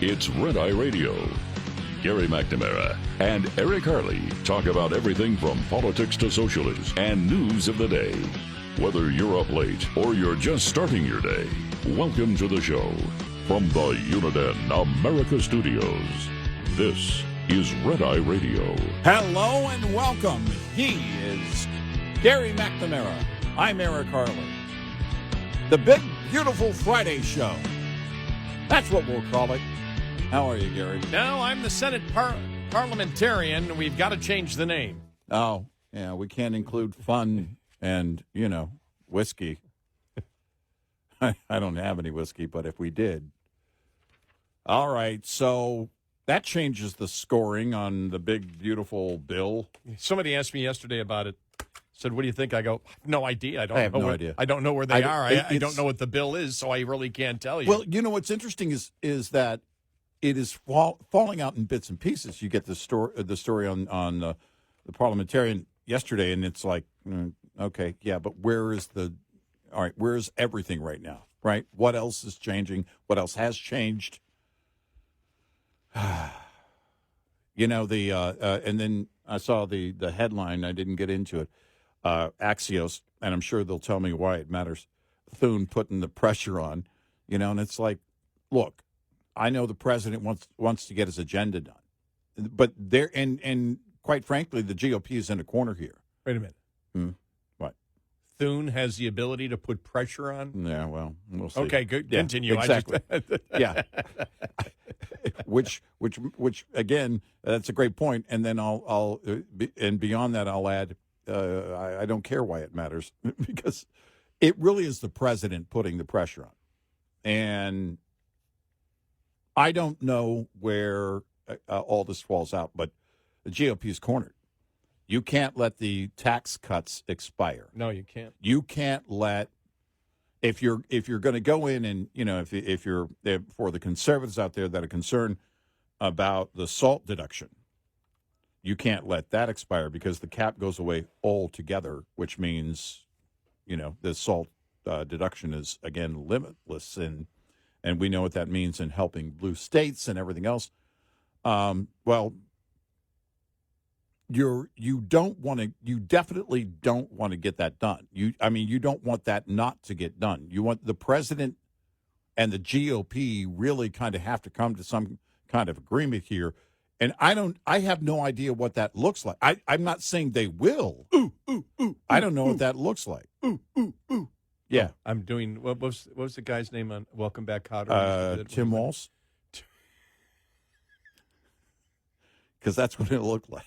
It's Red Eye Radio. Gary McNamara and Eric Harley talk about everything from politics to socialism and news of the day. Whether you're up late or you're just starting your day, welcome to the show. From the Uniden America Studios, this is Red Eye Radio. Hello and welcome. He is Gary McNamara. I'm Eric Harley. The Big Beautiful Friday Show. That's what we'll call it. How are you, Gary? No, I'm the Senate parliamentarian. We've got to change the name. Oh, yeah, we can't include fun and, whiskey. I don't have any whiskey, but if we did. All right, so that changes the scoring on the big, beautiful bill. Somebody asked me yesterday about it. Said, what do you think? I go, no idea. I have no idea. I don't know where they are. I don't know what the bill is, so I really can't tell you. Well, what's interesting is that it is falling out in bits and pieces. You get the story on the parliamentarian yesterday, and it's like, okay, yeah, but where's everything right now, right? What else is changing? What else has changed? And then I saw the headline. I didn't get into it. Axios, and I'm sure they'll tell me why it matters. Thune putting the pressure on, and it's like, look, I know the president wants to get his agenda done, but there and quite frankly, the GOP is in a corner here. Wait a minute. What? Thune has the ability to put pressure on? Yeah, well, we'll see. Okay, good. Yeah, continue. Exactly. Yeah. Which again, that's a great point. And then I'll and beyond that, I'll add, I don't care why it matters because it really is the president putting the pressure on. And I don't know where all this falls out, but the GOP is cornered. You can't let the tax cuts expire. No, you can't. You can't let if you're going to go in and if you're for the conservatives out there that are concerned about the SALT deduction, you can't let that expire because the cap goes away altogether, which means the SALT deduction is again limitless, and we know what that means in helping blue states and everything else. You definitely don't want to get that done. You don't want that not to get done. You want the president and the GOP really kind of have to come to some kind of agreement here. And I have no idea what that looks like. I'm not saying they will. I don't know what that looks like. Yeah. I'm doing, what was the guy's name on Welcome Back, Kotter? Tim Walz. Because that's what it looked like.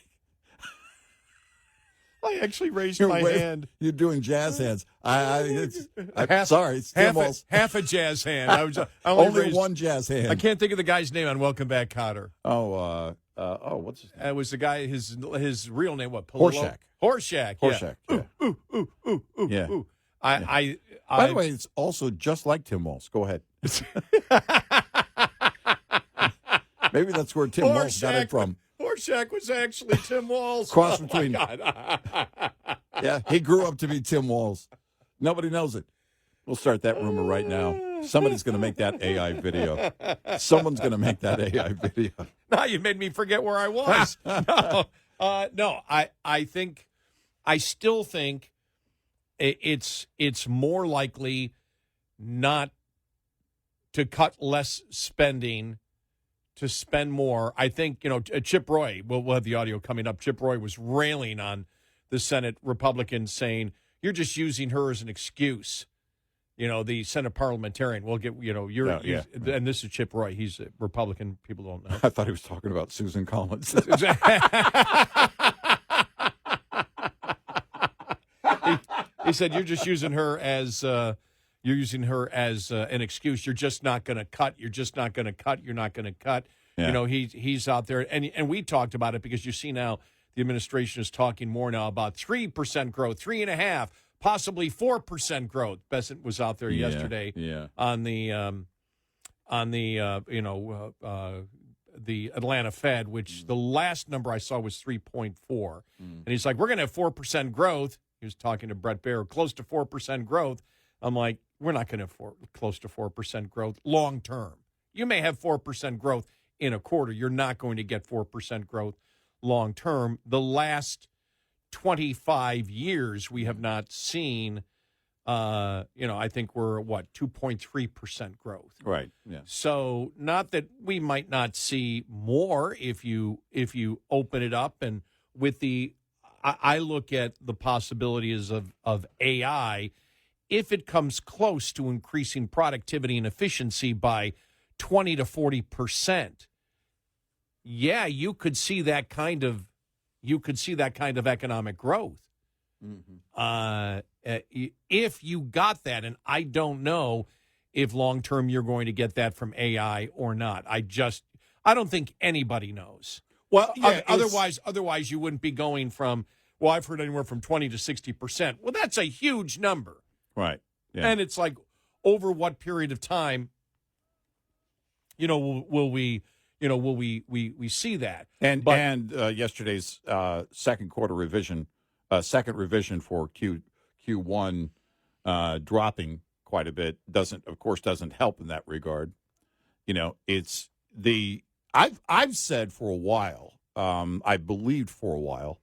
I actually raised my hand. You're doing jazz hands. Sorry, it's Tim Walz. Half a jazz hand. I only one jazz hand. I can't think of the guy's name on Welcome Back, Kotter. What's his name? It was the guy. His real name, what? Horshack. Horshack. Horshack. Yeah. Yeah. Ooh. By the way, it's also just like Tim Walz. Go ahead. Maybe that's where Tim Walz got it from. Horshack was actually Tim Walz. Cross between. Yeah, he grew up to be Tim Walz. Nobody knows it. We'll start that rumor right now. Somebody's going to make that AI video. Someone's going to make that AI video. Now you made me forget where I was. No, I still think it's more likely not to cut less spending, to spend more. I think, Chip Roy, we'll have the audio coming up. Chip Roy was railing on the Senate Republicans, saying, you're just using her as an excuse. The Senate parliamentarian. We'll get, and this is Chip Roy. He's a Republican. People don't know. I thought he was talking about Susan Collins. He said, you're just using her as an excuse. You're just not going to cut. You're just not going to cut. You're not going to cut. Yeah. He's out there. And we talked about it because you see now the administration is talking more now about 3% growth, 3.5%, possibly 4% growth. Bessent was out there yesterday on the Atlanta Fed, which the last number I saw was 3.4. And he's like, we're going to have 4% growth. He was talking to Brett Baer, close to 4% growth. I'm like, we're not going to have close to 4% growth long term. You may have 4% growth in a quarter. You're not going to get 4% growth long term. The last 25 years, we have not seen, I think we're 2.3% growth. Right. Yeah. So not that we might not see more if you open it up, and with I look at the possibilities of AI. If it comes close to increasing productivity and efficiency by 20 to 40%, yeah, you could see that kind of economic growth. Mm-hmm. If you got that, and I don't know if long term you're going to get that from AI or not. I don't think anybody knows. Well, yeah, otherwise you wouldn't be going from, well, I've heard anywhere from 20 to 60%. Well, that's a huge number. Right. Yeah. And it's like, over what period of time, will we see that? And yesterday's second revision for Q1 dropping quite a bit doesn't help in that regard. It's I've said for a while, I believed for a while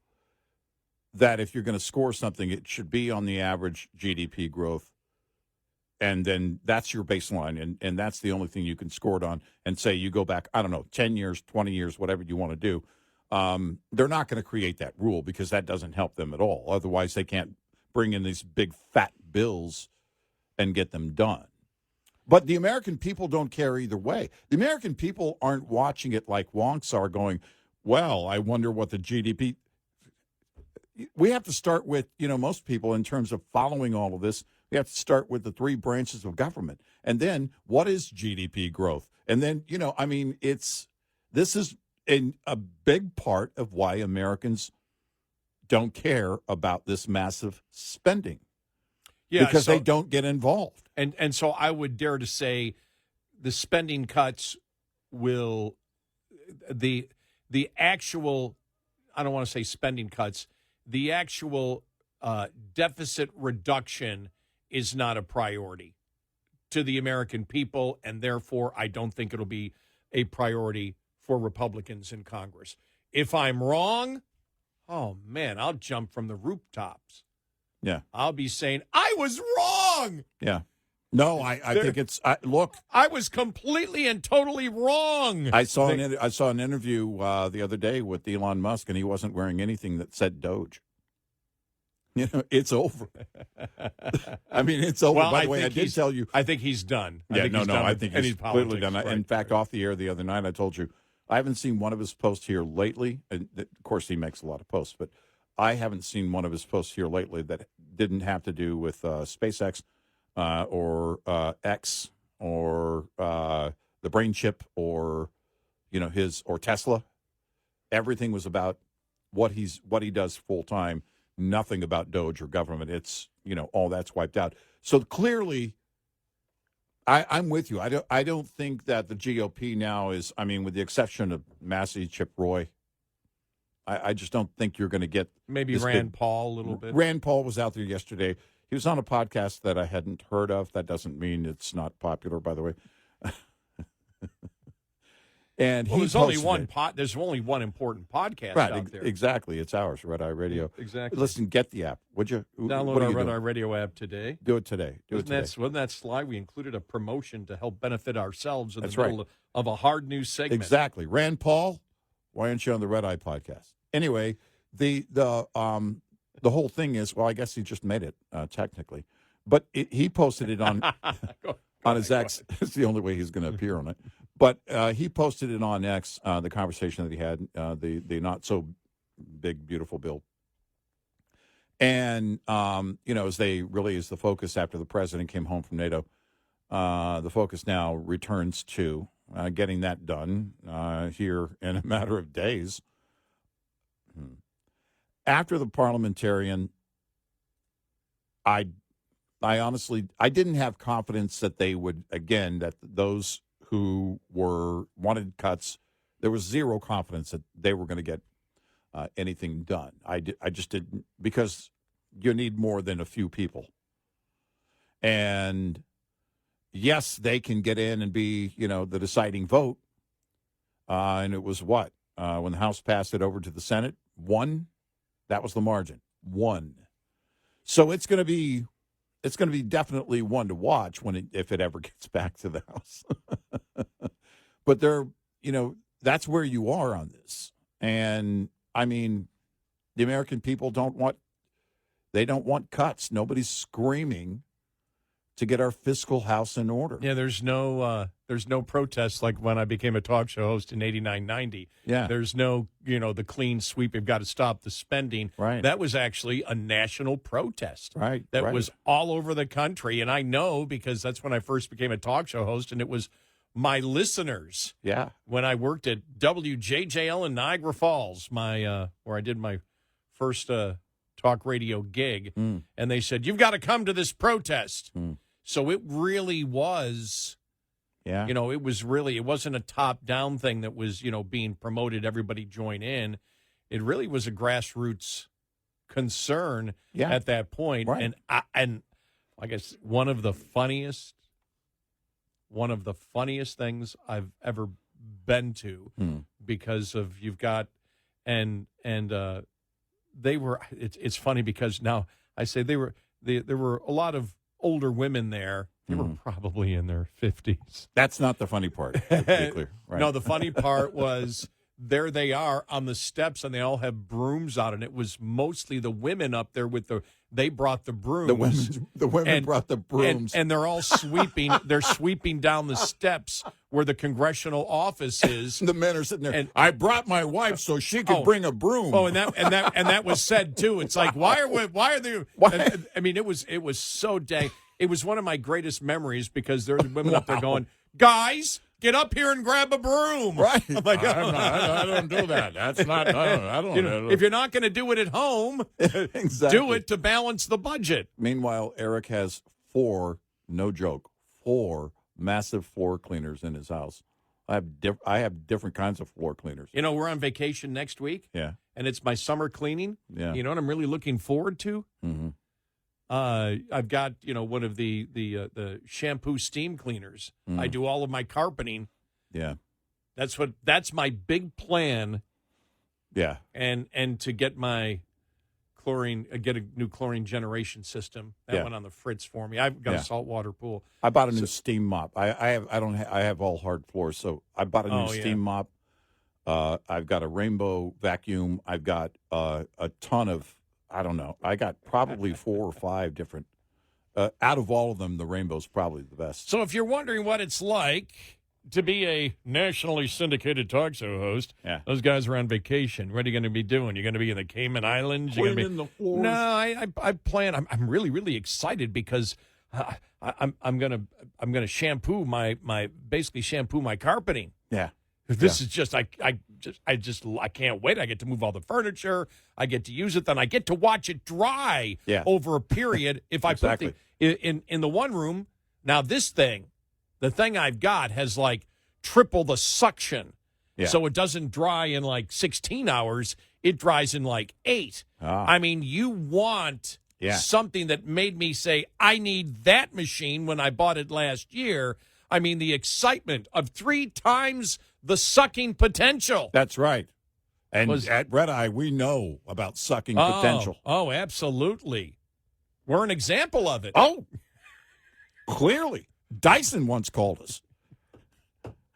that if you're going to score something, it should be on the average GDP growth. And then that's your baseline, and that's the only thing you can score it on. And say you go back, 10 years, 20 years, whatever you want to do. They're not going to create that rule because that doesn't help them at all. Otherwise, they can't bring in these big fat bills and get them done. But the American people don't care either way. The American people aren't watching it like wonks are going, well, I wonder what the GDP. We have to start with, most people in terms of following all of this, we have to start with the three branches of government. And then what is GDP growth? And then, this is a big part of why Americans don't care about this massive spending. Yeah, because they don't get involved. And so I would dare to say the spending cuts will, the actual, I don't want to say spending cuts, the actual deficit reduction is not a priority to the American people, and therefore I don't think it'll be a priority for Republicans in Congress. If I'm wrong, oh, man, I'll jump from the rooftops. Yeah. I'll be saying, I was wrong. Yeah. No, I think it's look. I was completely and totally wrong. I saw an interview the other day with Elon Musk, and he wasn't wearing anything that said Doge. It's over. I mean, it's over. Well, By the way, I did tell you. I think he's done. I think he's completely done. Right, in fact, off the air the other night, I told you I haven't seen one of his posts here lately. And of course, he makes a lot of posts, but I haven't seen one of his posts here lately that didn't have to do with SpaceX or X or the brain chip or his or Tesla. Everything was about what he does full time. Nothing about Doge or government. It's all that's wiped out. So clearly, I'm with you. I don't think that the GOP now is. I mean, with the exception of Massey, Chip Roy, I just don't think you're going to get maybe Rand Paul a little bit. Rand Paul was out there yesterday. He was on a podcast that I hadn't heard of. That doesn't mean it's not popular, by the way. And there's only one there's only one important podcast out there. Exactly. It's ours, Red Eye Radio. Exactly. Listen, get the app, would you? Download our Red Eye Radio app today. Do it today. Wasn't that slide? We included a promotion to help benefit ourselves in That's the middle of a hard news segment. Exactly. Rand Paul, why aren't you on the Red Eye podcast? Anyway, the whole thing is, well, I guess he just made it technically, but he posted it on on his X. It's the only way he's going to appear on it. But he posted it on X, the conversation that he had, the not so big, beautiful bill. And, as the focus after the president came home from NATO, the focus now returns to getting that done here in a matter of days. After the parliamentarian, I honestly, I didn't have confidence that they would, again, that those who wanted cuts, there was zero confidence that they were going to get anything done. I just didn't, because you need more than a few people. And, yes, they can get in and be, the deciding vote. And it was what? When the House passed it over to the Senate, 1. That was the margin, 1. So it's going to be definitely one to watch if it ever gets back to the House. But that's where you are on this. And I mean, the American people don't want cuts. Nobody's screaming to get our fiscal house in order. Yeah, there's no protests like when I became a talk show host in 89, 90. Yeah. There's no, the clean sweep. We've got to stop the spending. Right. That was actually a national protest. Right. That right. was all over the country. And I know because that's when I first became a talk show host, and it was my listeners. Yeah. When I worked at WJJL in Niagara Falls, where I did my first talk radio gig, and they said, "You've got to come to this protest." So it really was, yeah. It wasn't a top-down thing that was, being promoted, everybody join in. It really was a grassroots concern at that point. Right. And I guess one of the funniest things I've ever been to because of it's funny because now I say there were a lot of older women there. They were probably in their 50s. That's not the funny part. To be clear. Right. No, the funny part was there they are on the steps, and they all have brooms out, and it was mostly the women up there they brought the brooms. The women brought the brooms. And they're all sweeping. They're sweeping down the steps where the congressional office is. The men are sitting there. And I brought my wife so she could bring a broom. Oh, and that was said too. It's like, why are they? I mean, it was so dang. It was one of my greatest memories because there are women up there going, "Guys, get up here and grab a broom." Right. I'm like, I don't do that. That's not. I don't. If you're not going to do it at home, exactly. do it to balance the budget. Meanwhile, Eric has 4, no joke, 4 massive floor cleaners in his house. I have different kinds of floor cleaners. We're on vacation next week. Yeah. And it's my summer cleaning. Yeah. You know what I'm really looking forward to? Mm-hmm. I've got, one of the shampoo steam cleaners. I do all of my carpeting. Yeah. That's my big plan. Yeah. And to get my chlorine, get a new chlorine generation system. That went on the fritz for me. I've got a saltwater pool. I bought a new steam mop. I have all hard floors, so I bought a new steam mop. I've got a rainbow vacuum. I've got a ton of, I don't know. I got probably 4 or 5 different. Out of all of them, the rainbow's probably the best. So if you're wondering what it's like to be a nationally syndicated talk show host, those guys are on vacation. What are you going to be doing? You're going to be in the Cayman Islands? Cleaning the floors? No, I plan. I'm really, really excited because I'm gonna shampoo basically shampoo my carpeting. Yeah. This is just I can't wait. I get to move all the furniture. I get to use it. Then I get to watch it dry over a period. If I put in the one room, now this thing, the thing I've got has like triple the suction. Yeah. So it doesn't dry in like 16 hours. It dries in like 8. I mean, you want something that made me say, I need that machine when I bought it last year. I mean, the excitement of 3 times the sucking potential. That's right. And at Red Eye, we know about sucking potential. Oh, absolutely. We're an example of it. Oh, clearly. Dyson once called us.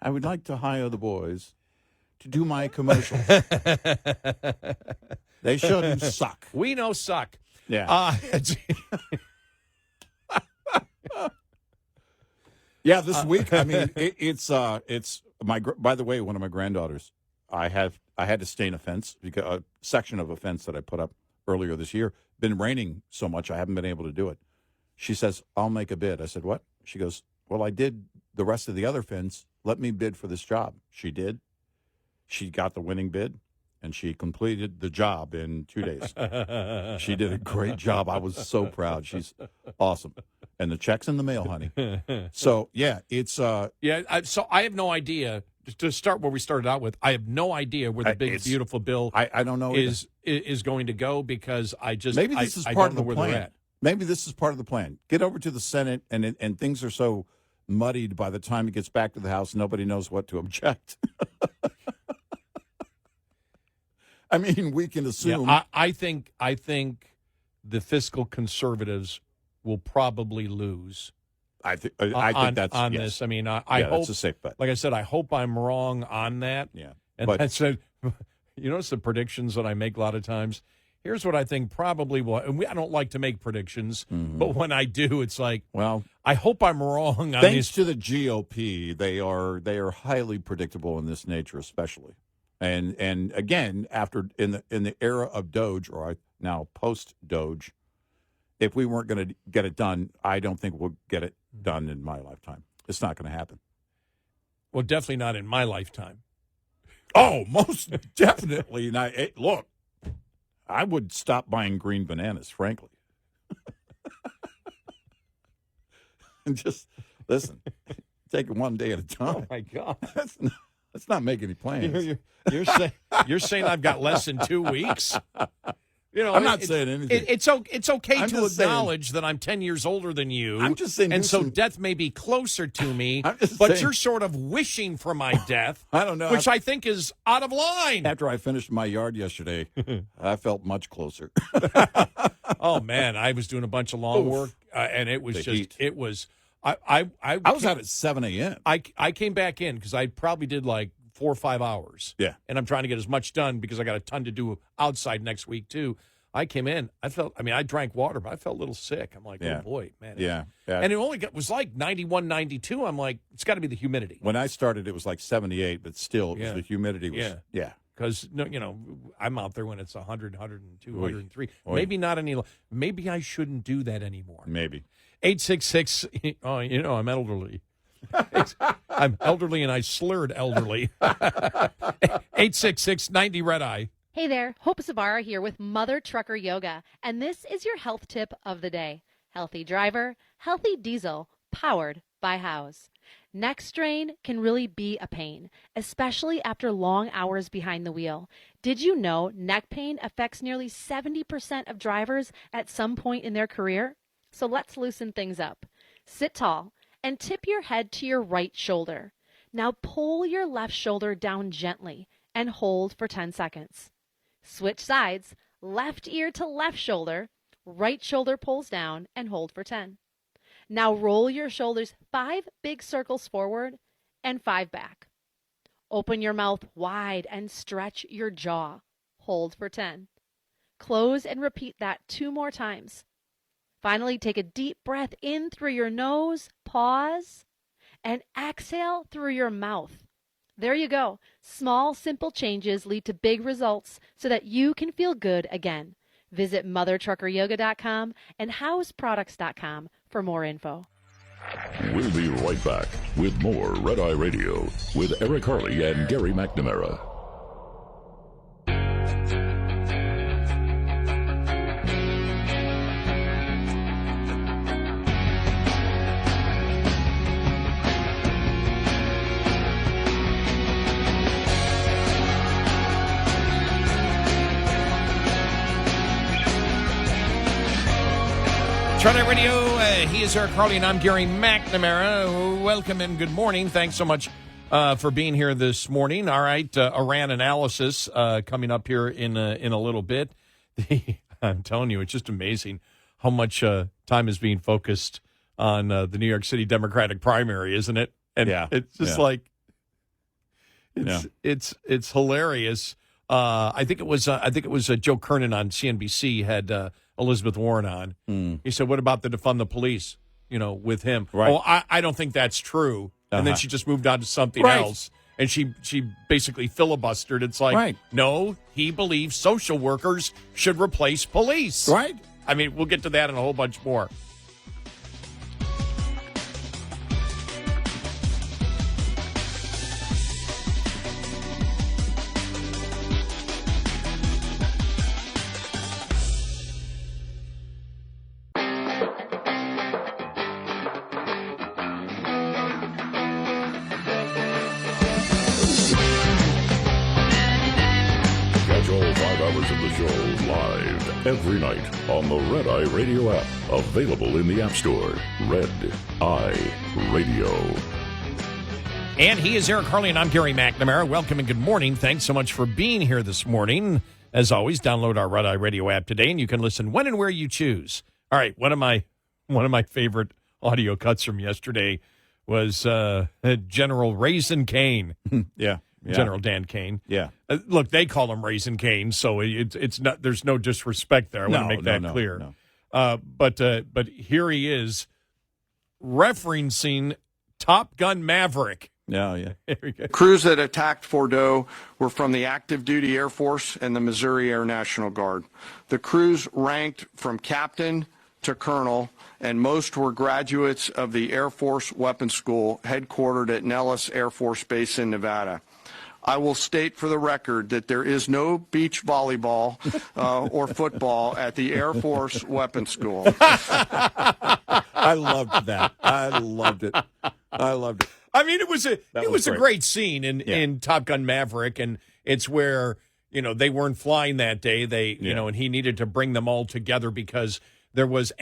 I would like to hire the boys to do my commercials. They shouldn't suck. We know suck. Yeah. Yeah, this week, I mean, it's my. By the way, one of my granddaughters, I had to stain a fence, because a section of a fence that I put up earlier this year. Been raining so much, I haven't been able to do it. She says, "I'll make a bid." I said, "What?" She goes, "Well, I did the rest of the other fence. Let me bid for this job." She did. She got the winning bid, and she completed the job in 2 days. She did a great job. I was so proud. She's awesome. And the check's in the mail, honey. So, yeah, it's... so I have no idea, to start where we started out with, I have no idea where the big, beautiful bill I don't know is going to go, because I just... Maybe this is part of the where plan. they're at. Maybe this is part of the plan. Get over to the Senate, and things are so muddied by the time he gets back to the house. Nobody knows what to object. I mean, we can assume. Yeah, I think the fiscal conservatives will probably lose. I think that's on yes. this. I mean, I hope that's a safe bet. Like I said, I hope I'm wrong on that. Yeah, and that's it. You notice the predictions that I make a lot of times. Here's what I think probably will. And I don't like to make predictions, but when I do, it's like, well, I hope I'm wrong on thanks to the GOP, they are highly predictable in this nature, especially. And again, after in the era of Doge, or now post Doge, if we weren't going to get it done, I don't think we'll get it done in my lifetime. It's not going to happen. Well, definitely not in my lifetime. Oh, most definitely. Now, look, I would stop buying green bananas, frankly. And just listen, take it one day at a time. Oh my God, let's not make any plans. You're saying I've got less than 2 weeks? You know, I'm not saying anything. It's okay to acknowledge that I'm 10 years older than you. I'm just saying, and so death may be closer to me. But saying, you're sort of wishing for my death. I don't know, which I think is out of line. After I finished my yard yesterday, I felt much closer. Oh man, I was doing a bunch of lawn work, and it was heat. It was. I was out at 7 a.m. I came back in because I probably did like 4 or 5 hours. Yeah. And I'm trying to get as much done because I got a ton to do outside next week, too. I came in. I drank water, but I felt a little sick. I'm like, oh, boy, man. Yeah. And it was like 91, 92. I'm like, it's got to be the humidity. When I started, it was like 78, but still, it was the humidity was, Because, I'm out there when it's 100, 102, 103. Oy. Maybe not any. Maybe I shouldn't do that anymore. Maybe. 866, I'm elderly. I'm elderly and I slurred elderly. 866-90 Red Eye. Hey there, Hope Savara here with Mother Trucker Yoga, and this is your health tip of the day. Healthy driver, healthy diesel, powered by House. Neck strain can really be a pain, especially after long hours behind the wheel. Did you know neck pain affects nearly 70% of drivers at some point in their career? So let's loosen things up. Sit tall and tip your head to your right shoulder. Now pull your left shoulder down gently and hold for 10 seconds. Switch sides, left ear to left shoulder, right shoulder pulls down and hold for 10. Now roll your shoulders 5 big circles forward and 5 back. Open your mouth wide and stretch your jaw. Hold for 10. Close and repeat that 2 more times. Finally, take a deep breath in through your nose, pause, and exhale through your mouth. There you go. Small, simple changes lead to big results so that you can feel good again. Visit mothertruckeryoga.com and houseproducts.com for more info. We'll be right back with more Red Eye Radio with Eric Harley and Gary McNamara. Charlotte Radio, he is Eric Harley, and I'm Gary McNamara. Welcome and good morning. Thanks so much for being here this morning. All right, Iran analysis coming up here in a little bit. I'm telling you, it's just amazing how much time is being focused on the New York City Democratic primary, isn't it? And it's just like it's hilarious. I think it was Joe Kernan on CNBC had Elizabeth Warren on. He said, "What about the defund the police?" With him. Right. Oh, I don't think that's true. And then she just moved on to something else, and she basically filibustered. It's like, no, he believes social workers should replace police. Right. I mean, we'll get to that and a whole bunch more. Catch all 5 hours of the show live every night on the Red Eye Radio app. Available in the App Store. Red Eye Radio. And he is Eric Harley, and I'm Gary McNamara. Welcome and good morning. Thanks so much for being here this morning. As always, download our Red Eye Radio app today, and you can listen when and where you choose. All right, one of my favorite audio cuts from yesterday was General Raisin Caine. Yeah. General Dan Caine. Yeah. Look, they call him Raisin Caine, so it's not. There's no disrespect there. I want to make that clear. No. But here he is referencing Top Gun Maverick. Yeah. Crews that attacked Bordeaux were from the active duty Air Force and the Missouri Air National Guard. The crews ranked from captain to colonel, and most were graduates of the Air Force Weapons School headquartered at Nellis Air Force Base in Nevada. I will state for the record that there is no beach volleyball or football at the Air Force Weapons School. I loved that. I loved it. I mean, it was a great scene in Top Gun Maverick, and it's where, they weren't flying that day. And he needed to bring them all together because there was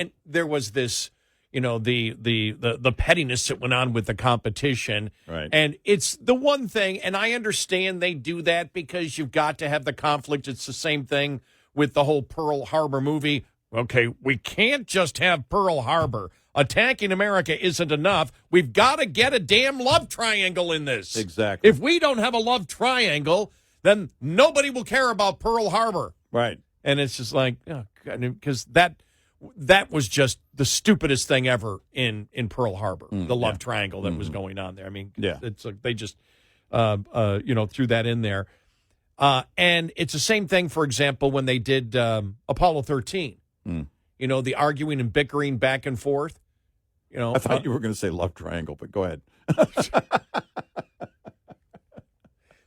this, the pettiness that went on with the competition. Right. And it's the one thing, and I understand they do that because you've got to have the conflict. It's the same thing with the whole Pearl Harbor movie. Okay, we can't just have Pearl Harbor. Attacking America isn't enough. We've got to get a damn love triangle in this. Exactly. If we don't have a love triangle, then nobody will care about Pearl Harbor. Right. And it's just like, because that was just the stupidest thing ever in Pearl Harbor, the love triangle that was going on there. I mean, it's like they just, threw that in there. And it's the same thing, for example, when they did Apollo 13. The arguing and bickering back and forth. I thought you were going to say love triangle, but go ahead.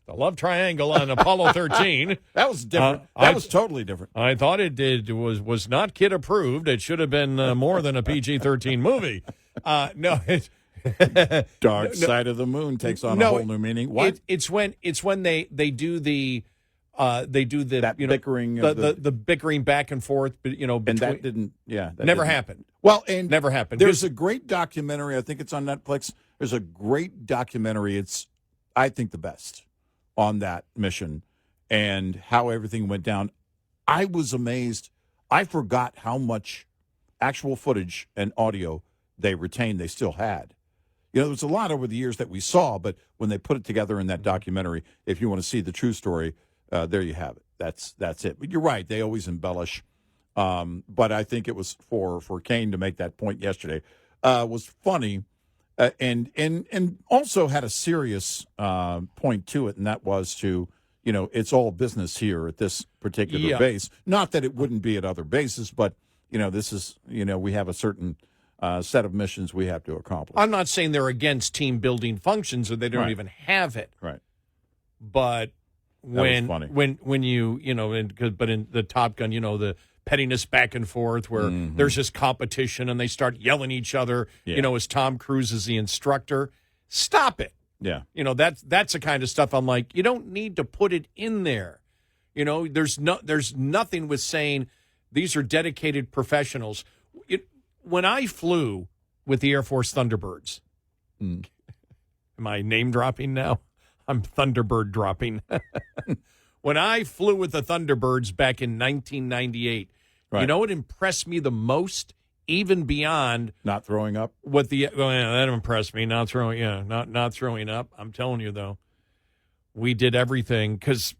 The love triangle on Apollo 13. That was different. That was totally different. I thought it was not kid approved. It should have been more than a PG-13 movie. Dark Side of the Moon takes on a whole new meaning. What? It's when they do the bickering, the bickering back and forth, between, and that didn't. Yeah, that never didn't happened. Well, and never happened. There's a great documentary. I think it's on Netflix. There's a great documentary. It's, I think, the best on that mission and how everything went down. I was amazed. I forgot how much actual footage and audio they retained. They still had. There was a lot over the years that we saw, but when they put it together in that documentary, if you want to see the true story, there you have it. That's it. But you're right. They always embellish. But I think it was for Caine to make that point yesterday was funny, and also had a serious point to it, and that was to, it's all business here at this particular base. Not that it wouldn't be at other bases, but this is we have a certain set of missions we have to accomplish. I'm not saying they're against team building functions or they don't even have it. Right. But when you but in the Top Gun, the pettiness back and forth where there's this competition and they start yelling at each other, as Tom Cruise is the instructor. Stop it. Yeah. That's the kind of stuff I'm like, you don't need to put it in there. There's nothing with saying these are dedicated professionals. When I flew with the Air Force Thunderbirds, am I name dropping now? I'm Thunderbird dropping. When I flew with the Thunderbirds back in 1998, you know what impressed me the most, even beyond not throwing up? That impressed me. Not throwing up. I'm telling you though, we did everything because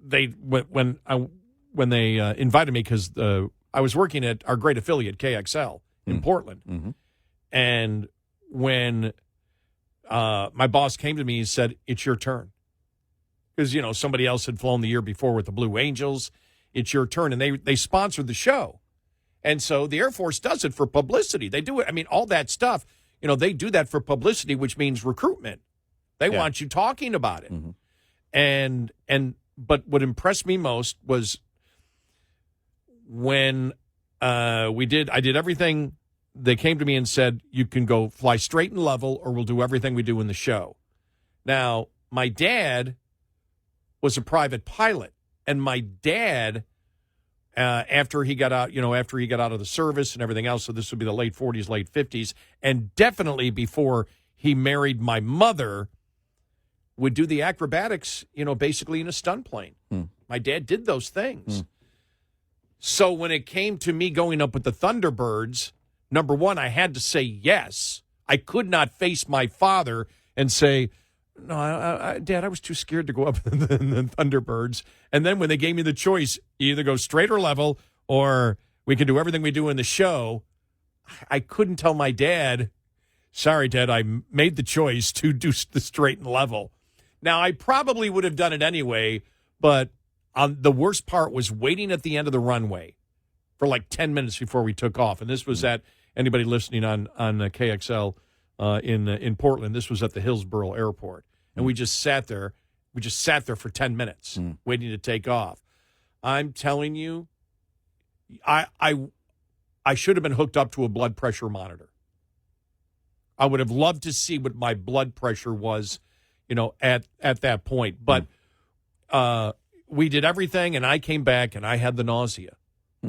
when they invited me because I was working at our great affiliate KXL in Portland, and when my boss came to me and said, "It's your turn." Because, somebody else had flown the year before with the Blue Angels. It's your turn. And they sponsored the show. And so the Air Force does it for publicity. They do it. I mean, all that stuff, they do that for publicity, which means recruitment. They want you talking about it. But what impressed me most was when I did everything. They came to me and said, you can go fly straight and level or we'll do everything we do in the show. Now, my dad was a private pilot, and my dad after he got out, after he got out of the service and everything else. So this would be the late 40s, late 50s, and definitely before he married my mother, would do the acrobatics, basically in a stunt plane. My dad did those things. So when it came to me going up with the Thunderbirds, number one, I had to say yes. I could not face my father and say, no, Dad, I was too scared to go up with the Thunderbirds. And then when they gave me the choice, you either go straight or level, or we can do everything we do in the show, I couldn't tell my dad, sorry, Dad, I made the choice to do the straight and level. Now, I probably would have done it anyway, but the worst part was waiting at the end of the runway for like 10 minutes before we took off. And this was at, anybody listening on KXL in Portland, this was at the Hillsborough Airport. And we just sat there. We just sat there for 10 minutes waiting to take off. I'm telling you, I should have been hooked up to a blood pressure monitor. I would have loved to see what my blood pressure was, at that point. But we did everything, and I came back, and I had the nausea.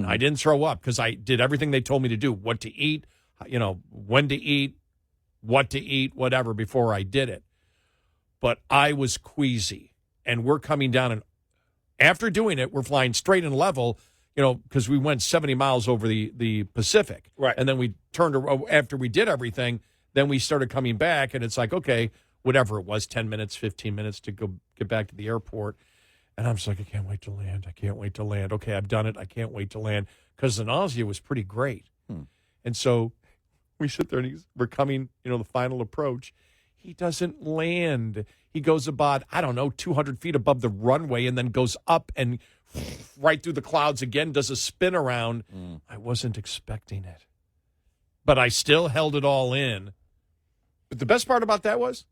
I didn't throw up because I did everything they told me to do, what to eat, when to eat, what to eat, whatever, before I did it. But I was queasy, and we're coming down, and after doing it, we're flying straight and level, because we went 70 miles over the Pacific. Right. And then we turned around, after we did everything, then we started coming back, and it's like, okay, whatever it was, 10 minutes, 15 minutes to go get back to the airport. And I'm just like, I can't wait to land. I can't wait to land. Okay, I've done it. I can't wait to land, because the nausea was pretty great. And so we sit there, and we're coming, the final approach. He doesn't land. He goes about, 200 feet above the runway, and then goes up and right through the clouds again, does a spin around. I wasn't expecting it. But I still held it all in. But the best part about that was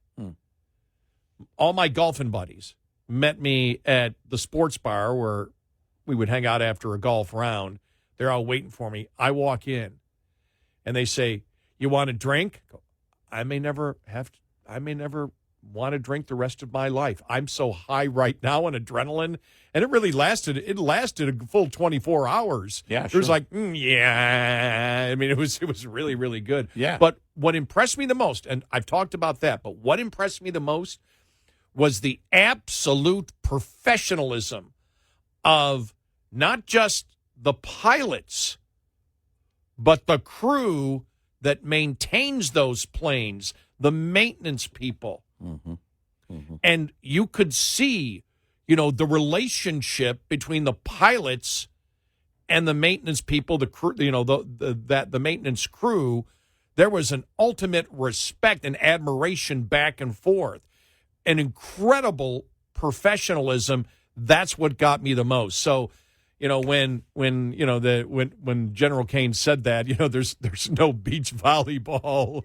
all my golfing buddies met me at the sports bar where we would hang out after a golf round. They're all waiting for me. I walk in, and they say, you want a drink? I may never want to drink the rest of my life. I'm so high right now on adrenaline. And it really lasted a full 24 hours. Yeah, sure. It was like, it was really, really good. Yeah. But what impressed me the most, and I've talked about that, but what impressed me the most was the absolute professionalism of not just the pilots, but the crew that maintains those planes, the maintenance people. And you could see, the relationship between the pilots and the maintenance people, the crew, the maintenance crew. There was an ultimate respect and admiration back and forth. An incredible professionalism. That's what got me the most. So, when General Caine said that, there's no beach volleyball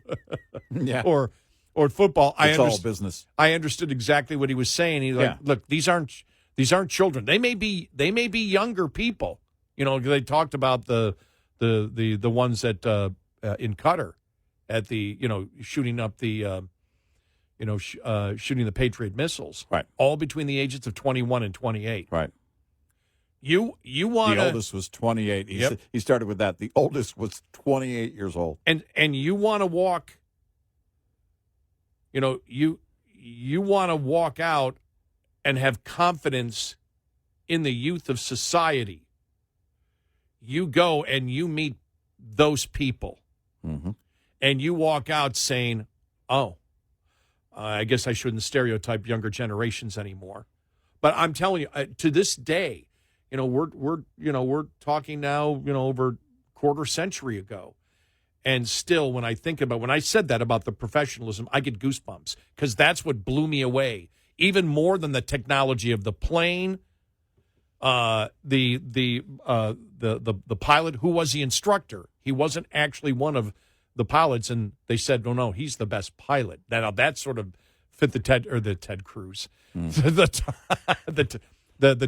or football. It's all business. I understood exactly what he was saying. He's like, look, these aren't children. They may be younger people. They talked about the ones that in Qatar at the shooting up the shooting the Patriot missiles. Right. All between the ages of 21 and 28. Right. You want the oldest was 28. He started with that. The oldest was 28 years old. And you want to walk. You want to walk out and have confidence in the youth of society. You go and you meet those people, and you walk out saying, "Oh, I guess I shouldn't stereotype younger generations anymore." But I'm telling you, to this day, we're talking now, over a quarter century ago. And still, when I said that about the professionalism, I get goosebumps, because that's what blew me away, even more than the technology of the plane. The pilot, who was the instructor, he wasn't actually one of the pilots, and they said, no, he's the best pilot. Now that sort of fit the Ted Cruz, the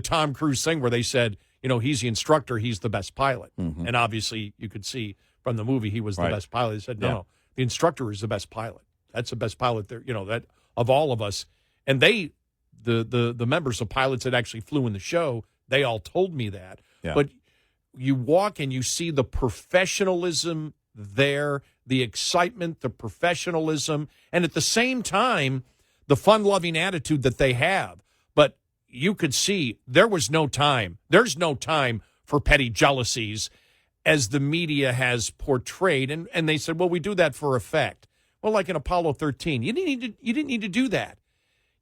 Tom Cruise thing, where they said, he's the instructor, he's the best pilot, and obviously you could see from the movie he was the best pilot. He said, no, the instructor is the best pilot. That's the best pilot there, that of all of us. And they, the members of pilots that actually flew in the show, they all told me that. Yeah. But you walk and you see the professionalism there, the excitement, the professionalism, and at the same time, the fun-loving attitude that they have. But you could see there was no time. There's no time for petty jealousies as the media has portrayed. And they said, well, we do that for effect. Well, like in Apollo 13, you didn't need to do that.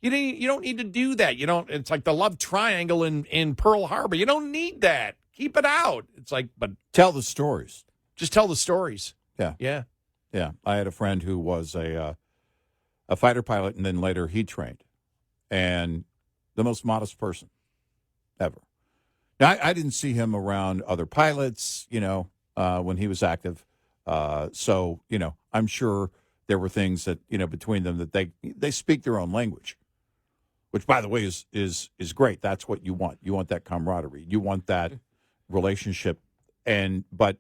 You don't need to do that. It's like the love triangle in Pearl Harbor. You don't need that. Keep it out. It's like, but Tell the stories. just tell the stories. Yeah. Yeah. Yeah. I had a friend who was a fighter pilot, and then later he trained. And the most modest person ever. Now, I didn't see him around other pilots, when he was active. So, I'm sure there were things that, between them that they speak their own language, which, by the way, is great. That's what you want. You want that camaraderie. You want that relationship. But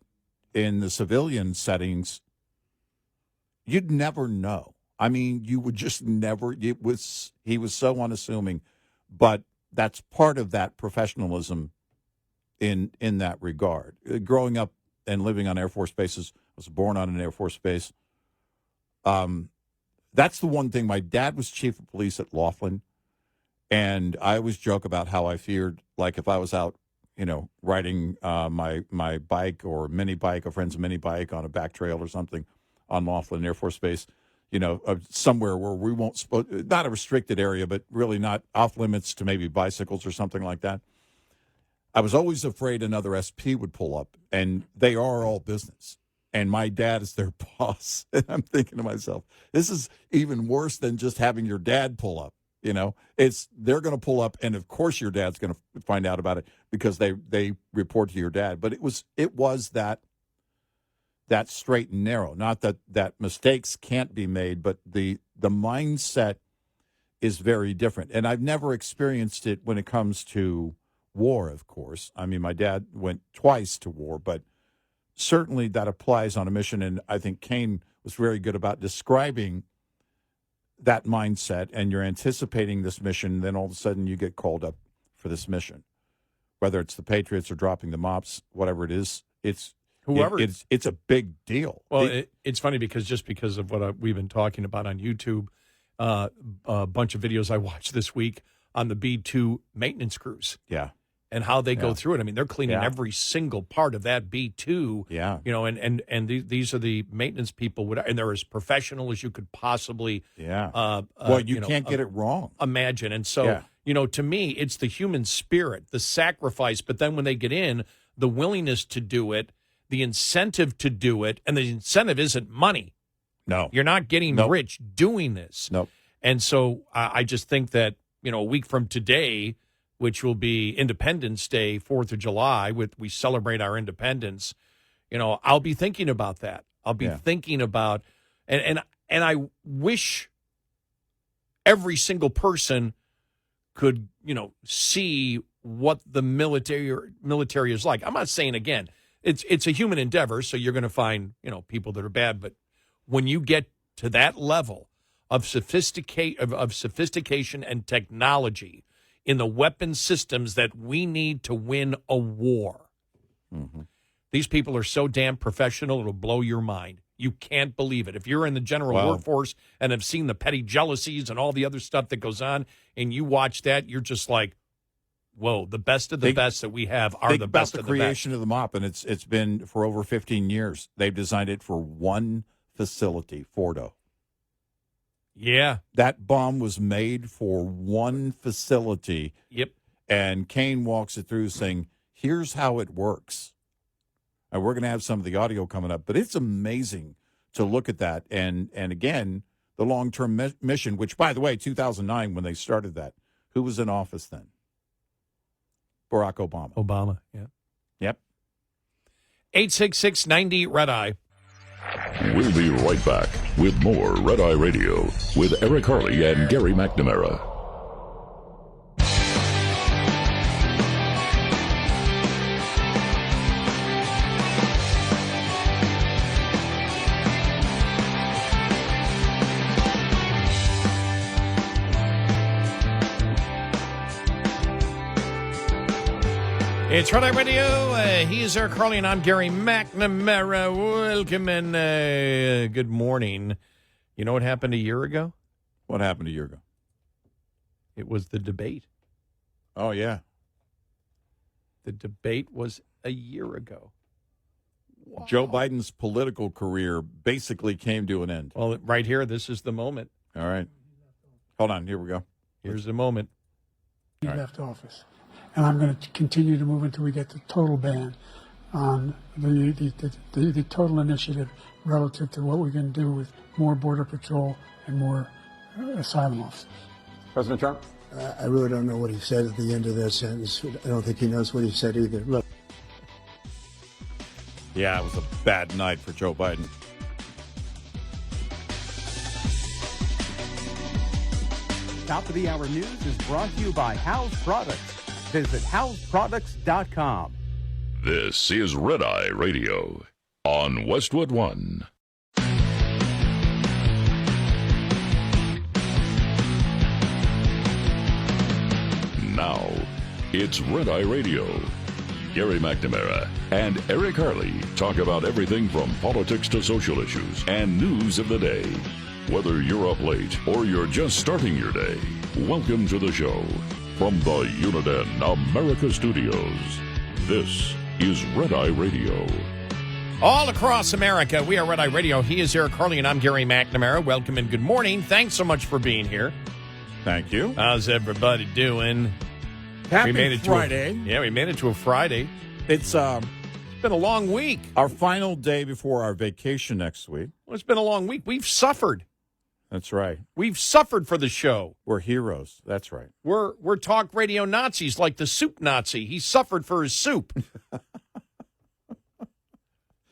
in the civilian settings, you'd never know. I mean, you would just never. He was so unassuming, but that's part of that professionalism in that regard. Growing up and living on Air Force bases, I was born on an Air Force base. That's the one thing. My dad was chief of police at Laughlin, and I always joke about how I feared, like, if I was out, riding my bike or mini bike, a friend's mini bike on a back trail or something on Laughlin Air Force Base, somewhere where we won't, not a restricted area, but really not off limits to maybe bicycles or something like that. I was always afraid another SP would pull up, and they are all business. And my dad is their boss. And I'm thinking to myself, this is even worse than just having your dad pull up. They're going to pull up, and of course your dad's going to find out about it because they report to your dad. But it was that straight and narrow. Not that mistakes can't be made, but the mindset is very different. And I've never experienced it when it comes to war, of course. I mean, my dad went twice to war, but certainly that applies on a mission. And I think Caine was very good about describing that mindset, and you're anticipating this mission, then all of a sudden you get called up for this mission. Whether it's the Patriots or dropping the mops, whatever it is, it's a big deal. Well, it's funny because of what we've been talking about on YouTube, a bunch of videos I watched this week on the B-2 maintenance crews. Yeah. And how they go through it. I mean, they're cleaning every single part of that B-2. Yeah. And these are the maintenance people, and they're as professional as you could possibly you can't get it wrong. Imagine. And so, to me, it's the human spirit, the sacrifice, but then when they get in, the willingness to do it, the incentive to do it, and the incentive isn't money. No. You're not getting rich doing this. Nope. And so I just think that, a week from today, which will be Independence Day, 4th of July, we celebrate our independence, I'll be thinking about that. I'll be thinking about, and I wish every single person could, see what the military is like. I'm not saying, again, it's a human endeavor, so you're going to find, people that are bad, but when you get to that level of sophistication and technology in the weapon systems that we need to win a war. Mm-hmm. These people are so damn professional, it'll blow your mind. You can't believe it. If you're in the general workforce and have seen the petty jealousies and all the other stuff that goes on, and you watch that, you're just like, whoa, the best of the best that we have are the best of the best. The creation of the MOP, and it's been for over 15 years. They've designed it for one facility, Fordo. Yeah. That bomb was made for one facility. Yep. And Caine walks it through saying, here's how it works. And we're going to have some of the audio coming up. But it's amazing to look at that. And again, the long-term mission, which, by the way, 2009, when they started that, who was in office then? Barack Obama. Obama, yeah. Yep. 866-90-RED-EYE. We'll be right back with more Red Eye Radio with Eric Harley and Gary McNamara. It's Red Eye Radio. He is Eric Harley, and I'm Gary McNamara. Welcome and good morning. You know what happened a year ago? What happened a year ago? It was the debate. Oh, yeah. The debate was a year ago. Wow. Joe Biden's political career basically came to an end. Well, right here, this is the moment. All right. Hold on. Here we go. Here's the moment. He left office. And I'm going to continue to move until we get the total ban on the total initiative relative to what we can do with more Border Patrol and more asylum officers. President Trump? I really don't know what he said at the end of that sentence. I don't think he knows what he said either. Look. Yeah, it was a bad night for Joe Biden. Top of the Hour News is brought to you by House Products. Visit houseproducts.com. This is Red Eye Radio on Westwood One. Now, it's Red Eye Radio. Gary McNamara and Eric Harley talk about everything from politics to social issues and news of the day. Whether you're up late or you're just starting your day, welcome to the show. From the Uniden America Studios, this is Red Eye Radio. All across America, we are Red Eye Radio. He is Eric Harley, and I'm Gary McNamara. Welcome and good morning. Thanks so much for being here. Thank you. How's everybody doing? Happy we made it Friday. We made it to a Friday. It's been a long week. Our final day before our vacation next week. Well, it's been a long week. We've suffered. That's right. We've suffered for the show. We're heroes. That's right. We're talk radio Nazis like the soup Nazi. He suffered for his soup.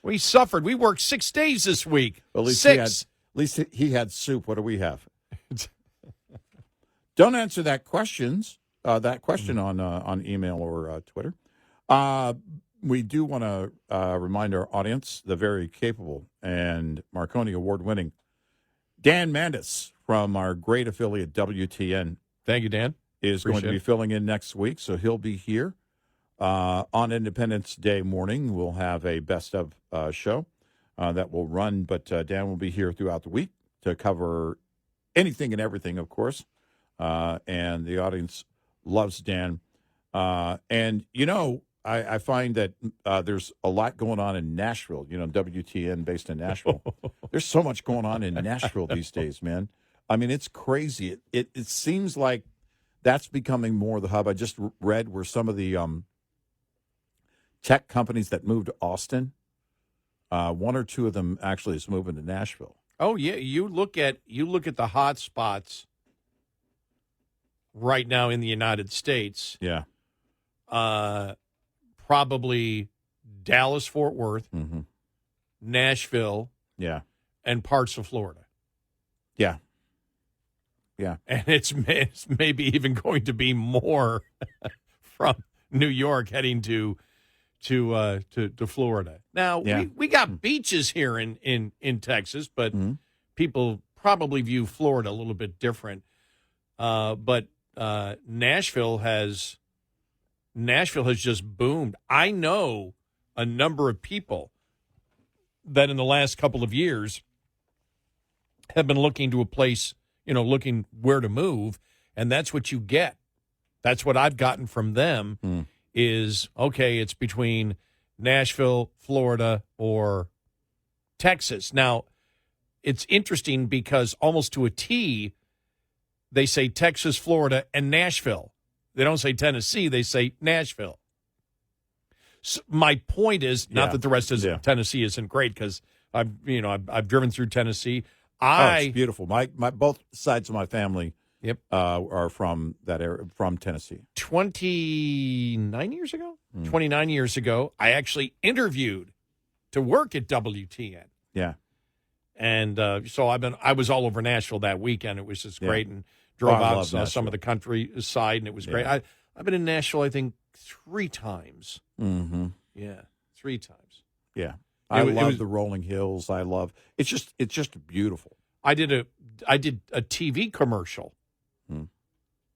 We suffered. We worked 6 days this week. Well, at least 6. At least he had soup. What do we have? Don't answer that question on email or Twitter. We do want to remind our audience the very capable and Marconi Award-winning Dan Mandis from our great affiliate WTN. Thank you, Dan. Is going to be filling in next week, so he'll be here on Independence Day morning. We'll have a best of show that will run, but Dan will be here throughout the week to cover anything and everything, of course. And the audience loves Dan. And, you know, I find that there's a lot going on in Nashville, you know, WTN based in Nashville. There's so much going on in Nashville these days, man. I mean, it's crazy. It seems like that's becoming more the hub. I just read where some of the tech companies that moved to Austin, one or two of them actually is moving to Nashville. Oh, yeah. You look at the hot spots right now in the United States. Yeah. Probably Dallas, Fort Worth, Nashville, and parts of Florida. Yeah. Yeah. And it's maybe even going to be more from New York heading to Florida. Now, we got beaches here in Texas, but people probably view Florida a little bit different. But Nashville has just boomed. I know a number of people that in the last couple of years have been looking to a place, looking where to move, and that's what you get. That's what I've gotten from them is, okay, it's between Nashville, Florida, or Texas. Now, it's interesting because almost to a T, they say Texas, Florida, and Nashville. They don't say Tennessee, they say Nashville. So my point is not that the rest of Tennessee isn't great, because I've driven through Tennessee. It's beautiful. My both sides of my family are from that area, from Tennessee. 29 years ago, I actually interviewed to work at WTN. Yeah. And so I was all over Nashville that weekend. It was just great, and drove out some of the countryside, and it was great. I've been in Nashville, I think, 3 times. Mm-hmm. Yeah, 3 times. Yeah, I love the rolling hills. I love it's just beautiful. I did a TV commercial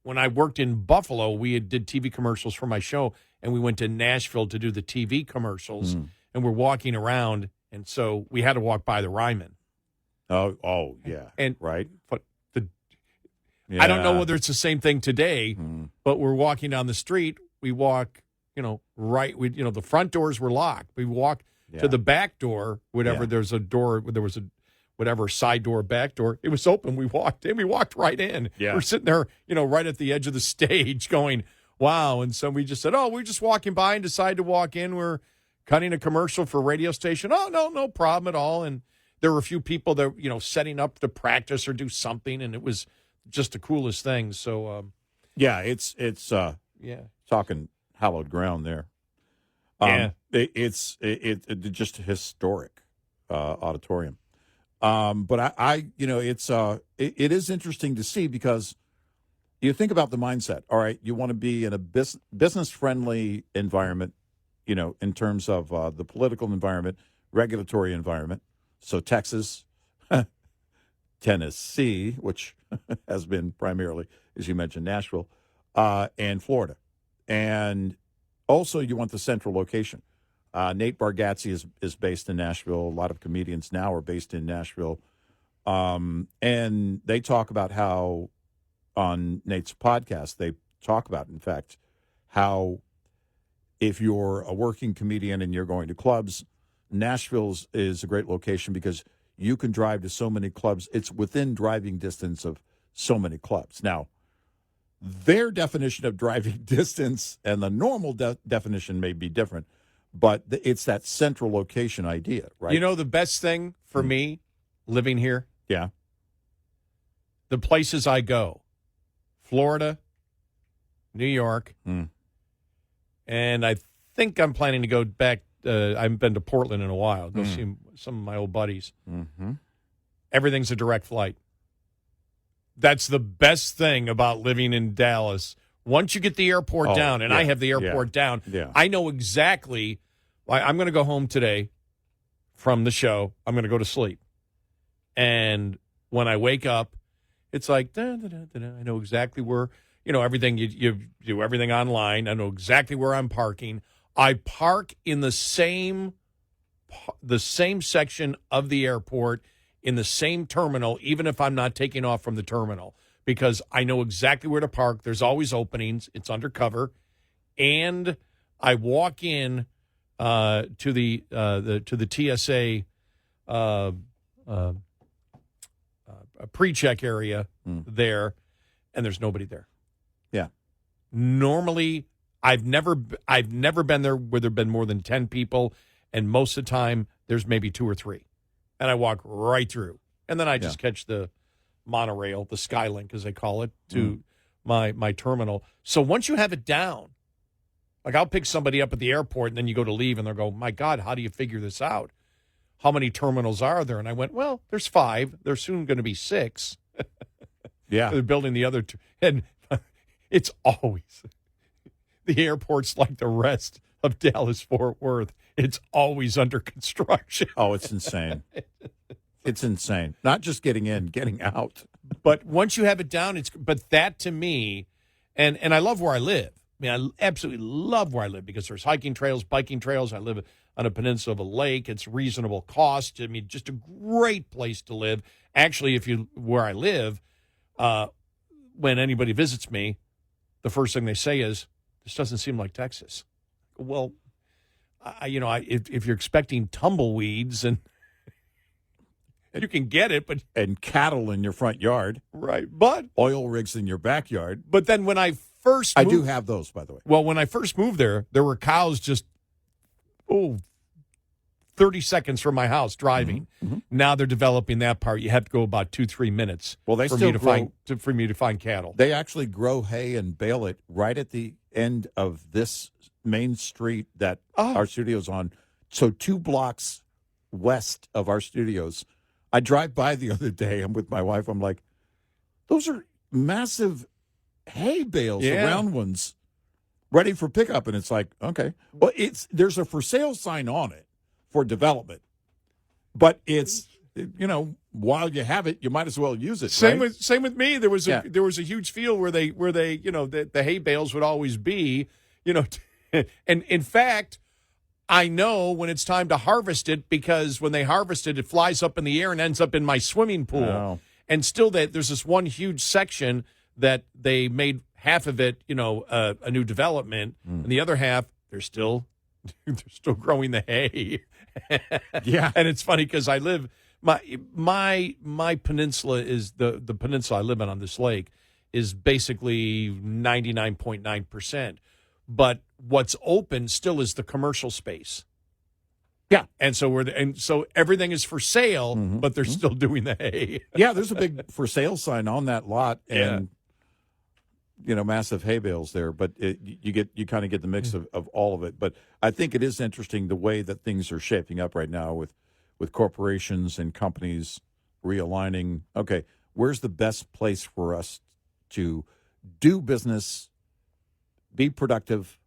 when I worked in Buffalo. We did TV commercials for my show, and we went to Nashville to do the TV commercials, and we're walking around, and so we had to walk by the Ryman. Oh, yeah. And right. But I don't know whether it's the same thing today, but we're walking down the street. We walk, right. The front doors were locked. We walk to the back door, whatever. There's a door. There was a whatever side door, back door. It was open. We walked in. We walked right in. Yeah. We're sitting there, right at the edge of the stage, going, "Wow!" And so we just said, "Oh, we're just walking by and decided to walk in. We're cutting a commercial for a radio station." "Oh, no problem at all." And there were a few people that, setting up to practice or do something, and it was just the coolest thing. So, it's talking hallowed ground there. It's just a historic auditorium. But it is interesting to see because you think about the mindset. All right, you want to be in a business friendly environment, in terms of the political environment, regulatory environment. So Texas, Tennessee, which has been primarily, as you mentioned, Nashville, and Florida. And also you want the central location. Nate Bargatze is based in Nashville. A lot of comedians now are based in Nashville. And they talk about how, on Nate's podcast, they talk about, in fact, how if you're a working comedian and you're going to clubs, Nashville is a great location because you can drive to so many clubs. It's within driving distance of so many clubs. Now, their definition of driving distance and the normal definition may be different, but it's that central location idea, right? The best thing for me living here? Yeah. The places I go. Florida, New York, and I think I'm planning to go back. I haven't been to Portland in a while. Go see some of my old buddies. Mm-hmm. Everything's a direct flight. That's the best thing about living in Dallas. Once you get the airport down, and I have the airport down, I know exactly. I'm going to go home today from the show. I'm going to go to sleep. And when I wake up, it's like, I know exactly where, everything. You do everything online. I know exactly where I'm parking. I park in the same section of the airport, in the same terminal, even if I'm not taking off from the terminal, because I know exactly where to park. There's always openings. It's undercover. And I walk in to the TSA pre-check area there, and there's nobody there. Yeah. Normally, I've never been there where there've been more than 10 people, and most of the time there's maybe 2 or 3, and I walk right through, and then I just catch the monorail, the Skylink as they call it, to my terminal. So once you have it down, like I'll pick somebody up at the airport, and then you go to leave, and they'll go, "My God, how do you figure this out? How many terminals are there?" And I went, "Well, there's 5. There's soon going to be 6." Yeah, they're building the other 2, and it's always. The airport's like the rest of Dallas-Fort Worth. It's always under construction. Oh, it's insane. It's insane. Not just getting in, getting out. But once you have it down, but that to me, and I love where I live. I mean, I absolutely love where I live because there's hiking trails, biking trails. I live on a peninsula of a lake. It's reasonable cost. I mean, just a great place to live. Actually, where I live, when anybody visits me, the first thing they say is, "This doesn't seem like Texas." Well, if you're expecting tumbleweeds and you can get it, but and cattle in your front yard, right? But oil rigs in your backyard. But then when I first I do have those, by the way. Well, when I first moved there were cows just 30 seconds from my house driving. Mm-hmm. Now they're developing that part. You have to go about 2-3 minutes. Well, they for still me to grow, for me to find cattle. They actually grow hay and bale it right at the end of this main street that our studio's on. So 2 blocks west of our studios. I drive by the other day. I'm with my wife. I'm like, those are massive hay bales, round ones, ready for pickup. And it's like, okay. Well, there's a for sale sign on it for development. But it's, while you have it, you might as well use it. Same with me. There was a huge field where they the hay bales would always be, And in fact, I know when it's time to harvest it because when they harvest it, it flies up in the air and ends up in my swimming pool. Wow. And still, there's this one huge section that they made half of it, a new development, and the other half they're still growing the hay. Yeah, and it's funny because I live my peninsula is the peninsula I live on this lake is basically 99.9%. But what's open still is the commercial space. Yeah, and so everything is for sale, but they're still doing the hay. Yeah, there's a big for sale sign on that lot, and massive hay bales there. But you kind of get the mix of all of it. But I think it is interesting the way that things are shaping up right now with corporations and companies realigning. Okay, where's the best place for us to do business, be productive,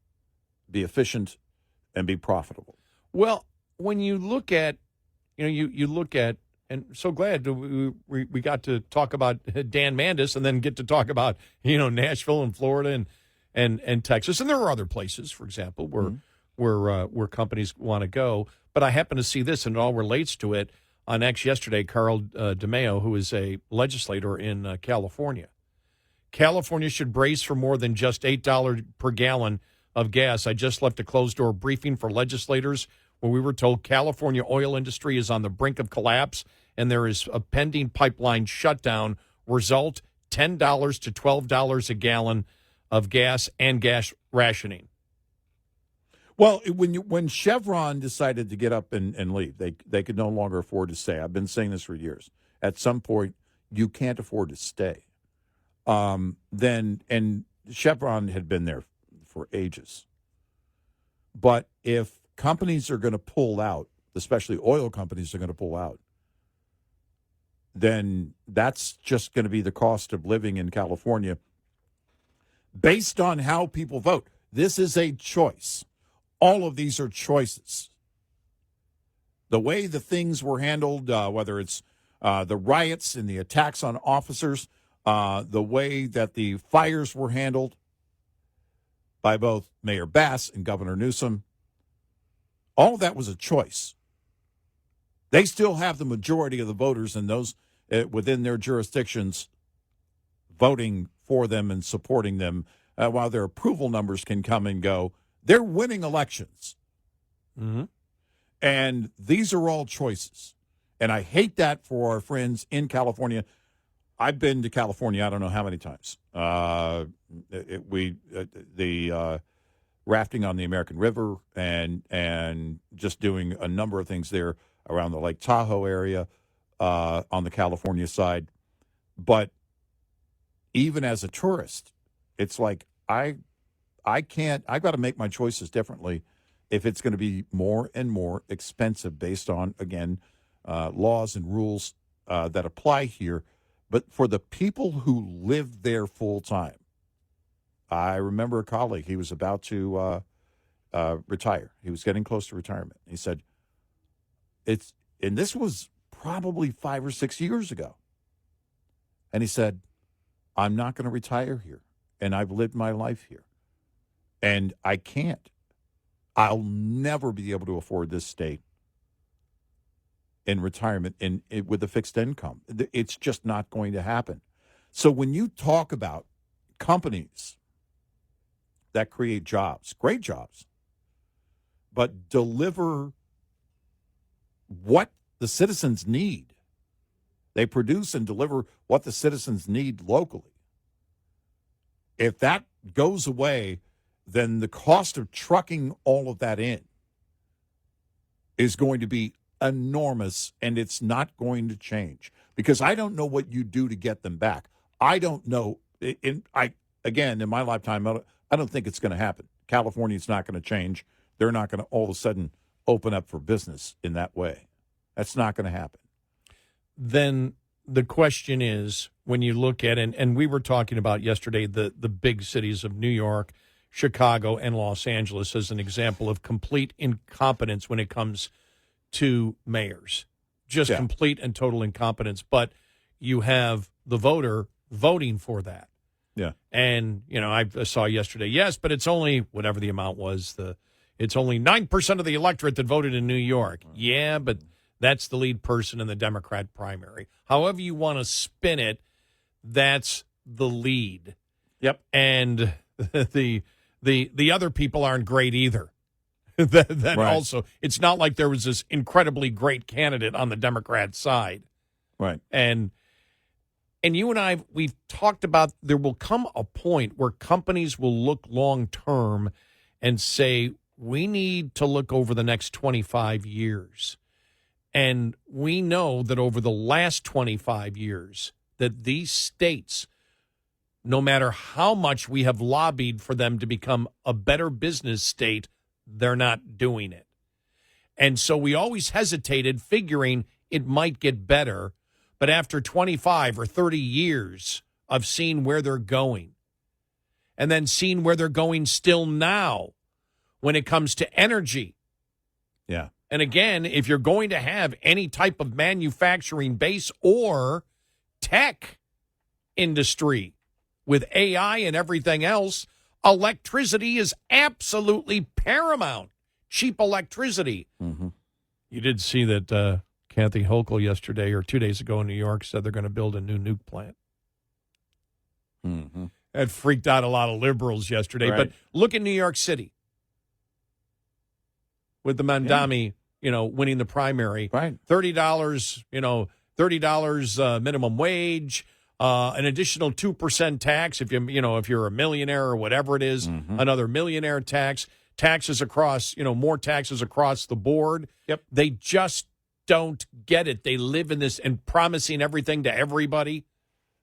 be efficient, and be profitable? Well, when you look at, you look at, and so glad we got to talk about Dan Mandis and then get to talk about, Nashville and Florida and Texas. And there are other places, for example, where companies want to go. But I happen to see this, and it all relates to it, on X yesterday, Carl DeMeo, who is a legislator in California. California should brace for more than just $8 per gallon of gas. I just left a closed-door briefing for legislators where we were told California oil industry is on the brink of collapse and there is a pending pipeline shutdown. Result, $10 to $12 a gallon of gas and gas rationing. Well, when Chevron decided to get up and leave, they could no longer afford to stay. I've been saying this for years. At some point, you can't afford to stay. And Chevron had been there for ages. But if companies are going to pull out, especially oil companies are going to pull out, then that's just going to be the cost of living in California based on how people vote. This is a choice. All of these are choices. The way the things were handled, whether it's the riots and the attacks on officers, the way that the fires were handled by both Mayor Bass and Governor Newsom, all of that was a choice. They still have the majority of the voters in those within their jurisdictions voting for them and supporting them. While their approval numbers can come and go, they're winning elections. Mm-hmm. And these are all choices. And I hate that for our friends in California. I've been to California I don't know how many times. The rafting on the American River and just doing a number of things there around the Lake Tahoe area on the California side. But even as a tourist, it's like I've got to make my choices differently if it's going to be more and more expensive based on, again, laws and rules that apply here. But for the people who live there full time, I remember a colleague, he was about to retire. He was getting close to retirement. He said, and this was probably 5 or 6 years ago. And he said, I'm not going to retire here. And I've lived my life here. And I can't. I'll never be able to afford this state in retirement with a fixed income. It's just not going to happen. So when you talk about companies that create jobs, great jobs, but deliver what the citizens need, they produce and deliver what the citizens need locally. If that goes away, then the cost of trucking all of that in is going to be enormous, and it's not going to change because I don't know what you do to get them back. I don't know. In my lifetime, I don't think it's going to happen. California's not going to change. They're not going to all of a sudden open up for business in that way. That's not going to happen. Then the question is, when you look at, and we were talking about yesterday, the big cities of New York, Chicago, and Los Angeles as an example of complete incompetence when it comes to mayors. Just complete and total incompetence. But you have the voter voting for that. Yeah. And, I saw yesterday, yes, but it's only whatever the amount was. It's only 9% of the electorate that voted in New York. Yeah, but that's the lead person in the Democrat primary. However you want to spin it, that's the lead. Yep. And the other people aren't great either. that right. Also, it's not like there was this incredibly great candidate on the Democrat side. Right. And you and I, we've talked about there will come a point where companies will look long term and say, we need to look over the next 25 years. And we know that over the last 25 years, that these states, no matter how much we have lobbied for them to become a better business state, they're not doing it. And so we always hesitated, figuring it might get better. But after 25 or 30 years of seeing where they're going, and then seeing where they're going still now when it comes to energy. Yeah. And again, if you're going to have any type of manufacturing base or tech industry with AI and everything else, electricity is absolutely paramount. Cheap electricity. Mm-hmm. You did see that Kathy Hochul yesterday or 2 days ago in New York said they're going to build a new nuke plant. Mm-hmm. That freaked out a lot of liberals yesterday. Right. But look at New York City with the Mamdani, winning the primary. Right. $30, $30 minimum wage, an additional 2% tax if you're a millionaire or whatever it is, another millionaire tax, taxes across, more taxes across the board. Yep. They just don't get it. They live in this and promising everything to everybody.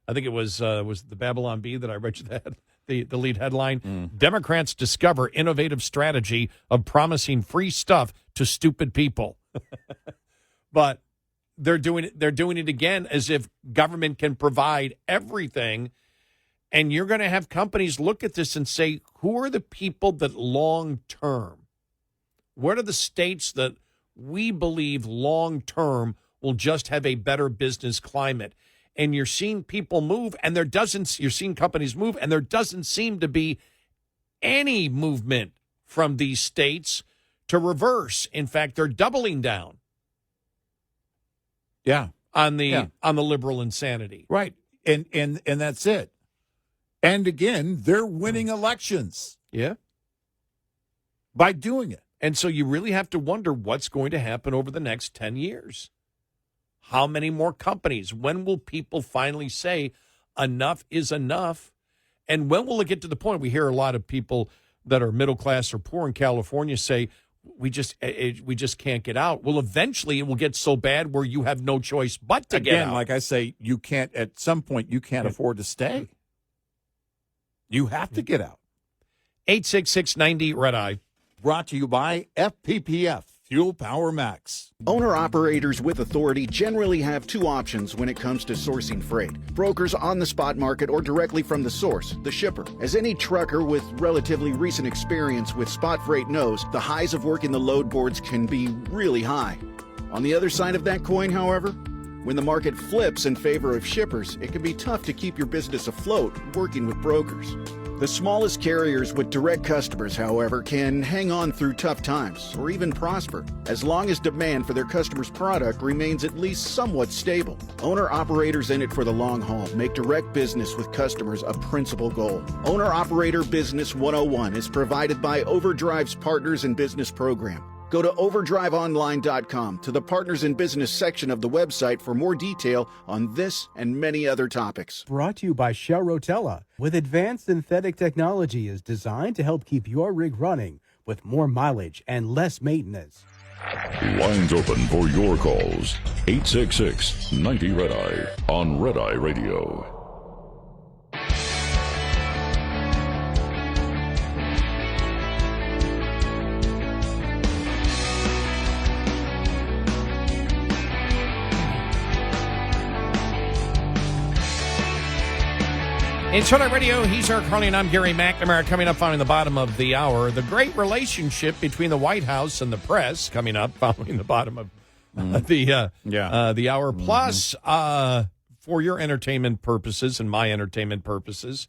I think it was the Babylon Bee that I read you that, the lead headline. Democrats discover innovative strategy of promising free stuff to stupid people. But they're doing it again as if government can provide everything. And you're going to have companies look at this and say, who are the people that long term? What are the states that we believe long term will just have a better business climate? And you're seeing people move, and you're seeing companies move, and there doesn't seem to be any movement from these states to reverse. In fact, they're doubling down. Yeah. On the liberal insanity. Right. And that's it. And again, they're winning elections. Yeah. By doing it. And so you really have to wonder what's going to happen over the next 10 years. How many more companies? When will people finally say enough is enough? And when will it get to the point? We hear a lot of people that are middle class or poor in California say, we just can't get out. Well, eventually it will get so bad where you have no choice but to get out. Like I say, at some point, you can't afford to stay. You have to get out. 866-90-RED-EYE. Brought to you by FPPF, Fuel Power Max. Owner-operators with authority generally have two options when it comes to sourcing freight. Brokers on the spot market or directly from the source, the shipper. As any trucker with relatively recent experience with spot freight knows, the highs of working the load boards can be really high. On the other side of that coin, however, when the market flips in favor of shippers, it can be tough to keep your business afloat working with brokers. The smallest carriers with direct customers, however, can hang on through tough times or even prosper, as long as demand for their customers' product remains at least somewhat stable. Owner-operators in it for the long haul make direct business with customers a principal goal. Owner-Operator Business 101 is provided by Overdrive's Partners in Business program. Go to overdriveonline.com to the Partners in Business section of the website for more detail on this and many other topics. Brought to you by Shell Rotella, with advanced synthetic technology is designed to help keep your rig running with more mileage and less maintenance. Lines open for your calls. 866-90-RED-EYE on Red Eye Radio. It's Red Eye Radio. He's Eric Harley, and I'm Gary McNamara. Coming up following the bottom of the hour, the great relationship between the White House and the press. Coming up following the bottom of the hour. Plus, for your entertainment purposes and my entertainment purposes,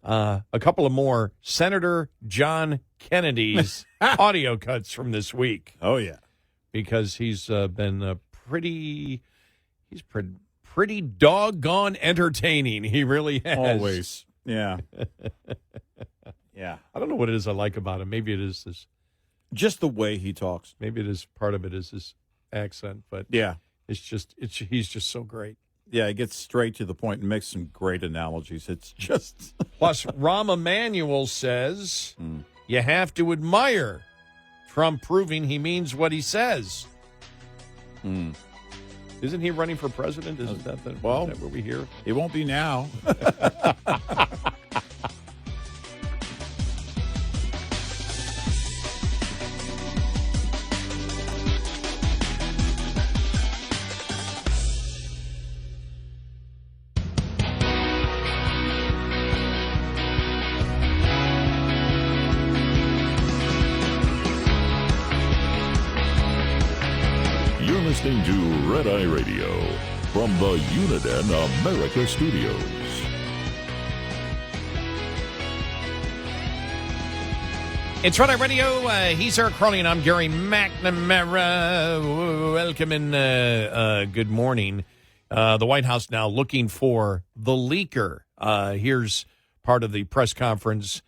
A couple of more Senator John Kennedy's audio cuts from this week. Oh, yeah. Because he's been pretty doggone entertaining. He really has. Always. Yeah. Yeah. I don't know what it is I like about him. Maybe it is this. Just the way he talks. Maybe it is part of it is his accent, but yeah, he's just so great. Yeah, he gets straight to the point and makes some great analogies. It's just plus Rahm Emanuel says you have to admire Trump proving he means what he says. Isn't he running for president? Isn't that what we hear? It won't be now. Listening to Red Eye Radio from the Uniden America Studios. It's Red Eye Radio. He's Eric Harley, and I'm Gary McNamara. Welcome and good morning. The White House now looking for the leaker. Here's part of the press conference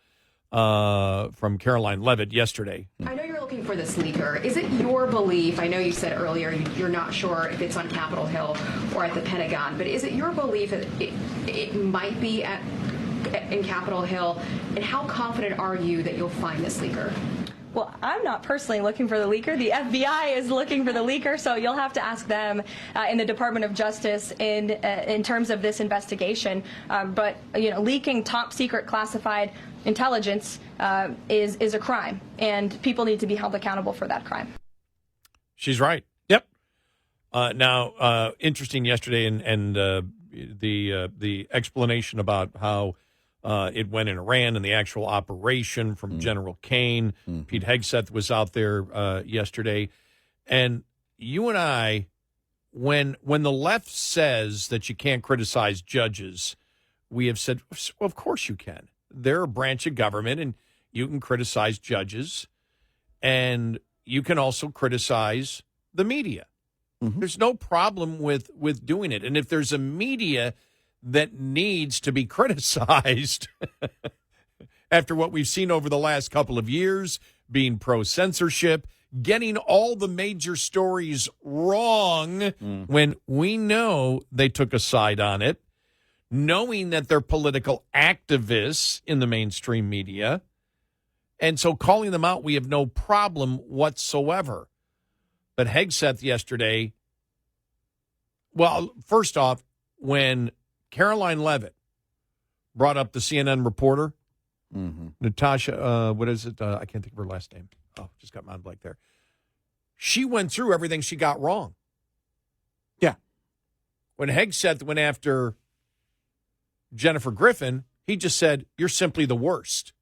from Karoline Leavitt yesterday. I know you're looking for this leaker. Is it your belief, I know you said earlier you're not sure if it's on Capitol Hill or at the Pentagon, but is it your belief that it might be in Capitol Hill? And how confident are you that you'll find this leaker? Well, I'm not personally looking for the leaker. The FBI is looking for the leaker, so you'll have to ask them in the Department of Justice in terms of this investigation. But leaking top secret classified intelligence is a crime, and people need to be held accountable for that crime. She's right. Yep. Now, interesting yesterday, and the explanation about how it went in Iran and the actual operation from General Caine. Pete Hegseth was out there yesterday. And you and I, when the left says that you can't criticize judges, we have said, well, of course you can. They're a branch of government, and you can criticize judges, and you can also criticize the media. There's no problem with doing it. And if there's a media that needs to be criticized after what we've seen over the last couple of years, being pro-censorship, getting all the major stories wrong when we know they took a side on it, knowing that they're political activists in the mainstream media, and so calling them out, we have no problem whatsoever. But Hegseth yesterday, well, first off, when Karoline Leavitt brought up the CNN reporter, Natasha, what is it? I can't think of her last name. Oh, just got my blank there. She went through everything she got wrong. Yeah. When Hegseth went after Jennifer Griffin, he just said, "You're simply the worst."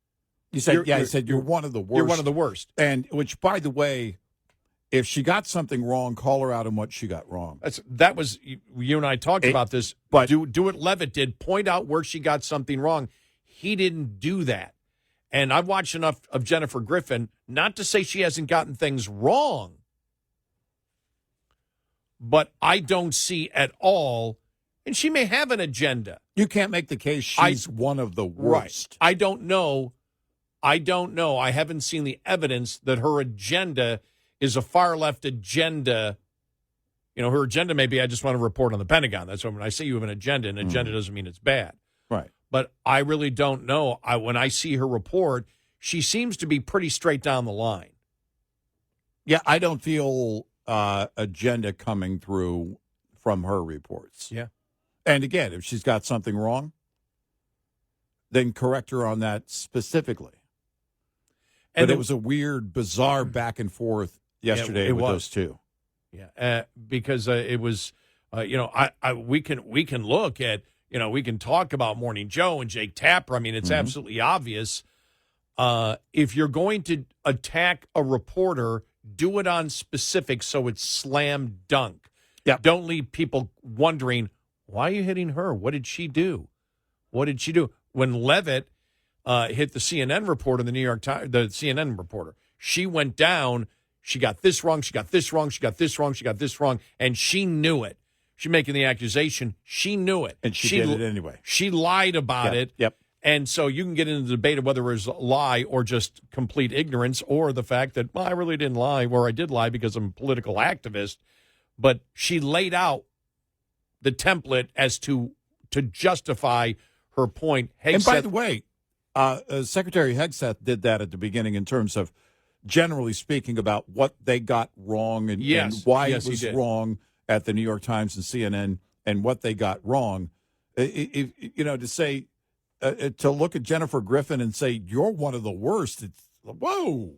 He said, he said, "You're one of the worst." You're one of the worst. And which, by the way, if she got something wrong, call her out on what she got wrong. That was, you and I talked about this, but do what Leavitt did, point out where she got something wrong. He didn't do that. And I've watched enough of Jennifer Griffin, not to say she hasn't gotten things wrong, but I don't see at all, and she may have an agenda. You can't make the case she's one of the worst. Right. I don't know. I haven't seen the evidence that her agenda is a far-left agenda. You know, her agenda may be, I just want to report on the Pentagon. That's when I say you have an agenda, and agenda doesn't mean it's bad. Right. But I really don't know. When I see her report, she seems to be pretty straight down the line. Yeah, I don't feel agenda coming through from her reports. Yeah. And again, if she's got something wrong, then correct her on that specifically. But it was a weird, bizarre back and forth yesterday with those two. Yeah, because it was, we can look at, we can talk about Morning Joe and Jake Tapper. I mean, it's absolutely obvious. If you're going to attack a reporter, do it on specifics so it's slam dunk. Yeah. Don't leave people wondering, why are you hitting her? What did she do? When Leavitt hit the CNN reporter, the New York Times, the CNN reporter. She went down. She got this wrong. She got this wrong. She got this wrong. She got this wrong. And she knew it. She's making the accusation. She knew it. And she did it anyway. She lied about it. Yep. And so you can get into the debate of whether it was a lie or just complete ignorance or the fact that, well, I really didn't lie, or I did lie because I'm a political activist. But she laid out the template as to justify her point. And by the way, Secretary Hegseth did that at the beginning in terms of generally speaking about what they got wrong and why it was wrong at the New York Times and CNN and what they got wrong. To say, to look at Jennifer Griffin and say, you're one of the worst, it's, whoa.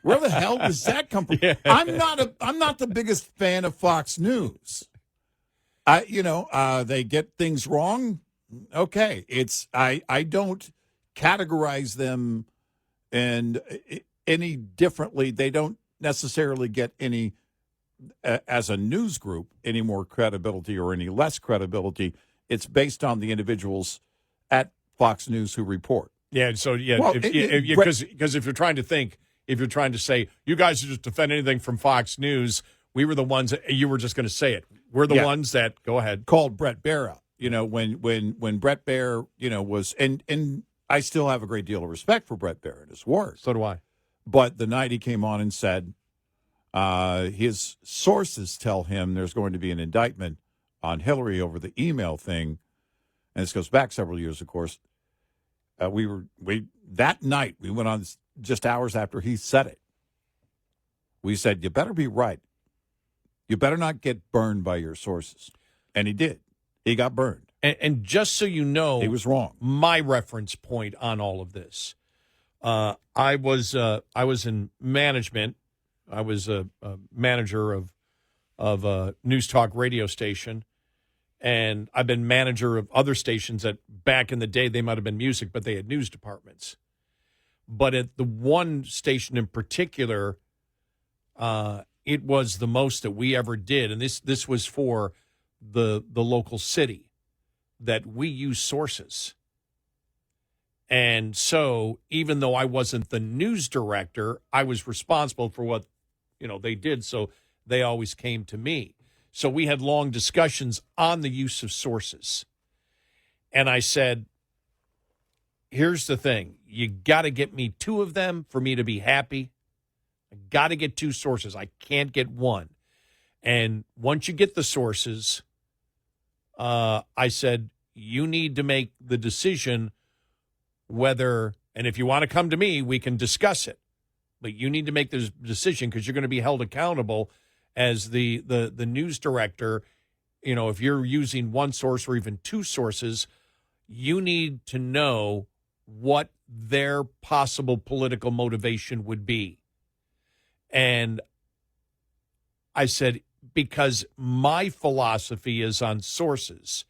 Where the hell does that come from? Yeah. I'm not the biggest fan of Fox News. They get things wrong. Okay. I don't categorize them and any differently. They don't necessarily get any, as a news group, any more credibility or any less credibility. It's based on the individuals at Fox News who report. Yeah. So because if you're trying to say you guys are just defend anything from Fox News, we were the ones that you were just going to say it. We're the ones that go ahead called Bret Baier out. When Bret Baier was and I still have a great deal of respect for Bret Baier and his work. So do I. But the night he came on and said his sources tell him there's going to be an indictment on Hillary over the email thing, and this goes back several years, of course. That night we went on just hours after he said it. We said, you better be right. You better not get burned by your sources. And he did. He got burned. And just so you know, he was wrong. My reference point on all of this, I was in management. I was a manager of a news talk radio station, and I've been manager of other stations that back in the day they might have been music, but they had news departments. But at the one station in particular, it was the most that we ever did, and this was for the local city, that we use sources. And so even though I wasn't the news director, I was responsible for what they did, so they always came to me. So we had long discussions on the use of sources. And I said, here's the thing. You got to get me 2 of them for me to be happy. I got to get 2 sources. I can't get 1. And once you get the sources, I said, you need to make the decision whether, and if you want to come to me, we can discuss it. But you need to make this decision because you're going to be held accountable as the news director. If you're using 1 source or even 2 sources, you need to know what their possible political motivation would be. And I said, because my philosophy is on sources,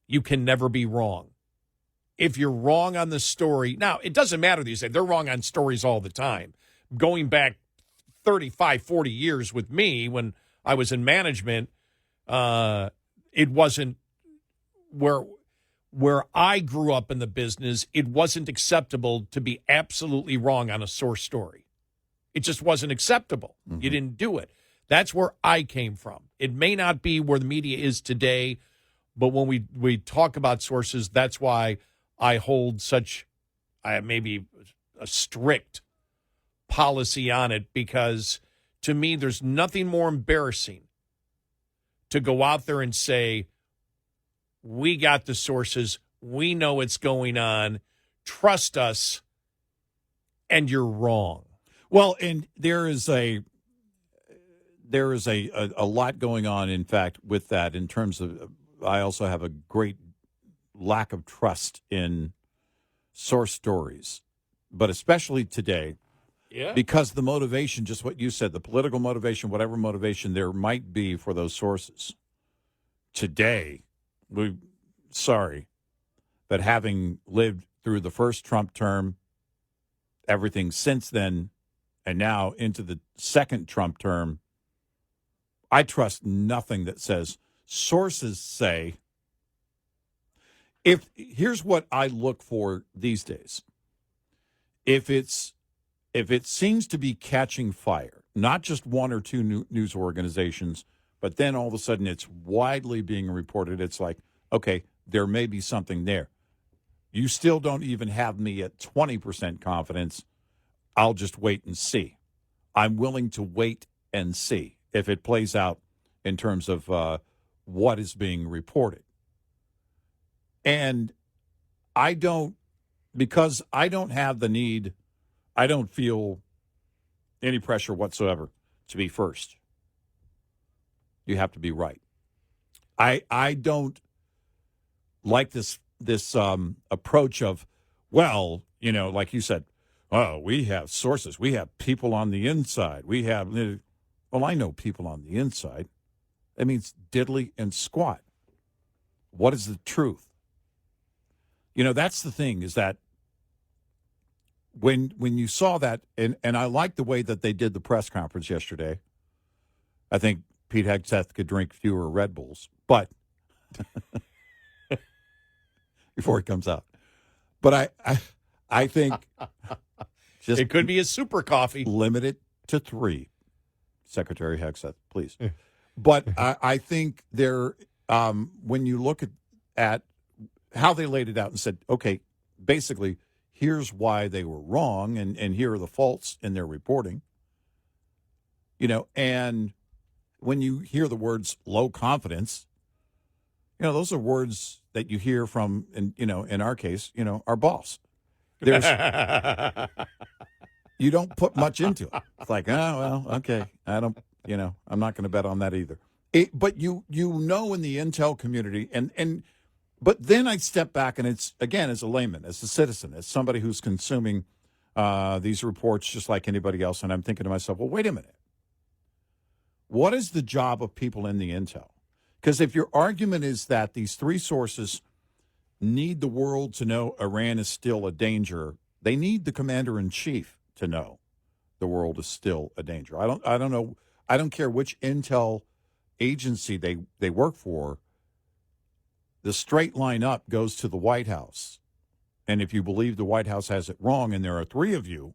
you can never be wrong. If you're wrong on the story, now, it doesn't matter these days. They're wrong on stories all the time. Going back 35, 40 years with me when I was in management, it wasn't where I grew up in the business, it wasn't acceptable to be absolutely wrong on a source story. It just wasn't acceptable. Mm-hmm. You didn't do it. That's where I came from. It may not be where the media is today, but when we talk about sources, that's why I hold such maybe a strict policy on it, because to me, there's nothing more embarrassing to go out there and say, we got the sources, we know what's going on, trust us, and you're wrong. Well, and there is a lot going on, in fact, with that in terms of, I also have a great lack of trust in source stories, but especially today, because the motivation, just what you said, the political motivation, whatever motivation there might be for those sources. Today, sorry, but having lived through the first Trump term, everything since then, and now into the second Trump term, I trust nothing that says sources say. Here's what I look for these days. If it seems to be catching fire, not just one or two news organizations, but then all of a sudden it's widely being reported, it's like, okay, there may be something there. You still don't even have me at 20% confidence. I'll just wait and see. I'm willing to wait and see if it plays out in terms of what is being reported. And because I don't have the need, I don't feel any pressure whatsoever to be first. You have to be right. I don't like this approach of, well, like you said, oh, we have sources. We have people on the inside. Well, I know people on the inside. That means diddly and squat. What is the truth? That's the thing, is that when you saw that, and I like the way that they did the press conference yesterday. I think Pete Hegseth could drink fewer Red Bulls, but before he comes out. But I think just it could be a super coffee. Limit it to 3, Secretary Hegseth, please. But I think when you look at how they laid it out and said, okay, basically, here's why they were wrong, and here are the faults in their reporting. And when you hear the words low confidence, those are words that you hear from, in our case, our boss. You don't put much into it. It's like, oh, well, okay, I'm not going to bet on that either. But in the intel community, but then I step back, and it's, again, as a layman, as a citizen, as somebody who's consuming these reports just like anybody else, and I'm thinking to myself, well, wait a minute. What is the job of people in the intel? Because if your argument is that these 3 sources need the world to know Iran is still a danger, they need the commander-in-chief to know the world is still a danger. I don't know. I don't care which intel agency they work for. The straight line up goes to the White House. And if you believe the White House has it wrong, and there are 3 of you,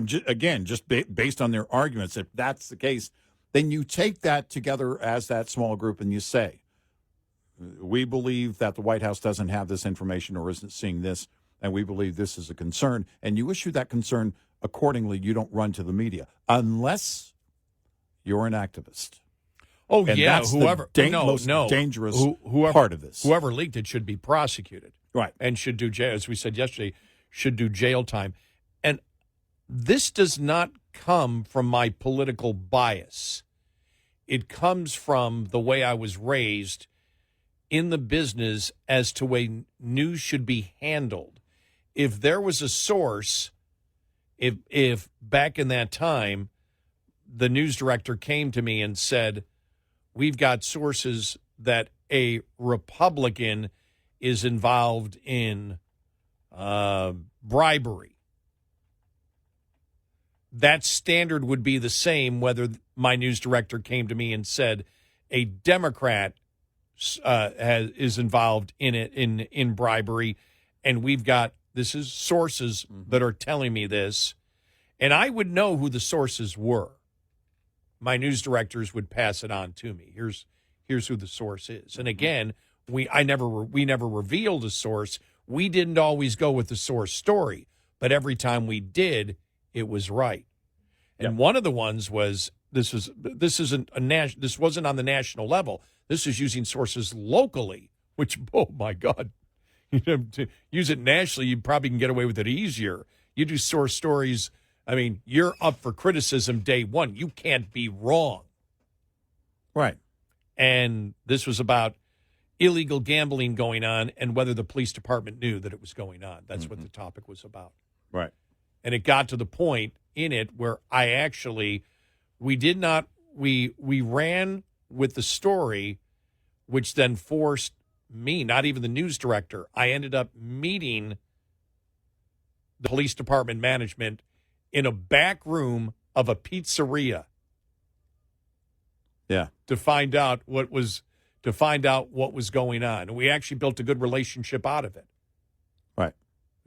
just based on their arguments, if that's the case, then you take that together as that small group and you say, we believe that the White House doesn't have this information or isn't seeing this, and we believe this is a concern. And you issue that concern accordingly. You don't run to the media unless you're an activist. Oh, and yeah, that's whoever the most dangerous part of this. Whoever leaked it should be prosecuted. Right. And should do jail, as we said yesterday, should do jail time. And this does not come from my political bias. It comes from the way I was raised in the business as to way news should be handled. If there was a source, if back in that time, the news director came to me and said, we've got sources that a Republican is involved in bribery. That standard would be the same whether my news director came to me and said a Democrat is involved in it in bribery, and this is sources that are telling me this, and I would know who the sources were. My news directors would pass it on to me. Here's who the source is. And again, we never revealed a source. We didn't always go with the source story, but every time we did, it was right. And one of the ones was this wasn't on the national level. This is using sources locally, which, oh my God, to use it nationally, you probably can get away with it easier. You do source stories. I mean, you're up for criticism day one. You can't be wrong. Right. And this was about illegal gambling going on and whether the police department knew that it was going on. That's what the topic was about. Right. And it got to the point in it where we ran with the story, which then forced me, not even the news director. I ended up meeting the police department management in a back room of a pizzeria. Yeah. To find out to find out what was going on. And we actually built a good relationship out of it. Right.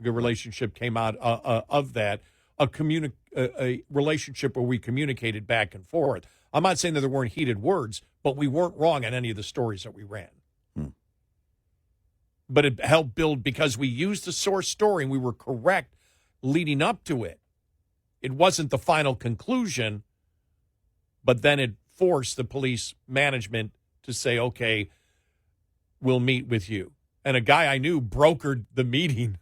A good relationship came out of that, a relationship where we communicated back and forth. I'm not saying that there weren't heated words, but we weren't wrong on any of the stories that we ran. But it helped build because we used the source story and we were correct leading up to it. It wasn't the final conclusion, but then it forced the police management to say, okay, we'll meet with you. And a guy I knew brokered the meeting.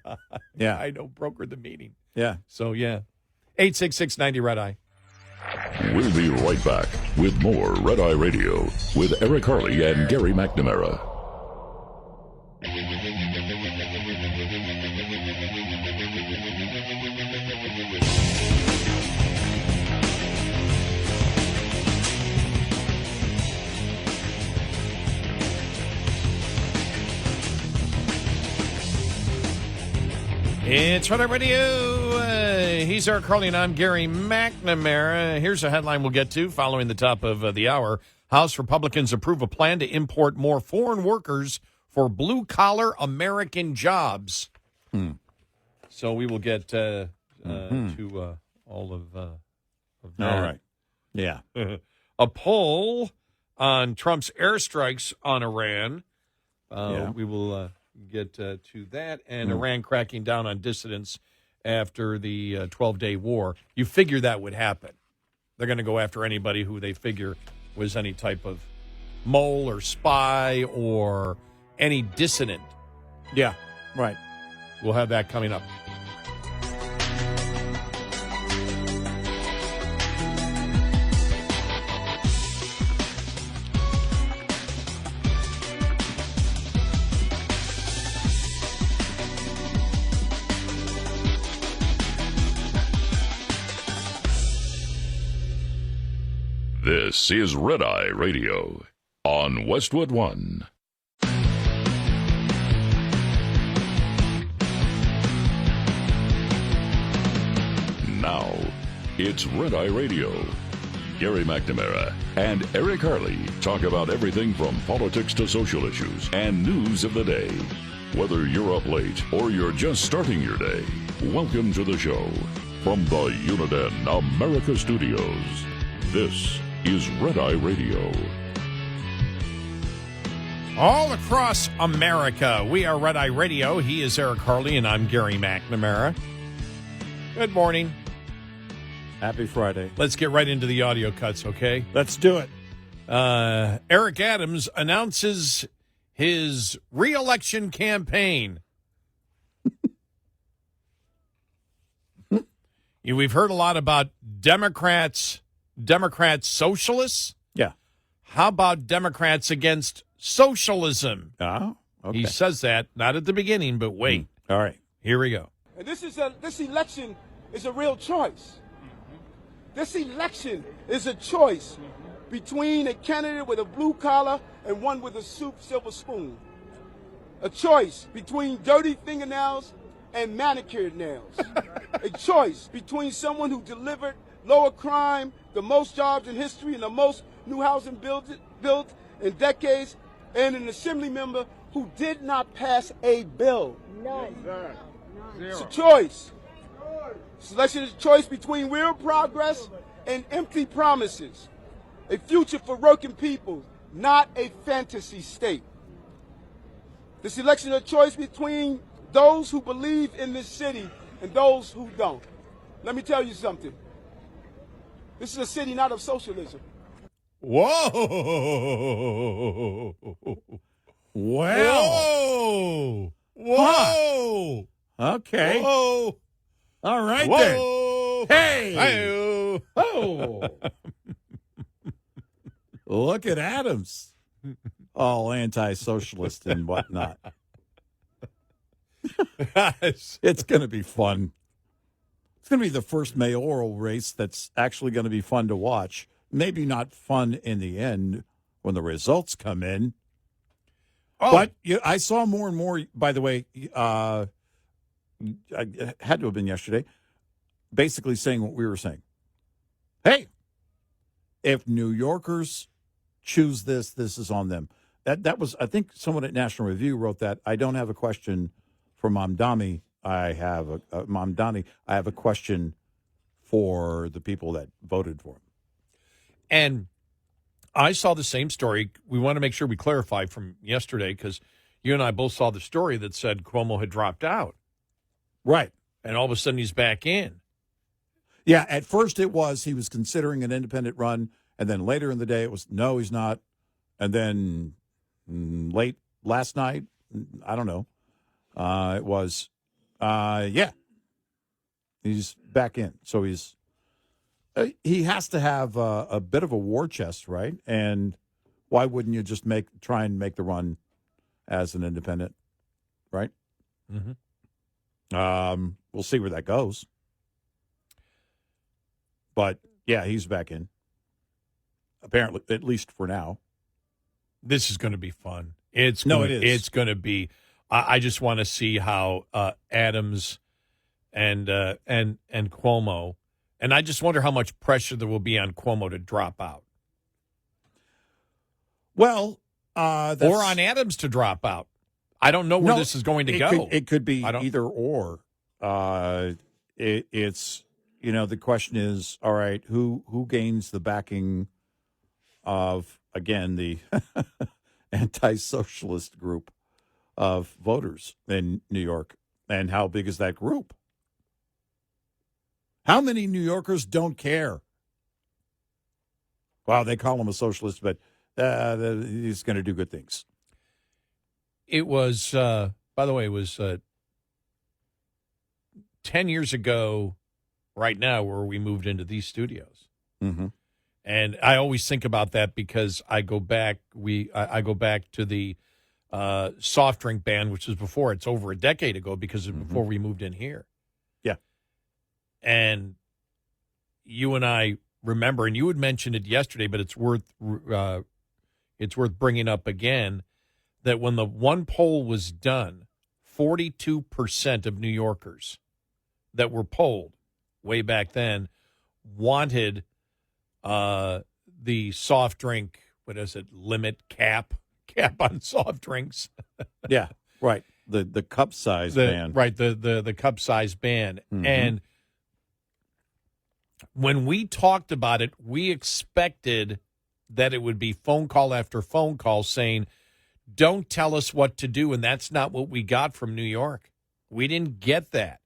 God, Yeah. I know, brokered the meeting. Yeah. So, yeah. 866-90 Red Eye. We'll be right back with more Red Eye Radio with Eric Harley and Gary McNamara. It's Red Eye Radio. He's Eric Harley and I'm Gary McNamara. Here's a headline we'll get to following the top of the hour. House Republicans approve a plan to import more foreign workers for blue-collar American jobs. So we will get to all of that. All right. Yeah. A poll on Trump's airstrikes on Iran. We will get to that. And Iran cracking down on dissidents after the 12-day war. You figure that would happen. They're going to go after anybody who they figure was any type of mole or spy or any dissident. Yeah. Right. We'll have that coming up. This is Red Eye Radio on Westwood One. Now, it's Red Eye Radio. Gary McNamara and Eric Harley talk about everything from politics to social issues and news of the day. Whether you're up late or you're just starting your day, welcome to the show. From the Uniden America Studios, this is Red Eye Radio. All across America, we are Red Eye Radio. He is Eric Harley, and I'm Gary McNamara. Good morning. Happy Friday. Let's get right into the audio cuts, okay? Let's do it. Eric Adams announces his re-election campaign. We've heard a lot about Democrat socialists. Yeah. How about Democrats against socialism? Oh, okay. He says that, not at the beginning, but wait. All right. Here we go. And this election is a real choice. This election is a choice between a candidate with a blue collar and one with a silver spoon. A choice between dirty fingernails and manicured nails. A choice between someone who delivered lower crime, the most jobs in history, and the most new housing built in decades, and an assembly member who did not pass a bill. None. It's a choice. Selection is a choice between real progress and empty promises. A future for working people, not a fantasy state. This election is a choice between those who believe in this city and those who don't. Let me tell you something. This is a city not of socialism. Whoa! Well. Whoa! Okay. Whoa! All right Whoa! then. Hey! Hey-o. Oh! Look at Adams. All anti-socialist and whatnot. It's going to be fun. It's going to be the first mayoral race that's actually going to be fun to watch. Maybe not fun in the end when the results come in. Oh. But I saw more and more, by the way, I had to have been yesterday, basically saying what we were saying. Hey, if New Yorkers choose this. This is on them. That was, I think, someone at National Review wrote that. I don't have a question for Mamdani. I have Mamdani. I have a question for the people that voted for him. And I saw the same story. We want to make sure we clarify from yesterday because you and I both saw the story that said Cuomo had dropped out. Right. And all of a sudden he's back in. Yeah, at first it was he was considering an independent run, and then later in the day it was, no, he's not. And then late last night, I don't know, it was, yeah, he's back in. So he has to have a bit of a war chest, right? And why wouldn't you just try and make the run as an independent, right? Mm-hmm. We'll see where that goes. But, yeah, he's back in. Apparently, at least for now. This is going to be fun. It is. It's going to be. I just want to see how Adams and Cuomo, and I just wonder how much pressure there will be on Cuomo to drop out. Well, or on Adams to drop out. I don't know where this is going to go. It could be either or. It's, the question is, all right, who gains the backing of, again, the anti-socialist group of voters in New York, and how big is that group? How many New Yorkers don't care? Well, they call him a socialist, but he's going to do good things. It was, by the way, it was 10 years ago right now where we moved into these studios. Mm-hmm. And I always think about that because I go back. I go back to the soft drink ban, which was before. It's over a decade ago because of before we moved in here. Yeah, and you and I remember, and you had mentioned it yesterday, but it's worth bringing up again that when the one poll was done, 42% of New Yorkers that were polled way back then wanted the soft drink, what is it, limit cap on soft drinks. Yeah, right. The cup size ban. Right, the cup size ban. Mm-hmm. And when we talked about it, we expected that it would be phone call after phone call saying, don't tell us what to do. And that's not what we got from New York. We didn't get that.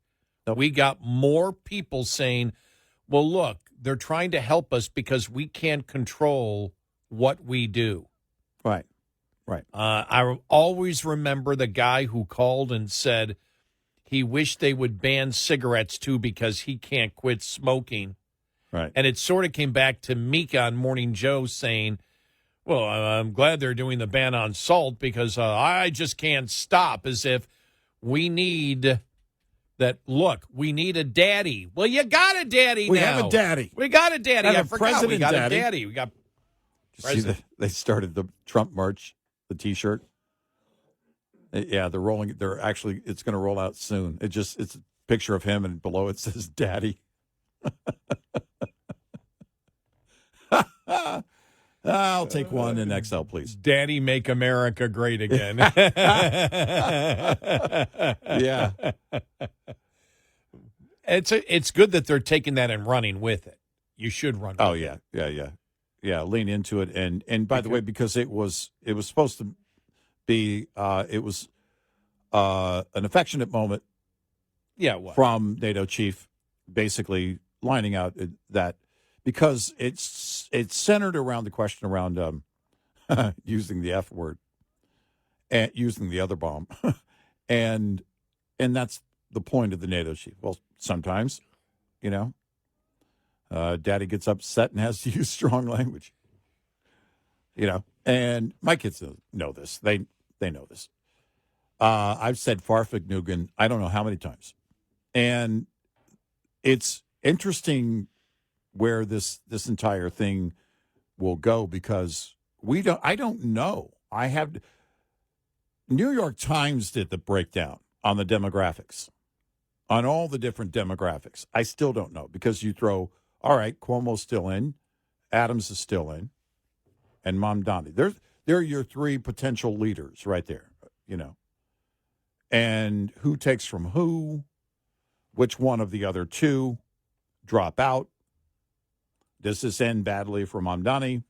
Nope. We got more people saying, well, look, they're trying to help us because we can't control what we do. Right, right. I always remember the guy who called and said he wished they would ban cigarettes, too, because he can't quit smoking. Right. And it sort of came back to Mika on Morning Joe saying, well, I'm glad they're doing the ban on salt because I just can't stop, as if we need that. Look, we need a daddy. Well, you got a daddy now. We have a daddy. We got a daddy. I forgot. We got daddy. a daddy. We got president. They started the Trump March, the T-shirt. Yeah, they're rolling. They're actually, it's going to roll out soon. It's a picture of him, and below it says daddy. I'll take one in XL, please. Daddy, make America great again. Yeah. It's good that they're taking that and running with it. You should run with Oh, it. yeah. Lean into it. And by the way, because it was supposed to be, it was an affectionate moment. Yeah, what? From NATO chief, basically lining out that, because it's centered around the question around using the F word and using the other bomb, and that's the point of the NATO chief. Well, sometimes, Daddy gets upset and has to use strong language. And my kids know this. They know this. I've said Farfignugan I don't know how many times, and it's interesting where this entire thing will go, because I don't know. New York Times did the breakdown on the demographics, on all the different demographics. I still don't know, because you throw, all right, Cuomo's still in, Adams is still in, and Mamdani. They're your three potential leaders right there, And who takes from who? Which one of the other two drop out? Does this end badly for Mamdani?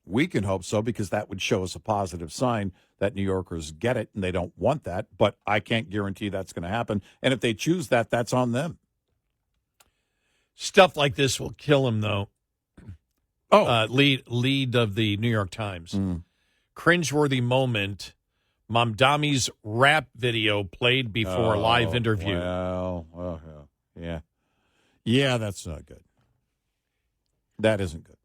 We can hope so because that would show us a positive sign that New Yorkers get it and they don't want that. But I can't guarantee that's going to happen. And if they choose that, that's on them. Stuff like this will kill him, though. Lead of the New York Times. Cringeworthy moment. Mamdani's rap video played before a live interview. Well, yeah. Yeah, that's not good. That isn't good.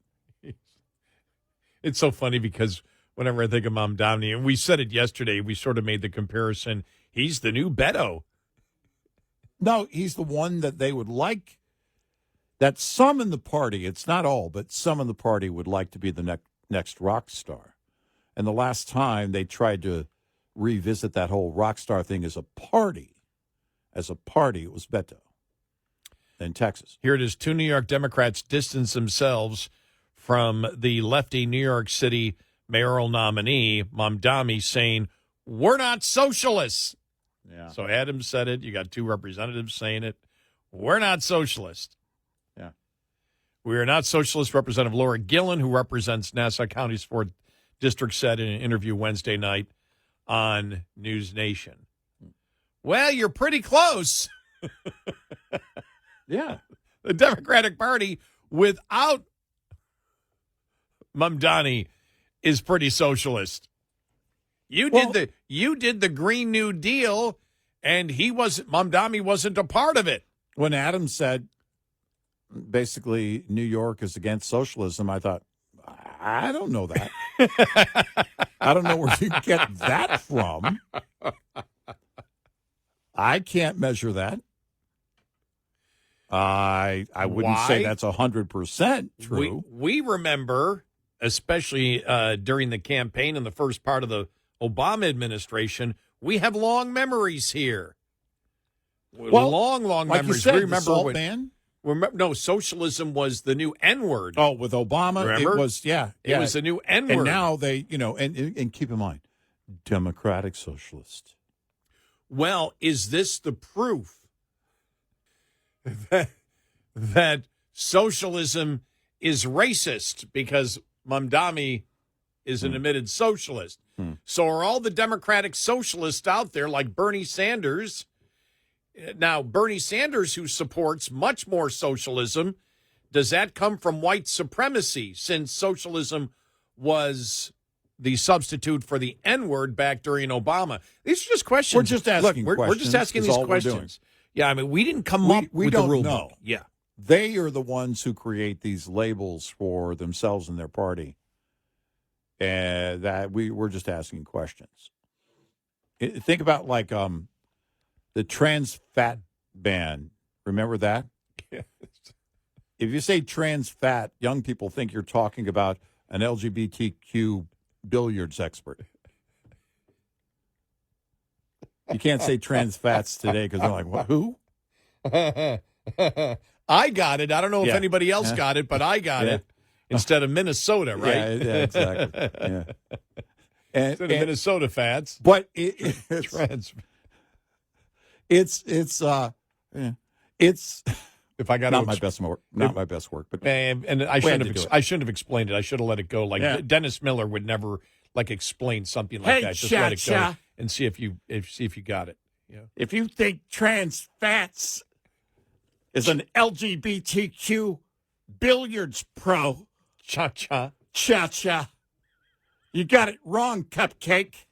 It's so funny because whenever I think of Mamdani, and we said it yesterday, we sort of made the comparison. He's the new Beto. No, he's the one that they would like, that some in the party, it's not all, but some in the party would like to be the next rock star. And the last time they tried to revisit that whole rock star thing as a party, it was Beto in Texas. Here it is. 2 New York Democrats distance themselves from the lefty New York City mayoral nominee, Mamdani, saying, "We're not socialists." Yeah. So Adams said it. You got 2 representatives saying it. We're not socialists. Yeah. We are not socialists. Representative Laura Gillen, who represents Nassau County's 4th District, said in an interview Wednesday night on News Nation. Well, you're pretty close. Yeah. The Democratic Party without Mamdani is pretty socialist. You did the Green New Deal, and Mamdani wasn't a part of it. When Adams said basically New York is against socialism, I thought, I don't know that. I don't know where you get that from. I can't measure that. I wouldn't say that's 100% true. We remember, especially during the campaign in the first part of the Obama administration, we have long memories here. Well, long like memories. You said, we remember the SALT ban? No, socialism was the new N-word. Oh, with Obama, remember? It was, yeah. It was the new N-word. And now they, and keep in mind, democratic socialist. Well, is this the proof that socialism is racist because Mamdani is an admitted socialist? So are all the democratic socialists out there like Bernie Sanders? Now, Bernie Sanders, who supports much more socialism, does that come from white supremacy since socialism was the substitute for the N-word back during Obama? These are just questions. We're just asking questions. We're just asking these questions. Yeah, I mean, we didn't come up we with don't the rule know. book. Yeah. They are the ones who create these labels for themselves and their party. And that we're just asking questions. Think about like the trans fat ban. Remember that? Yes. If you say trans fat, young people think you're talking about an LGBTQ billiards expert. You can't say trans fats today because they're like, what, who? I got it. I don't know if anybody else got it, but I got it. Instead of Minnesota, right? Yeah, exactly. Yeah. Instead of Minnesota fats. But it's if I got not my best work, my best work, but and I shouldn't have explained it. I should have let it go. Like Dennis Miller would never explain something like that. Just let it go and see if you got it. Yeah. If you think trans fats is an LGBTQ billiards pro, cha-cha, you got it wrong, Cupcake.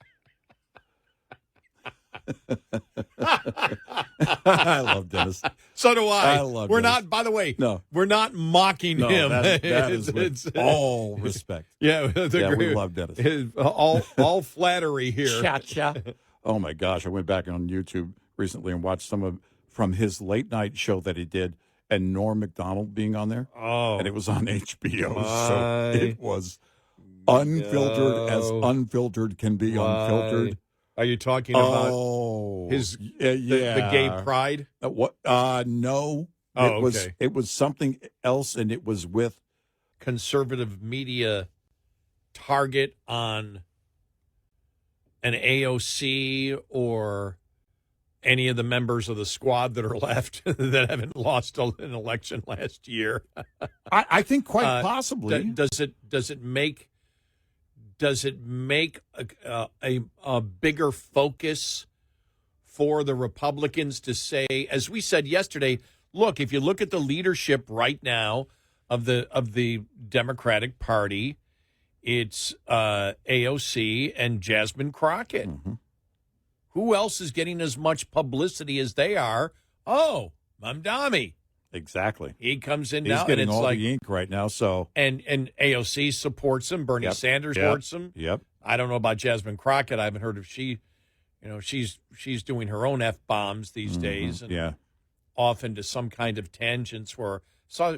I love Dennis. So do I. I love We're Dennis. not, by the way, no, we're not mocking him. That is with all respect. Yeah, we love Dennis. All flattery here. Cha-cha. Oh, my gosh. I went back on YouTube recently and watched some from his late night show that he did, and Norm Macdonald being on there. Oh. And it was on HBO. So it was unfiltered as unfiltered can be unfiltered. Are you talking about his the gay pride? No. Oh, It was something else, and it was with conservative media target on an AOC or any of the members of the squad that are left that haven't lost an election last year? I think quite possibly. Does it make a bigger focus for the Republicans to say, as we said yesterday, look, if you look at the leadership right now of the Democratic Party, it's AOC and Jasmine Crockett. Mm-hmm. Who else is getting as much publicity as they are? Oh, Mamdani. Exactly. He comes in He's now, getting and it's all like the ink right now. So and AOC supports him. Bernie Sanders supports him. Yep. I don't know about Jasmine Crockett. I haven't heard if she, she's doing her own F-bombs these days, and off into some kind of tangents. Where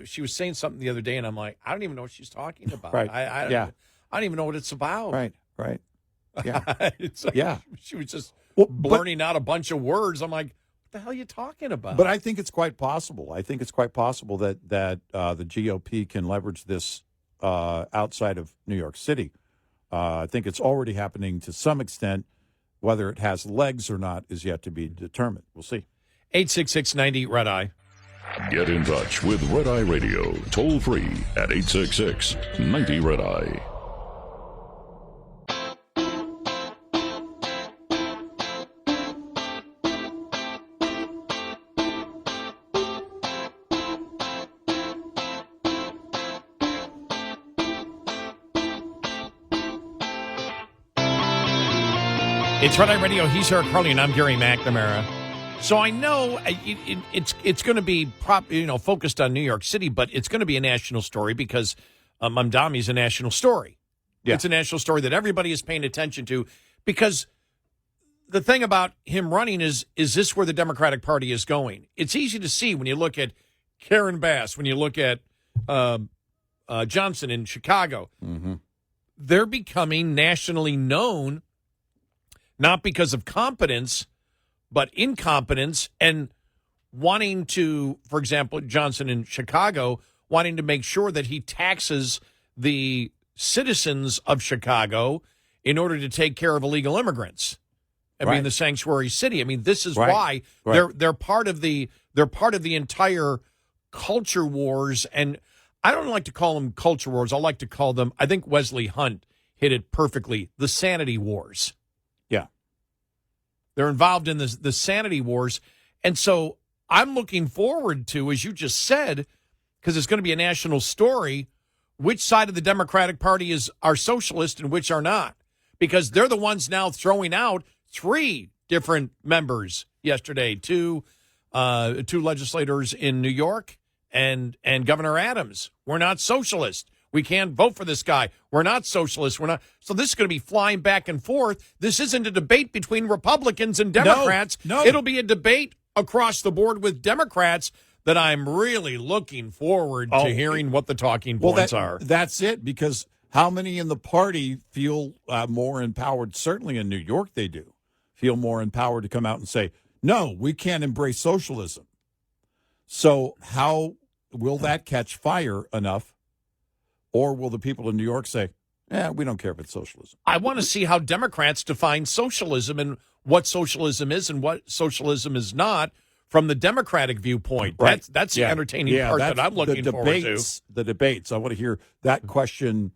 she was saying something the other day, and I'm like, I don't even know what she's talking about. Right. I don't even know what it's about. Right. Yeah. It's like, she was just blurting out a bunch of words. I'm like, what the hell are you talking about? But I think it's quite possible. I think it's quite possible that the GOP can leverage this outside of New York City. I think it's already happening to some extent. Whether it has legs or not is yet to be determined. We'll see. 866-90-RED-EYE. Get in touch with Red Eye Radio, toll free at 866-90-RED-EYE. It's Red Eye Radio. He's Eric Harley, and I'm Gary McNamara. So I know it's going to be focused on New York City, but it's going to be a national story because Mamdani is a national story. Yeah. It's a national story that everybody is paying attention to, because the thing about him running is this where the Democratic Party is going? It's easy to see when you look at Karen Bass, when you look at Johnson in Chicago. Mm-hmm. They're becoming nationally known, not because of competence, but incompetence, and wanting to, for example, Johnson in Chicago, wanting to make sure that he taxes the citizens of Chicago in order to take care of illegal immigrants. I mean, the sanctuary city. I mean, this is why they're part of the entire culture wars. And I don't like to call them culture wars. I like to call them, I think Wesley Hunt hit it perfectly, the sanity wars. Yeah. They're involved in the sanity wars. And so I'm looking forward to, as you just said, because it's going to be a national story, which side of the Democratic Party are socialist and which are not. Because they're the ones now throwing out 3 different members yesterday, two legislators in New York and Governor Adams. We're not socialist. We can't vote for this guy. We're not socialists. We're not. So this is going to be flying back and forth. This isn't a debate between Republicans and Democrats. No. It'll be a debate across the board with Democrats that I'm really looking forward to hearing what the talking points are. That's it, because how many in the party feel more empowered? Certainly in New York they do. Feel more empowered to come out and say, no, we can't embrace socialism. So how will that catch fire enough? Or will the people in New York say, we don't care if it's socialism? I want to see how Democrats define socialism and what socialism is and what socialism is not from the Democratic viewpoint. Right. That's the entertaining part that I'm looking forward to. The debates. I want to hear that question,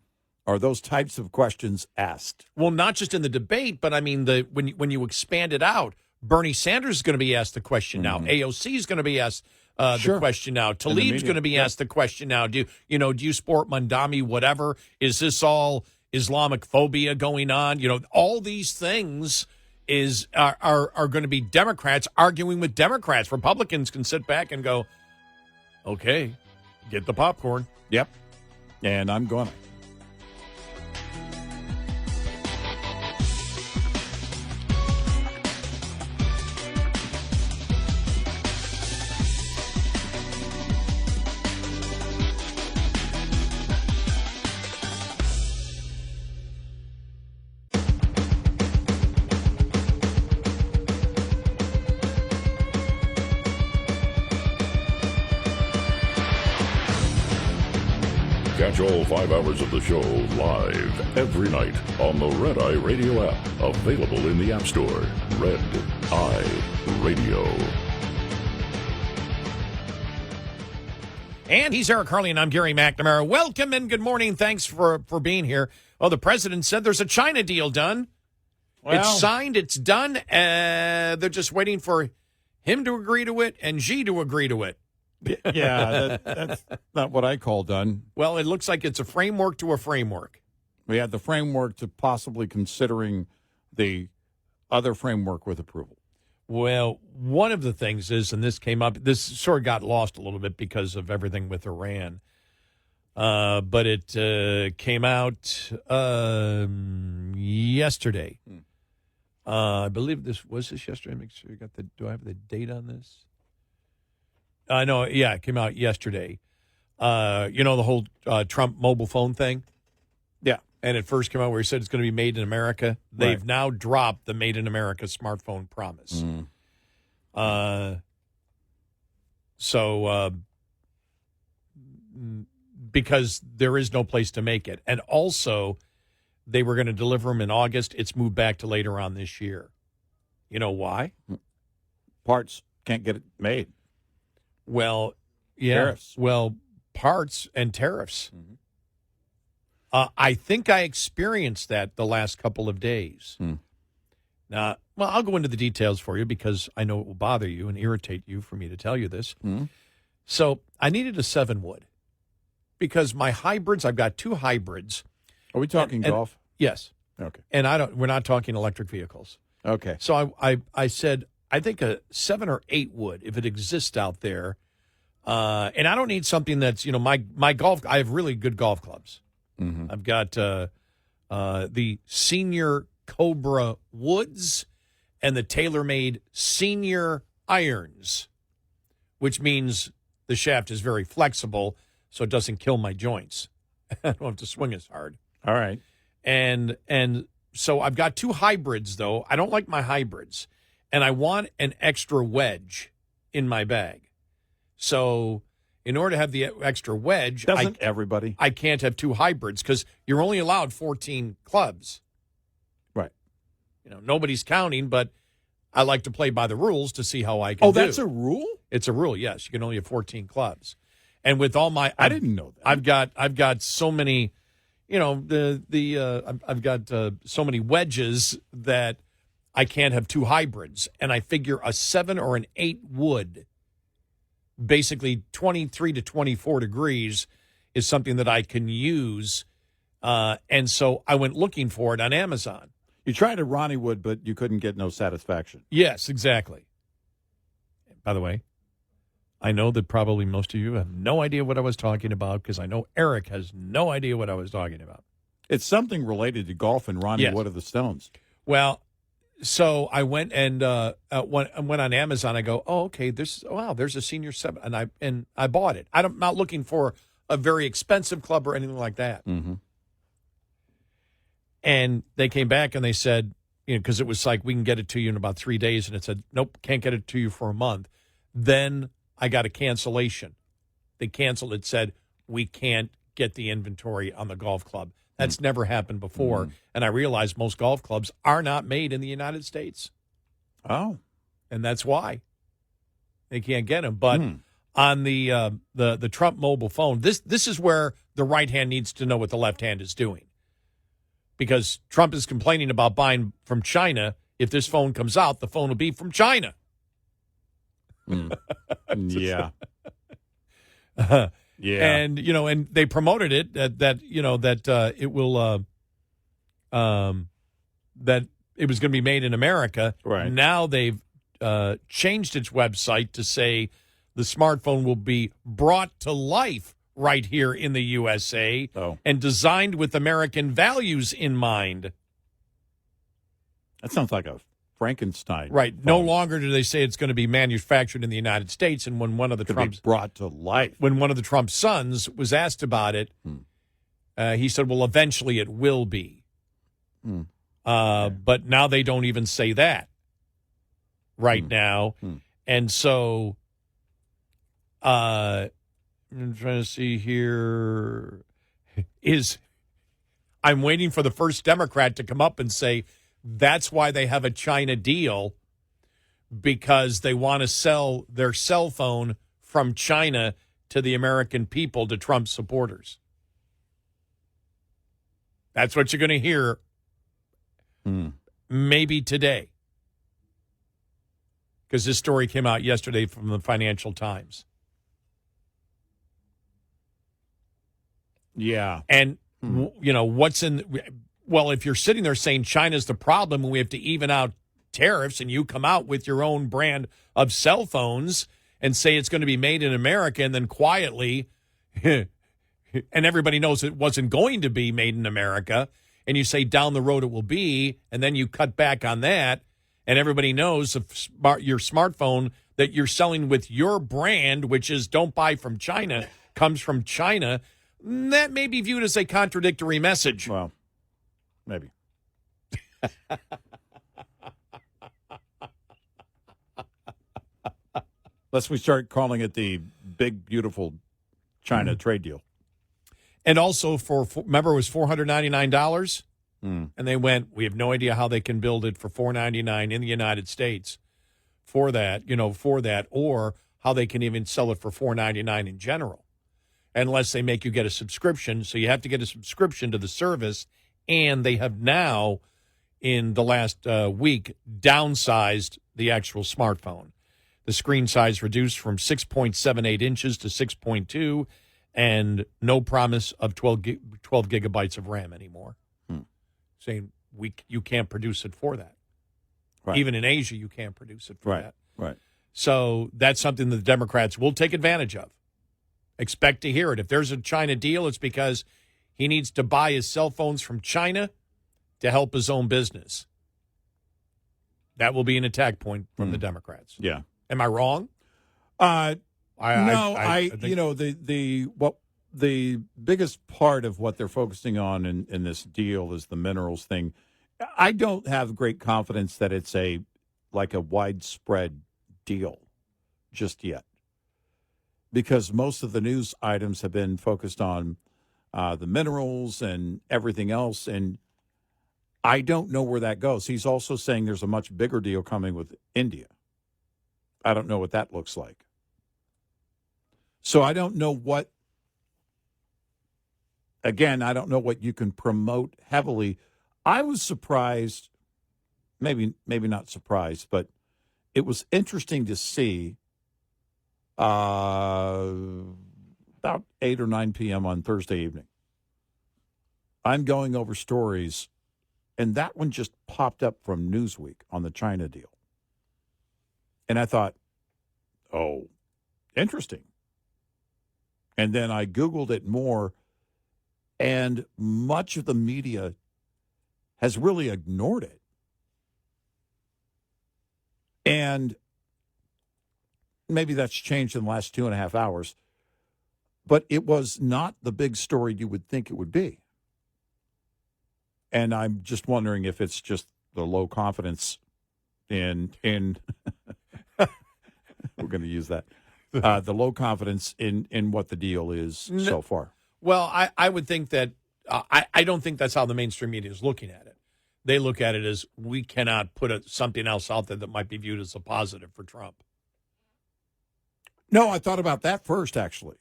or those types of questions asked. Well, not just in the debate, but I mean, when you expand it out, Bernie Sanders is going to be asked the question now. AOC is going to be asked the question now. Tlaib's going to be asked the question now. Do you support Mamdani? Whatever. Is this all Islamic phobia going on? All these things are going to be Democrats arguing with Democrats. Republicans can sit back and go, okay, get the popcorn. Yep. And I'm going to. Catch all 5 hours of the show live every night on the Red Eye Radio app. Available in the App Store. Red Eye Radio. And he's Eric Harley, and I'm Gary McNamara. Welcome and good morning. Thanks for being here. Oh, the president said there's a China deal done. Well, it's signed. It's done. They're just waiting for him to agree to it and Xi to agree to it. Yeah, that's not what I call done. Well, it looks like it's a framework to a framework. We had the framework to possibly considering the other framework with approval. Well, one of the things is, and this came up, this sort of got lost a little bit because of everything with Iran, but it came out yesterday. I believe this yesterday. Make sure you got the. Do I have the date on this? No, yeah, it came out yesterday. You know the whole Trump mobile phone thing. Yeah, and it first came out where he said it's going to be made in America. They've now dropped the Made in America smartphone promise. Because there is no place to make it. And also, they were going to deliver them in August. It's moved back to later on this year. You know why? Parts can't get it made. Well, yeah. Tariffs. Well, parts and tariffs. I think I experienced that the last couple of days. Now, well, I'll go into the details for you because I know it will bother you and irritate you for me to tell you this. So I needed a 7-wood because my hybrids, I've got 2 hybrids. Are we talking golf? Yes. Okay. And we're not talking electric vehicles. Okay. So I said, I think a 7 or 8 wood, if it exists out there. And I don't need something that's, my golf, I have really good golf clubs. I've got the Senior Cobra Woods and the TaylorMade Senior Irons, which means the shaft is very flexible, so it doesn't kill my joints. I don't have to swing as hard. All right. And so I've got 2 hybrids, though. I don't like my hybrids. And I want an extra wedge in my bag. So in order to have the extra wedge, doesn't everybody? I can't have 2 hybrids because you're only allowed 14 clubs. Right. Nobody's counting, but I like to play by the rules to see how I can do. Oh, that's a rule? It's a rule, yes. You can only have 14 clubs. And with all my... I didn't know that. I've got so many, I've got so many wedges that I can't have 2 hybrids. And I figure a 7 or an 8 wood, basically 23 to 24 degrees, is something that I can use. And so I went looking for it on Amazon. You tried a Ronnie Wood, but you couldn't get no satisfaction. Yes, exactly. By the way, I know that probably most of you have no idea what I was talking about because I know Eric has no idea what I was talking about. It's something related to golf and Ronnie Wood of the Stones. Well, so I went and went on Amazon. I go, oh, okay, there's a Senior 7, and I bought it. I'm not looking for a very expensive club or anything like that. And they came back and they said, because it was like, we can get it to you in about 3 days. And it said, nope, can't get it to you for a month. Then I got a cancellation. They canceled it, said, we can't get the inventory on the golf club. That's never happened before. And I realized most golf clubs are not made in the United States. Oh. And that's why they can't get them. But on the Trump mobile phone, this is where the right hand needs to know what the left hand is doing. Because Trump is complaining about buying from China. If this phone comes out, the phone will be from China. Yeah. Yeah. And, and they promoted it that it will, that it was going to be made in America. Right. Now they've changed its website to say the smartphone will be brought to life right here in the USA and designed with American values in mind. That sounds like a Frankenstein. Right. No longer do they say it's going to be manufactured in the United States. And when one of the Trump's brought to life, when one of the Trump sons was asked about it, he said, "Well, eventually it will be." But now they don't even say that right now, and so I'm trying to see here. is I'm waiting for the first Democrat to come up and say that's why they have a China deal, because they want to sell their cell phone from China to the American people, to Trump supporters. That's what you're going to hear maybe today, because this story came out yesterday from the Financial Times. Yeah. And, what's in... Well, if you're sitting there saying China's the problem and we have to even out tariffs, and you come out with your own brand of cell phones and say it's going to be made in America, and then quietly, and everybody knows it wasn't going to be made in America, and you say down the road it will be, and then you cut back on that, and everybody knows your smartphone that you're selling with your brand, which is don't buy from China, comes from China, that may be viewed as a contradictory message. Well, maybe. Lest we start calling it the big, beautiful China trade deal. And also, remember, it was $499? And they went, we have no idea how they can build it for $499 in the United States for that, or how they can even sell it for $499 in general, unless they make you get a subscription. So you have to get a subscription to the service, and they have now, in the last week, downsized the actual smartphone. The screen size reduced from 6.78 inches to 6.2, and no promise of 12 gigabytes of RAM anymore. Saying you can't produce it for that. Right. Even in Asia, you can't produce it for that. Right. So that's something that the Democrats will take advantage of. Expect to hear it. If there's a China deal, it's because he needs to buy his cell phones from China to help his own business. That will be an attack point from the Democrats. Yeah. Am I wrong? I think the biggest part of what they're focusing on in this deal is the minerals thing. I don't have great confidence that it's a widespread deal just yet, because most of the news items have been focused on the minerals and everything else, and I don't know where that goes. He's also saying there's a much bigger deal coming with India. I don't know what that looks like. So I don't know what, again, I don't know what you can promote heavily. I was surprised, maybe not surprised, but it was interesting to see about 8 or 9 p.m. on Thursday evening. I'm going over stories, and that one just popped up from Newsweek on the China deal. And I thought, oh, interesting. And then I Googled it more, and much of the media has really ignored it. And maybe that's changed in the last 2.5 hours, but it was not the big story you would think it would be. And I'm just wondering if it's just the low confidence in we're going to use that, the low confidence in what the deal is so far. Well, I would think that I don't think that's how the mainstream media is looking at it. They look at it as we cannot put something else out there that might be viewed as a positive for Trump. No, I thought about that first, actually.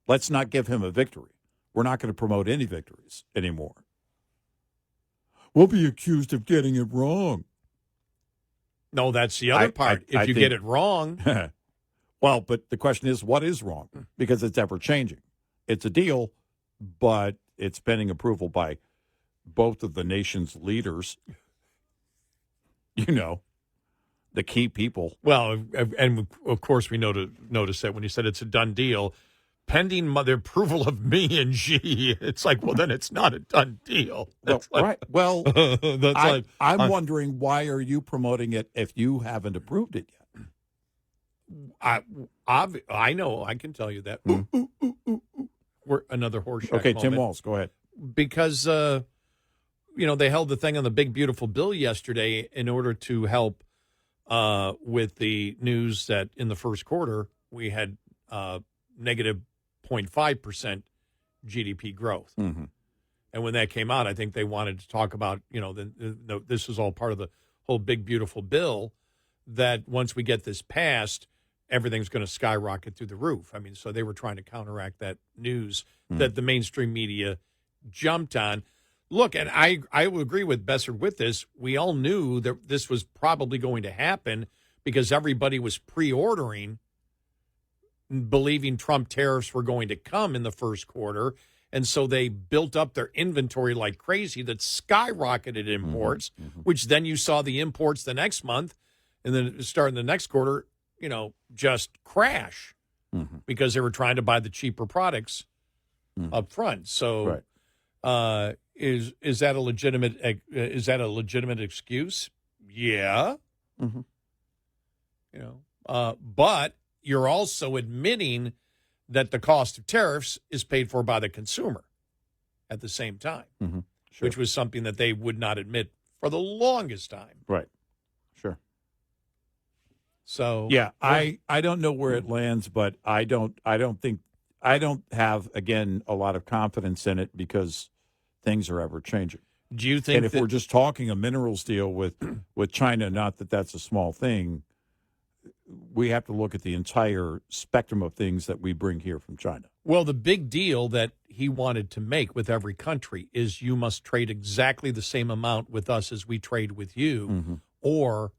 Let's not give him a victory. We're not going to promote any victories anymore. We'll be accused of getting it wrong. No, that's the other part. If you get it wrong. Well, but the question is, what is wrong? Because it's ever changing. It's a deal, but it's pending approval by both of the nation's leaders. The key people. Well, and of course we notice that when you said it's a done deal, pending the approval of me and Xi, it's like, well, then it's not a done deal. Right. Well, I'm wondering, why are you promoting it if you haven't approved it yet? I know. I can tell you that. We're another Horseshack Okay, moment. Tim Walz, go ahead. Because, they held the thing on the big, beautiful bill yesterday in order to help with the news that in the first quarter we had negative 0.5% GDP growth. Mm-hmm. And when that came out, I think they wanted to talk about, this is all part of the whole big, beautiful bill, that once we get this passed, everything's going to skyrocket through the roof. I mean, so they were trying to counteract that news that the mainstream media jumped on. Look, and I will agree with Besser with this. We all knew that this was probably going to happen because everybody was pre-ordering, believing Trump tariffs were going to come in the first quarter. And so they built up their inventory like crazy that skyrocketed imports, which then you saw the imports the next month. And then starting the next quarter, just crash because they were trying to buy the cheaper products up front. So is that a legitimate excuse? Yeah. But you're also admitting that the cost of tariffs is paid for by the consumer at the same time, which was something that they would not admit for the longest time. Right. Sure. So yeah, I don't know where it lands, but I don't have, again, a lot of confidence in it because things are ever changing. Do you think? And if we're just talking a minerals deal with China, not that that's a small thing, we have to look at the entire spectrum of things that we bring here from China. Well, the big deal that he wanted to make with every country is you must trade exactly the same amount with us as we trade with you, or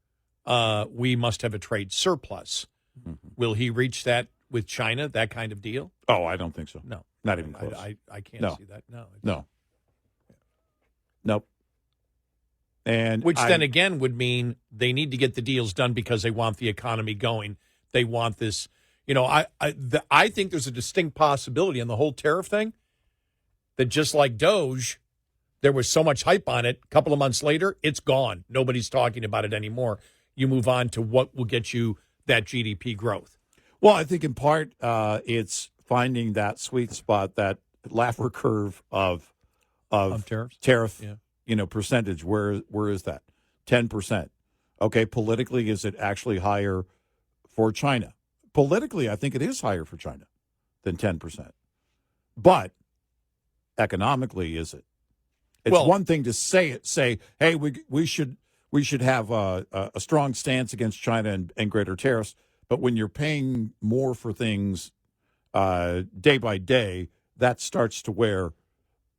we must have a trade surplus. Will he reach that with China, that kind of deal? Oh, I don't think so. No. Not even close. I can't see that. No. Nope. And which then again would mean they need to get the deals done because they want the economy going. They want this. I think there's a distinct possibility in the whole tariff thing that just like Doge, there was so much hype on it. A couple of months later, it's gone. Nobody's talking about it anymore. You move on to what will get you that GDP growth. Well, I think in part it's finding that sweet spot, that Laffer curve of tariffs? Tariff. Yeah. Percentage, where is that? 10%. Okay, politically, is it actually higher for China? Politically, I think it is higher for China than 10%. But economically, is it? It's one thing to say, hey, we should have a strong stance against China and greater tariffs. But when you're paying more for things day by day, that starts to wear.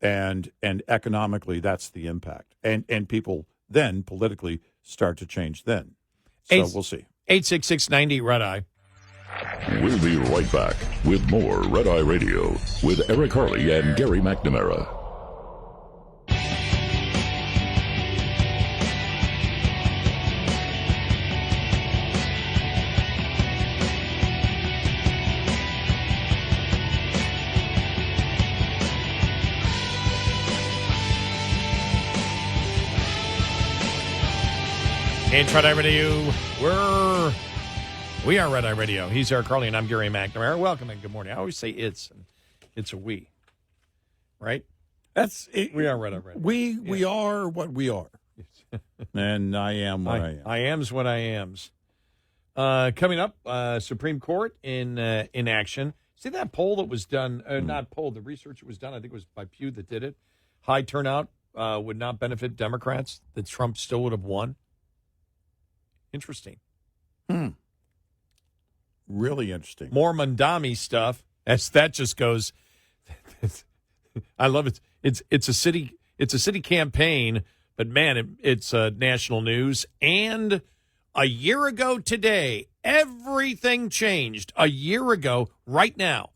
And economically, that's the impact. And people then politically start to change then. So we'll see. 866-90 Red Eye. We'll be right back with more Red Eye Radio with Eric Harley and Gary McNamara. It's Red Eye Radio. We are Red Eye Radio. He's Eric Harley, and I'm Gary McNamara. Welcome and good morning. I always say and it's a we, right? That's it. We are Red Eye Radio. We are what we are, and I am what I am. I am's what I am's. Coming up, Supreme Court in action. See that poll that was done? Not poll. The research that was done. I think it was by Pew that did it. High turnout would not benefit Democrats. That Trump still would have won. Interesting. Really interesting. More Mamdani stuff as that just goes. I love it. It's a city campaign, but man, it's national news. And a year ago today, everything changed. A year ago, right now,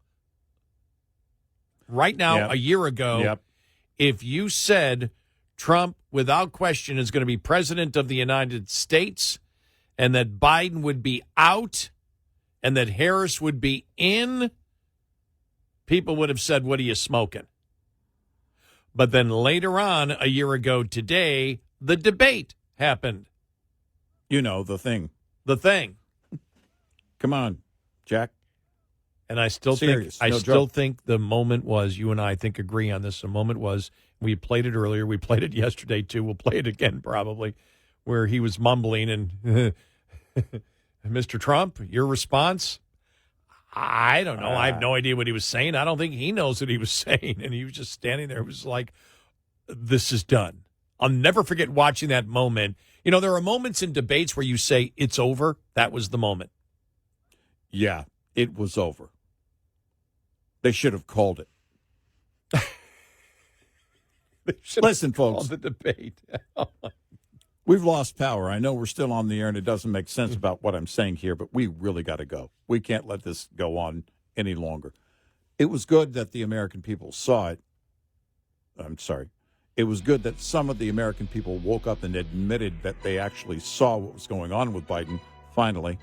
Yep. a year ago, Yep. If you said Trump, without question, is going to be president of the United States, and that Biden would be out, and that Harris would be in, people would have said, what are you smoking? But then later on, a year ago today, the debate happened. The thing. The thing. Come on, Jack. And I still think the moment was, you and I think agree on this, the moment was, we played it earlier, we played it yesterday too, we'll play it again probably, where he was mumbling and Mr. Trump, your response? I don't know. I have no idea what he was saying. I don't think he knows what he was saying. And he was just standing there. It was like, this is done. I'll never forget watching that moment. You know, there are moments in debates where you say, it's over. That was the moment. Yeah, it was over. They should have called it. Listen, folks. The debate. We've lost power. I know we're still on the air, and it doesn't make sense about what I'm saying here, but we really got to go. We can't let this go on any longer. It was good that the American people saw it. I'm sorry. It was good that some of the American people woke up and admitted that they actually saw what was going on with Biden, finally.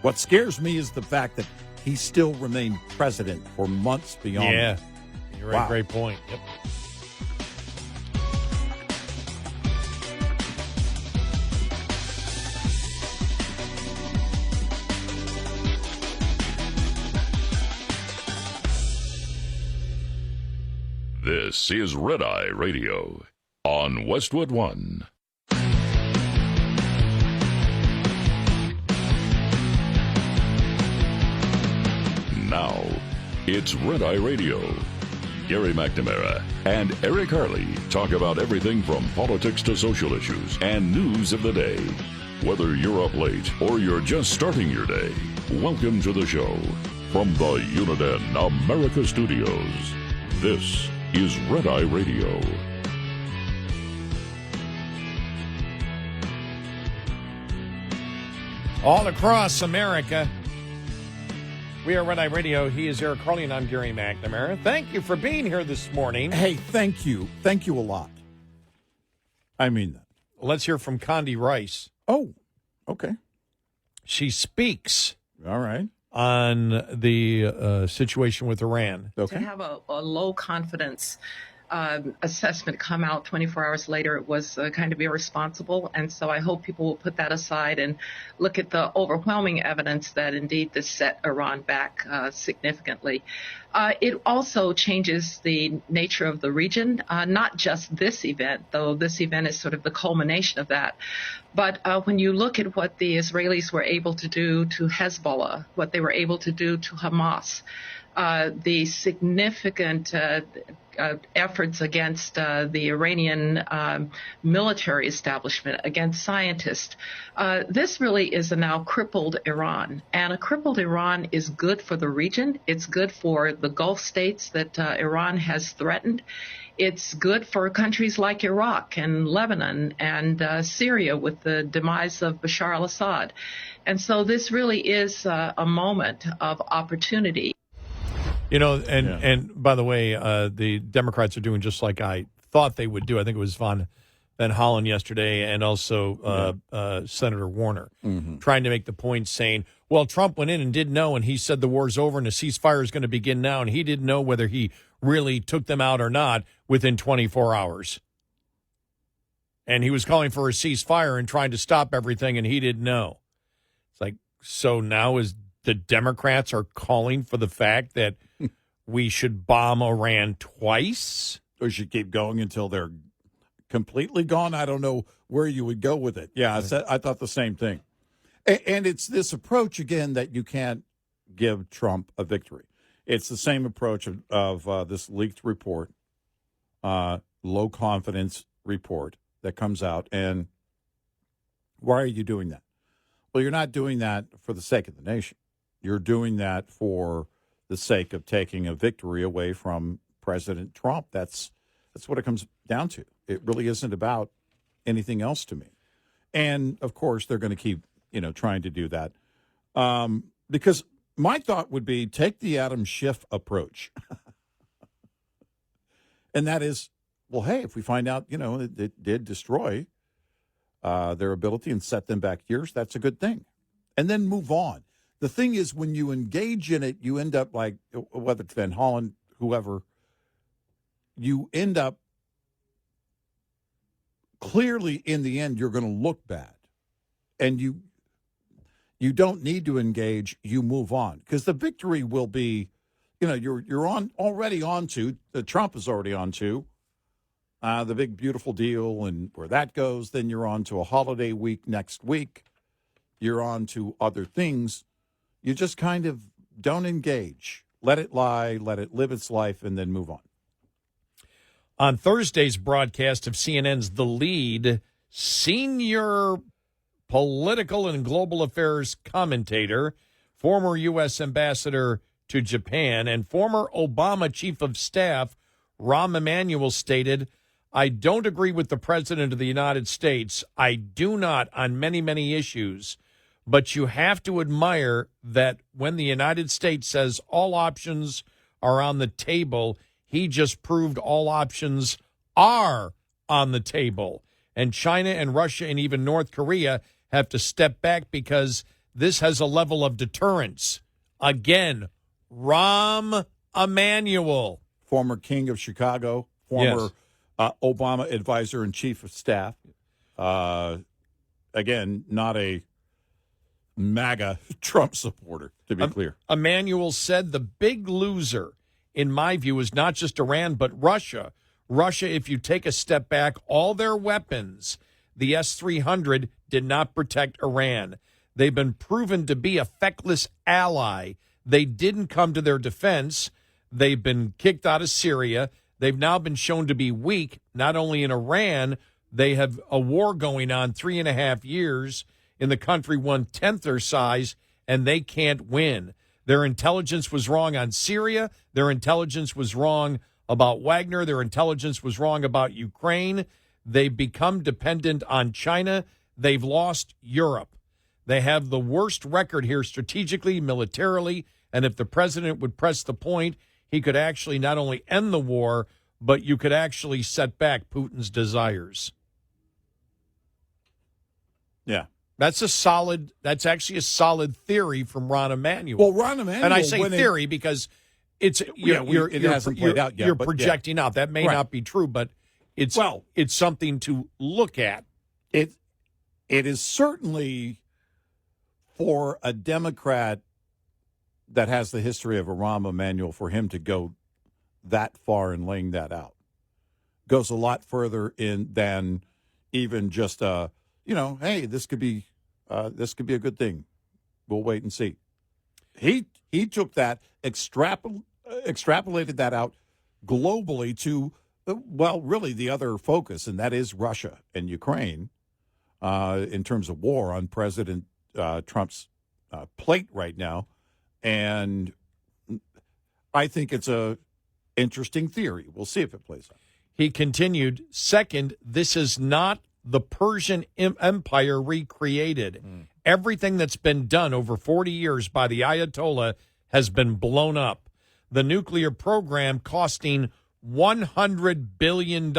What scares me is the fact that he still remained president for months beyond. Yeah, you're right. Wow. Great point. Yep. This is Red Eye Radio on Westwood One. Now, it's Red Eye Radio. Gary McNamara and Eric Harley talk about everything from politics to social issues and news of the day. Whether you're up late or you're just starting your day, welcome to the show. From the Uniden America Studios, this is Red Eye Radio. All across America, we are Red Eye Radio. He is Eric Harley, and I'm Gary McNamara. Thank you for being here this morning. Hey, thank you. Thank you a lot. I mean that. Let's hear from Condaleeza Rice. Oh, okay. She speaks. All right. On the situation with Iran. Okay. To have a low confidence assessment come out 24 hours later, it was kind of irresponsible. And so I hope people will put that aside and look at the overwhelming evidence that indeed this set Iran back significantly. It also changes the nature of the region, not just this event, though this event is sort of the culmination of that. But when you look at what the Israelis were able to do to Hezbollah, what they were able to do to Hamas, the significant efforts against the Iranian military establishment, against scientists. This really is a now crippled Iran. And a crippled Iran is good for the region. It's good for the Gulf states that Iran has threatened. It's good for countries like Iraq and Lebanon and Syria with the demise of Bashar al-Assad. And so this really is a moment of opportunity. You know, and by the way, the Democrats are doing just like I thought they would do. I think it was Van Hollen yesterday and also Senator Warner trying to make the point saying, well, Trump went in and didn't know, and he said the war's over and the ceasefire is going to begin now, and he didn't know whether he really took them out or not within 24 hours. And he was calling for a ceasefire and trying to stop everything, and he didn't know. It's like, so now is the Democrats are calling for the fact that we should bomb Iran twice? Or should keep going until they're completely gone? I don't know where you would go with it. Yeah, I thought the same thing. And it's this approach, again, that you can't give Trump a victory. It's the same approach of this leaked report, low confidence report that comes out. And why are you doing that? Well, you're not doing that for the sake of the nation. You're doing that for the sake of taking a victory away from President Trump. That's what it comes down to. It really isn't about anything else to me. And, of course, they're going to keep, trying to do that. Because my thought would be take the Adam Schiff approach. And that is, well, hey, if we find out, it did destroy their ability and set them back years, that's a good thing. And then move on. The thing is, when you engage in it, you end up like, whether it's Van Hollen, whoever, you end up clearly in the end, you're going to look bad. And you don't need to engage, you move on. Because the victory will be, you're already on to, Trump is already on to, the big, beautiful deal and where that goes. Then you're on to a holiday week next week. You're on to other things. You just kind of don't engage. Let it lie, let it live its life, and then move on. On Thursday's broadcast of CNN's The Lead, senior political and global affairs commentator, former U.S. ambassador to Japan, and former Obama chief of staff, Rahm Emanuel, stated, "I don't agree with the President of the United States. I do not on many, many issues. But you have to admire that when the United States says all options are on the table, he just proved all options are on the table. And China and Russia and even North Korea have to step back because this has a level of deterrence." Again, Rahm Emanuel. Former king of Chicago, former Obama advisor and chief of staff. Again, not a MAGA Trump supporter, to be clear. Emanuel said the big loser, in my view, is not just Iran, but Russia. Russia, if you take a step back, all their weapons, the S-300, did not protect Iran. They've been proven to be a feckless ally. They didn't come to their defense. They've been kicked out of Syria. They've now been shown to be weak, not only in Iran. They have a war going on 3.5 years in the country 1/10 their size, and they can't win. Their intelligence was wrong on Syria. Their intelligence was wrong about Wagner. Their intelligence was wrong about Ukraine. They've become dependent on China. They've lost Europe. They have the worst record here strategically, militarily, and if the president would press the point, he could actually not only end the war, but you could actually set back Putin's desires. Yeah. That's actually a solid theory from Rahm Emanuel. Well, Rahm Emanuel, and I say theory because it hasn't played out yet. You're projecting out. That may not be true, but it's something to look at. It is certainly for a Democrat that has the history of a Rahm Emanuel, for him to go that far in laying that out goes a lot further in than even just hey, this could be a good thing. We'll wait and see. He took that, extrapolated that out globally to really the other focus, and that is Russia and Ukraine in terms of war on President Trump's plate right now. And I think it's a interesting theory. We'll see if it plays out. He continued, second, this is not the Persian Empire recreated. Everything that's been done over 40 years by the Ayatollah has been blown up. The nuclear program costing $100 billion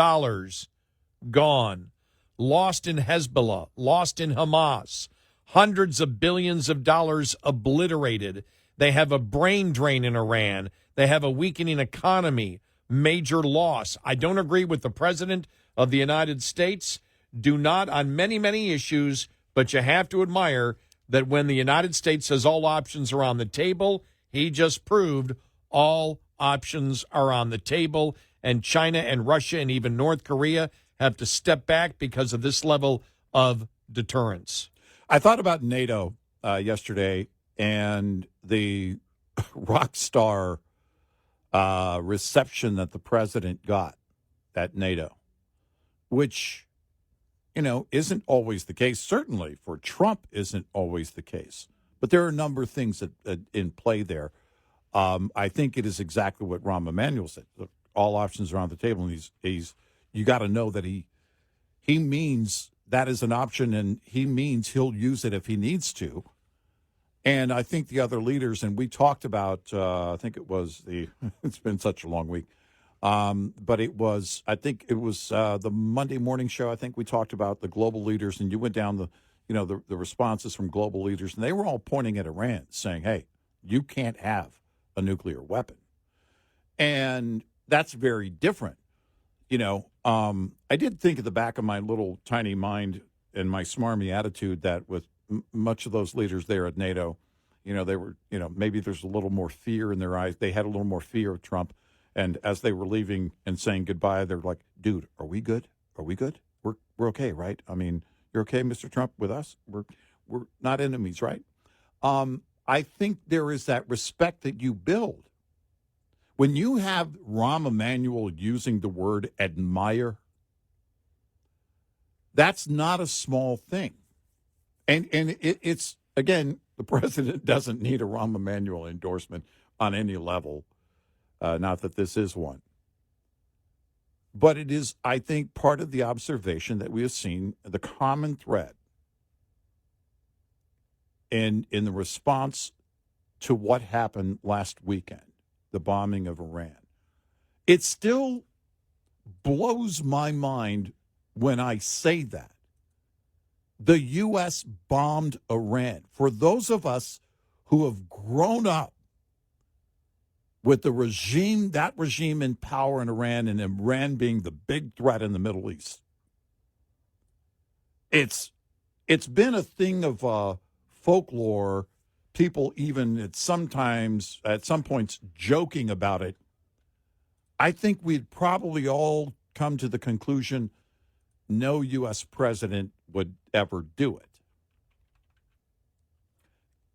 gone. Lost in Hezbollah, lost in Hamas. Hundreds of billions of dollars obliterated. They have a brain drain in Iran. They have a weakening economy. Major loss. I don't agree with the President of the United States. Do not on many, many issues, but you have to admire that when the United States says all options are on the table, he just proved all options are on the table, and China and Russia and even North Korea have to step back because of this level of deterrence. I thought about NATO yesterday and the rock star reception that the president got at NATO, which, isn't always the case. Certainly for Trump isn't always the case. But there are a number of things that in play there. I think it is exactly what Rahm Emanuel said. Look, all options are on the table, and he's you got to know that he means that is an option, and he means he'll use it if he needs to. And I think the other leaders, and we talked about, I think it was it's been such a long week, but I think it was the Monday morning show. I think we talked about the global leaders, and you went down the responses from global leaders, and they were all pointing at Iran, saying, hey, you can't have a nuclear weapon. And that's very different. I did think at the back of my little tiny mind and my smarmy attitude that with much of those leaders there at NATO, they were, maybe there's a little more fear in their eyes. They had a little more fear of Trump. And as they were leaving and saying goodbye, they're like, dude, are we good? Are we good? We're okay, right? I mean, you're okay, Mr. Trump, with us? We're not enemies, right? I think there is that respect that you build When you have Rahm Emanuel using the word admire, that's not a small thing. And it's, again, the president doesn't need a Rahm Emanuel endorsement on any level, not that this is one. But it is, I think, part of the observation that we have seen, the common thread in the response to what happened last weekend, the bombing of Iran. It still blows my mind when I say that. The U.S. bombed Iran. For those of us who have grown up with the regime, that regime in power in Iran, and Iran being the big threat in the Middle East, it's been a thing of folklore. People even at some points joking about it. I think we'd probably all come to the conclusion no U.S. president would ever do it.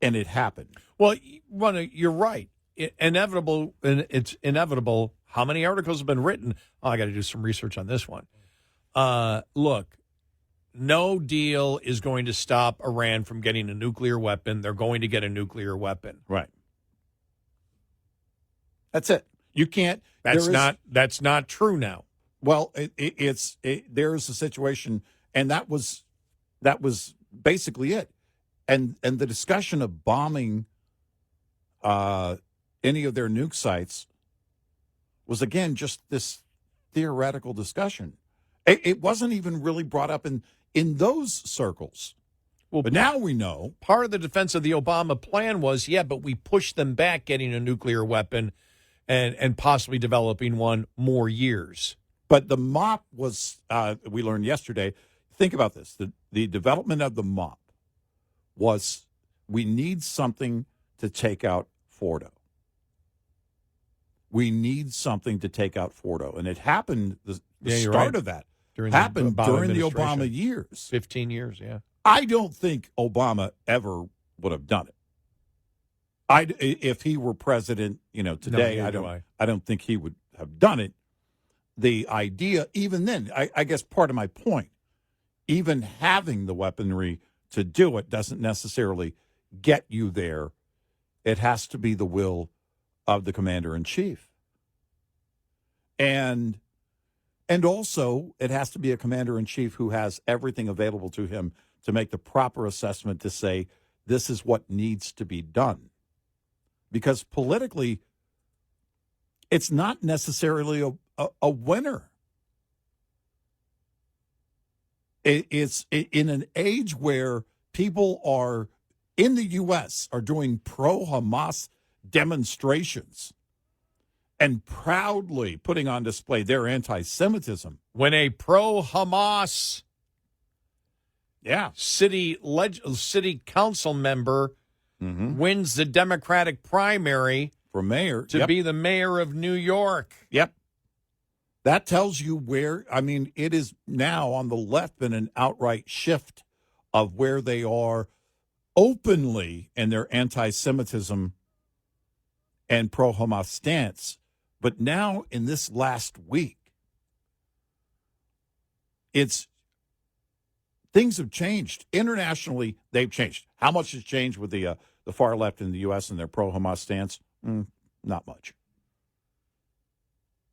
And it happened. Well, you're right. It's inevitable. How many articles have been written? Oh, I got to do some research on this one. Look, no deal is going to stop Iran from getting a nuclear weapon. They're going to get a nuclear weapon. Right. That's it. You can't. That's not true now. Well, there is a situation, and that was basically it. And the discussion of bombing any of their nuke sites was, again, just this theoretical discussion. It wasn't even really brought up in those circles. Well, but now we know. Part of the defense of the Obama plan was, but we pushed them back getting a nuclear weapon and possibly developing one more years. But the MOP was, we learned yesterday, think about this. The development of the MOP was, we need something to take out Fordo. We need something to take out Fordo. And it happened, the start of that happened during the Obama years. 15 years, yeah. I don't think Obama ever would have done it. If he were president, today, I don't think he would have done it. The idea, even then, I guess part of my point, even having the weaponry to do it doesn't necessarily get you there. It has to be the will of the commander-in-chief. And also, it has to be a commander-in-chief who has everything available to him to make the proper assessment to say, this is what needs to be done. Because politically, it's not necessarily a winner. It's in an age where people are, in the U.S., are doing pro-Hamas demonstrations and proudly putting on display their anti-Semitism. When a pro-Hamas city council member wins the Democratic primary for mayor to be the mayor of New York. Yep. That tells you where, it is now on the left been an outright shift of where they are openly in their anti-Semitism and pro-Hamas stance. But now in this last week, things have changed. Internationally, they've changed. How much has changed with the far left in the U.S. and their pro-Hamas stance? Not much.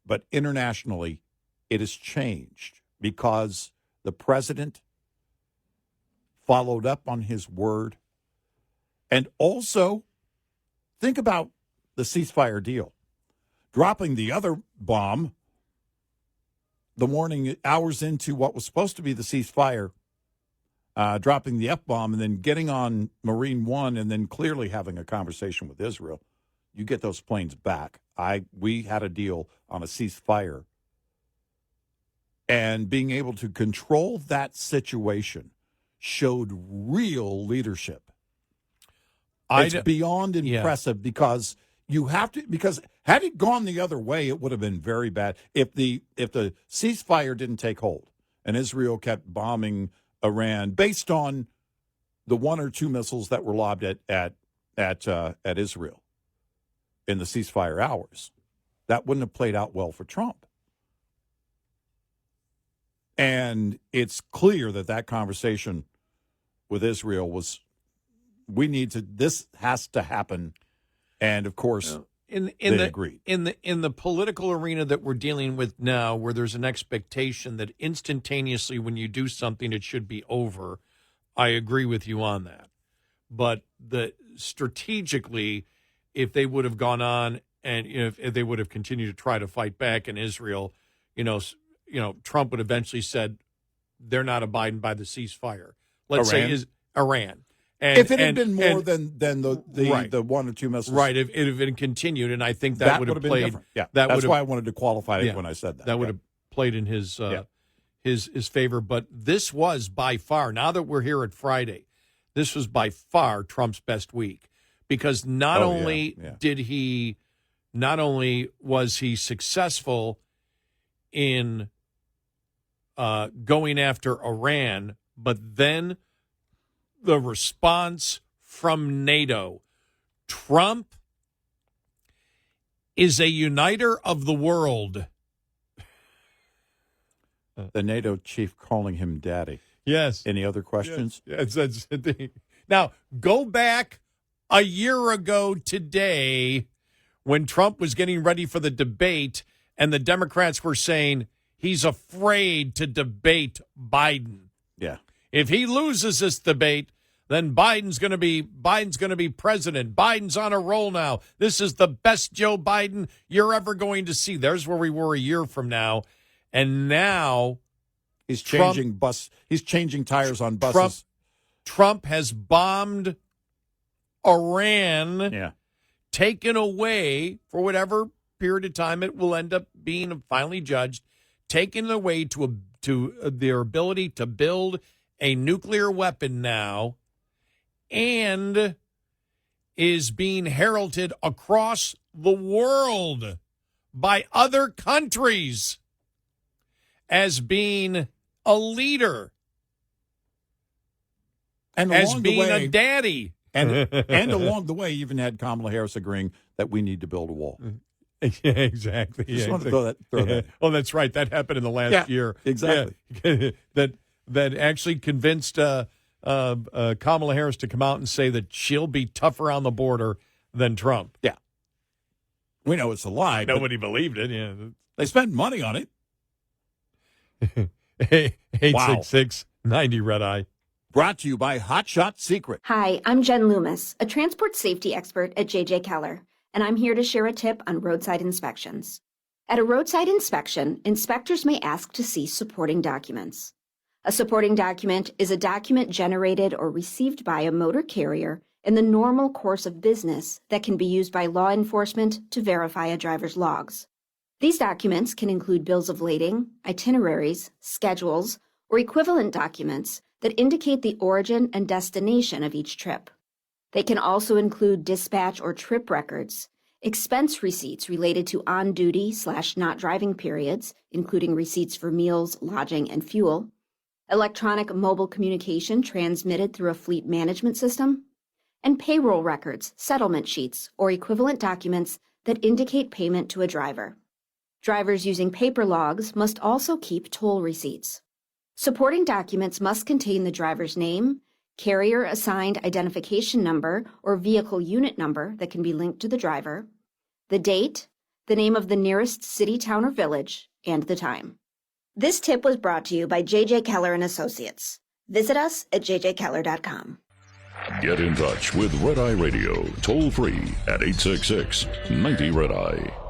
But internationally, it has changed because the president followed up on his word. And also, think about the ceasefire deal. Dropping the other bomb the morning, hours into what was supposed to be the ceasefire, dropping the F-bomb and then getting on Marine One and then clearly having a conversation with Israel. You get those planes back. We had a deal on a ceasefire. And being able to control that situation showed real leadership. It's beyond impressive because you have to, because had it gone the other way, it would have been very bad. If the ceasefire didn't take hold and Israel kept bombing Iran based on the one or two missiles that were lobbed at Israel in the ceasefire hours, that wouldn't have played out well for Trump. And it's clear that conversation with Israel was, this has to happen. And of course, they agreed. In the political arena that we're dealing with now, where there's an expectation that instantaneously when you do something, it should be over, I agree with you on that. But strategically, if they would have gone on and if they would have continued to try to fight back in Israel, Trump would eventually said they're not abiding by the ceasefire. Let's say is Iran. And, if it had been more than the 1 or 2 missiles. Right, if it had continued, and I think that would have been played. Different. Yeah, that's why I wanted to qualify it when I said that. That would have played in his favor. But this was by far, now that we're here at Friday, this was by far Trump's best week. Because not only was he successful in going after Iran, but then the response from NATO. Trump is a uniter of the world. The NATO chief calling him daddy. Yes. Any other questions? Yes. Now, go back a year ago today when Trump was getting ready for the debate and the Democrats were saying he's afraid to debate Biden. Yeah. If he loses this debate, then Biden's going to be president. Biden's on a roll now. This is the best Joe Biden you're ever going to see. There's where we were a year from now. And now he's changing He's changing tires on buses. Trump has bombed Iran, taken away for whatever period of time it will end up being finally judged, taken away to their ability to build a nuclear weapon now, and is being heralded across the world by other countries as being a leader, and as being a daddy. And along the way, even had Kamala Harris agreeing that we need to build a wall. Yeah, exactly. Just want to throw that. Oh, that's right. That happened in the last year. Exactly. Yeah. that actually convinced Kamala Harris to come out and say that she'll be tougher on the border than Trump. Yeah. We know it's a lie. Nobody believed it. Yeah. They spent money on it. 866-90 Red Eye. Brought to you by Hot Shot Secret. Hi, I'm Jen Loomis, a transport safety expert at J.J. Keller, and I'm here to share a tip on roadside inspections. At a roadside inspection, inspectors may ask to see supporting documents. A supporting document is a document generated or received by a motor carrier in the normal course of business that can be used by law enforcement to verify a driver's logs. These documents can include bills of lading, itineraries, schedules, or equivalent documents that indicate the origin and destination of each trip. They can also include dispatch or trip records, expense receipts related to on-duty/not driving periods, including receipts for meals, lodging, and fuel, electronic mobile communication transmitted through a fleet management system, and payroll records, settlement sheets, or equivalent documents that indicate payment to a driver. Drivers using paper logs must also keep toll receipts. Supporting documents must contain the driver's name, carrier-assigned identification number or vehicle unit number that can be linked to the driver, the date, the name of the nearest city, town, or village, and the time. This tip was brought to you by J.J. Keller & Associates. Visit us at jjkeller.com. Get in touch with Red Eye Radio, toll free at 866-90 Red Eye.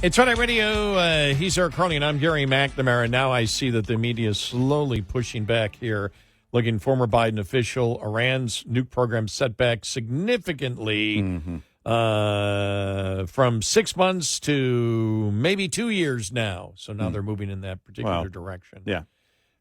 It's Red Eye Radio. He's Eric Harley, and I'm Gary McNamara. Now I see that the media is slowly pushing back here, looking former Biden official. Iran's nuke program set back significantly from 6 months to maybe 2 years now. So now they're moving in that particular direction. Yeah.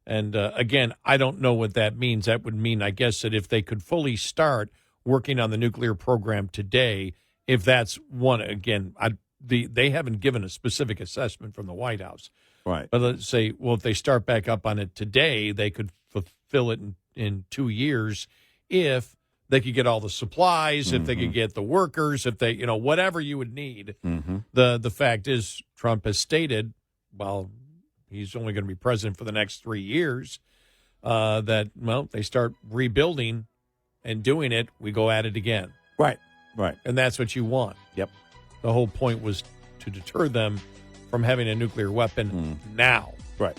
And again, I don't know what that means. That would mean, I guess, that if they could fully start working on the nuclear program today. If that's one, again, they haven't given a specific assessment from the White House. Right. But let's say, well, if they start back up on it today, they could fulfill it in 2 years if they could get all the supplies, if they could get the workers, if they, whatever you would need. The fact is, Trump has stated, well, he's only going to be president for the next 3 years, that, well, they start rebuilding and doing it, we go at it again. Right. And that's what you want. Yep. The whole point was to deter them from having a nuclear weapon now. Right.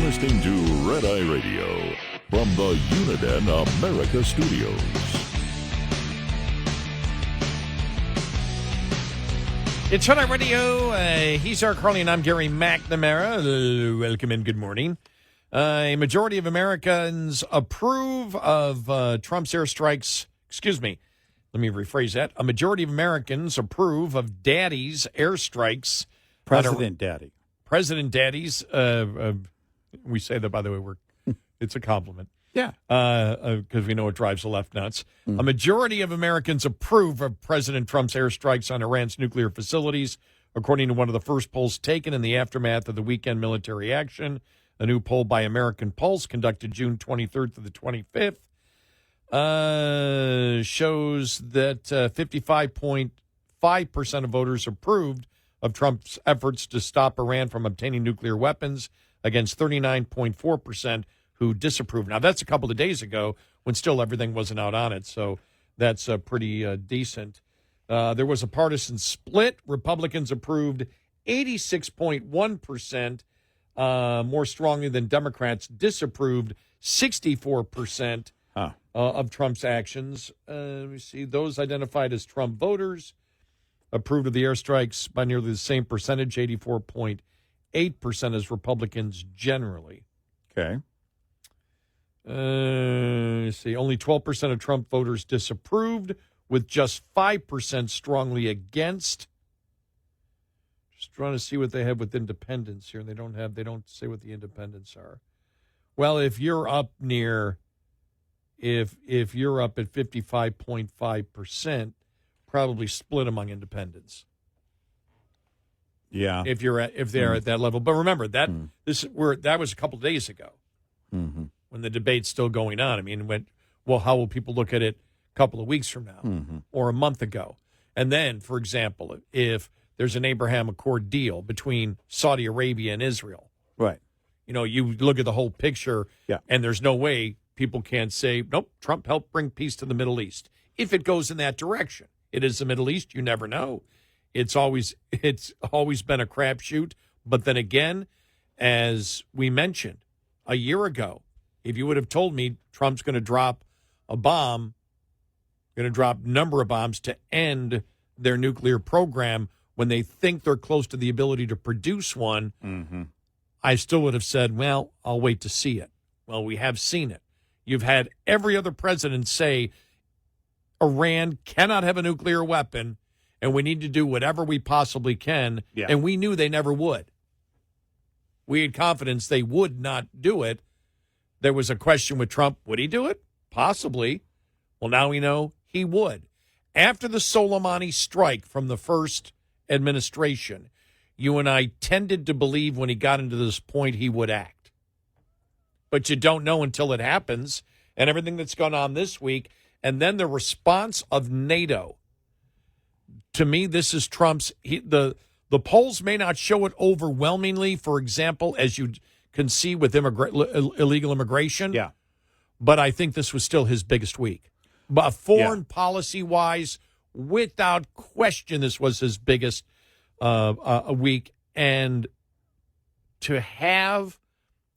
Listening to Red Eye Radio from the Uniden America Studios. It's Red Eye Radio. He's Eric Harley, and I'm Gary McNamara. Welcome and good morning. A majority of Americans approve of Trump's airstrikes. Excuse me. Let me rephrase that. A majority of Americans approve of Daddy's airstrikes. President Daddy. President Daddy's. We say that, by the way, it's a compliment. Yeah. Because we know it drives the left nuts. A majority of Americans approve of President Trump's airstrikes on Iran's nuclear facilities, according to one of the first polls taken in the aftermath of the weekend military action. A new poll by American Pulse, conducted June 23rd to the 25th, shows that 55.5% of voters approved of Trump's efforts to stop Iran from obtaining nuclear weapons, against 39.4% who disapproved. Now, that's a couple of days ago when still everything wasn't out on it, so that's pretty decent. There was a partisan split. Republicans approved 86.1%, more strongly than Democrats disapproved 64% of Trump's actions. Let me see. Those identified as Trump voters approved of the airstrikes by nearly the same percentage, 84.8% as Republicans generally. Okay. Let's see. Only 12% of Trump voters disapproved, with just 5% strongly against. Just trying to see what they have with independents here. They don't say what the independents are. Well, if you're up near, if you're up at 55.5%, probably split among independents. Yeah, if they're at that level, but remember that that was a couple of days ago when the debate's still going on. I mean, how will people look at it a couple of weeks from now or a month ago? And then, for example, if there's an Abraham Accord deal between Saudi Arabia and Israel, right? You look at the whole picture, and there's no way people can't say, nope, Trump helped bring peace to the Middle East. If it goes in that direction, it is the Middle East. You never know. It's always been a crapshoot. But then again, as we mentioned a year ago, if you would have told me Trump's going to drop a bomb, going to drop a number of bombs to end their nuclear program when they think they're close to the ability to produce one, I still would have said, well, I'll wait to see it. Well, we have seen it. You've had every other president say Iran cannot have a nuclear weapon, and we need to do whatever we possibly can. Yeah. And we knew they never would. We had confidence they would not do it. There was a question with Trump, would he do it? Possibly. Well, now we know he would. After the Soleimani strike from the first administration, you and I tended to believe when he got into this point he would act. But you don't know until it happens, and everything that's gone on this week, and then the response of NATO. To me, this is Trump's. The polls may not show it overwhelmingly, for example, as you can see with illegal immigration. Yeah. But I think this was still his biggest week. But foreign policy-wise, without question, this was his biggest week. And to have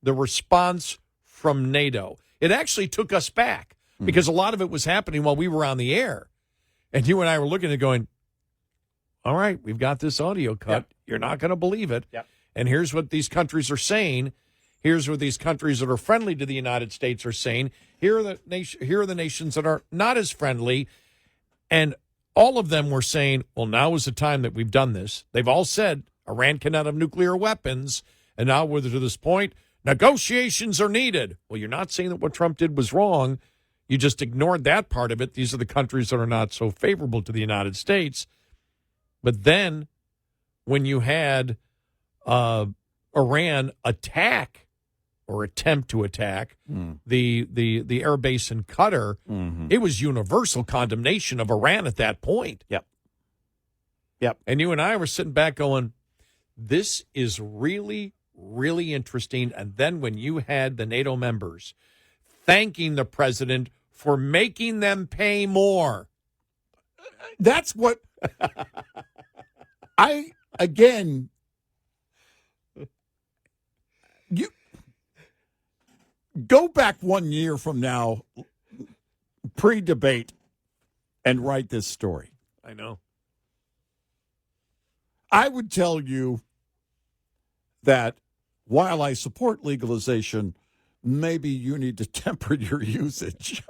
the response from NATO, it actually took us back because a lot of it was happening while we were on the air. And you and I were looking at it going, all right, we've got this audio cut. Yep. You're not going to believe it. Yep. And here's what these countries are saying. Here's what these countries that are friendly to the United States are saying. Here are the nations that are not as friendly. And all of them were saying, well, now is the time that we've done this. They've all said Iran cannot have nuclear weapons. And now we're to this point, negotiations are needed. Well, you're not saying that what Trump did was wrong. You just ignored that part of it. These are the countries that are not so favorable to the United States. But then when you had Iran attack or attempt to attack the air base in Qatar, it was universal condemnation of Iran at that point. Yep. And you and I were sitting back going, this is really, really interesting. And then when you had the NATO members thanking the president for making them pay more. That's what you go back 1 year from now, pre-debate, and write this story. I know. I would tell you that while I support legalization, maybe you need to temper your usage.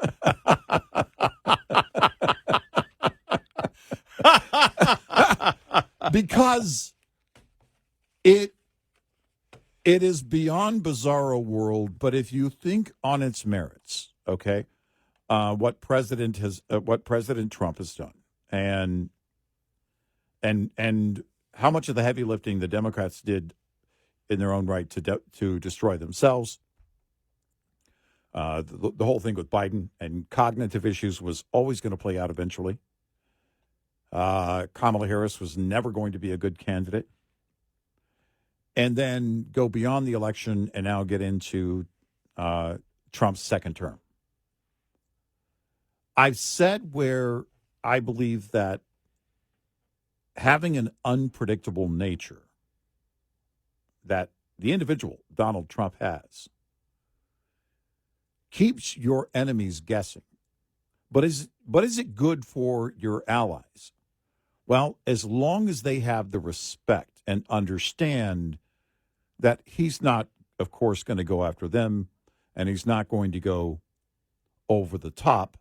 Because it is beyond bizarro world, but if you think on its merits, okay, what President Trump has done, and how much of the heavy lifting the Democrats did in their own right to destroy themselves. The whole thing with Biden and cognitive issues was always going to play out eventually. Kamala Harris was never going to be a good candidate. And then go beyond the election and now get into Trump's second term. I've said where I believe that having an unpredictable nature that the individual, Donald Trump, has, keeps your enemies guessing. But is it good for your allies? Well, as long as they have the respect and understand that he's not, of course, going to go after them, and he's not going to go over the top.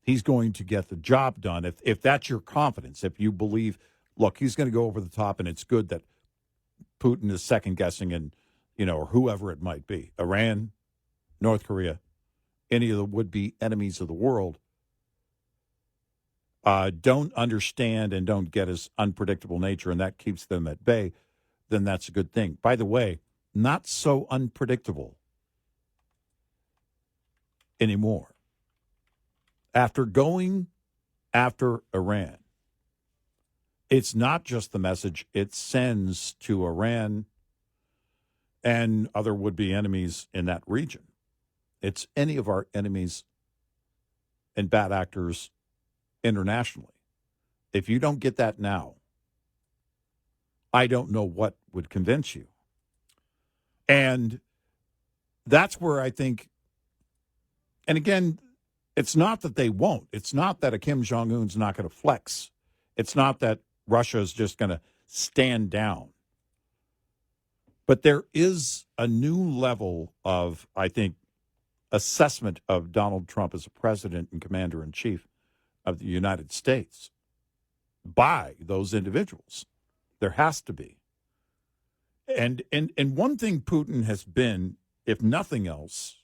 He's going to get the job done. If that's your confidence, if you believe, look, he's going to go over the top, and it's good that Putin is second guessing, and or whoever it might be, Iran, North Korea, any of the would-be enemies of the world, don't understand and don't get his unpredictable nature, and that keeps them at bay, then that's a good thing. By the way, not so unpredictable anymore. After going after Iran, it's not just the message it sends to Iran and other would-be enemies in that region. It's any of our enemies and bad actors internationally. If you don't get that now, I don't know what would convince you. And that's where I think, and again, it's not that they won't. It's not that a Kim Jong-un's not going to flex. It's not that Russia is just going to stand down. But there is a new level of, I think, assessment of Donald Trump as a president and commander-in-chief of the United States by those individuals. There has to be. And one thing Putin has been, if nothing else,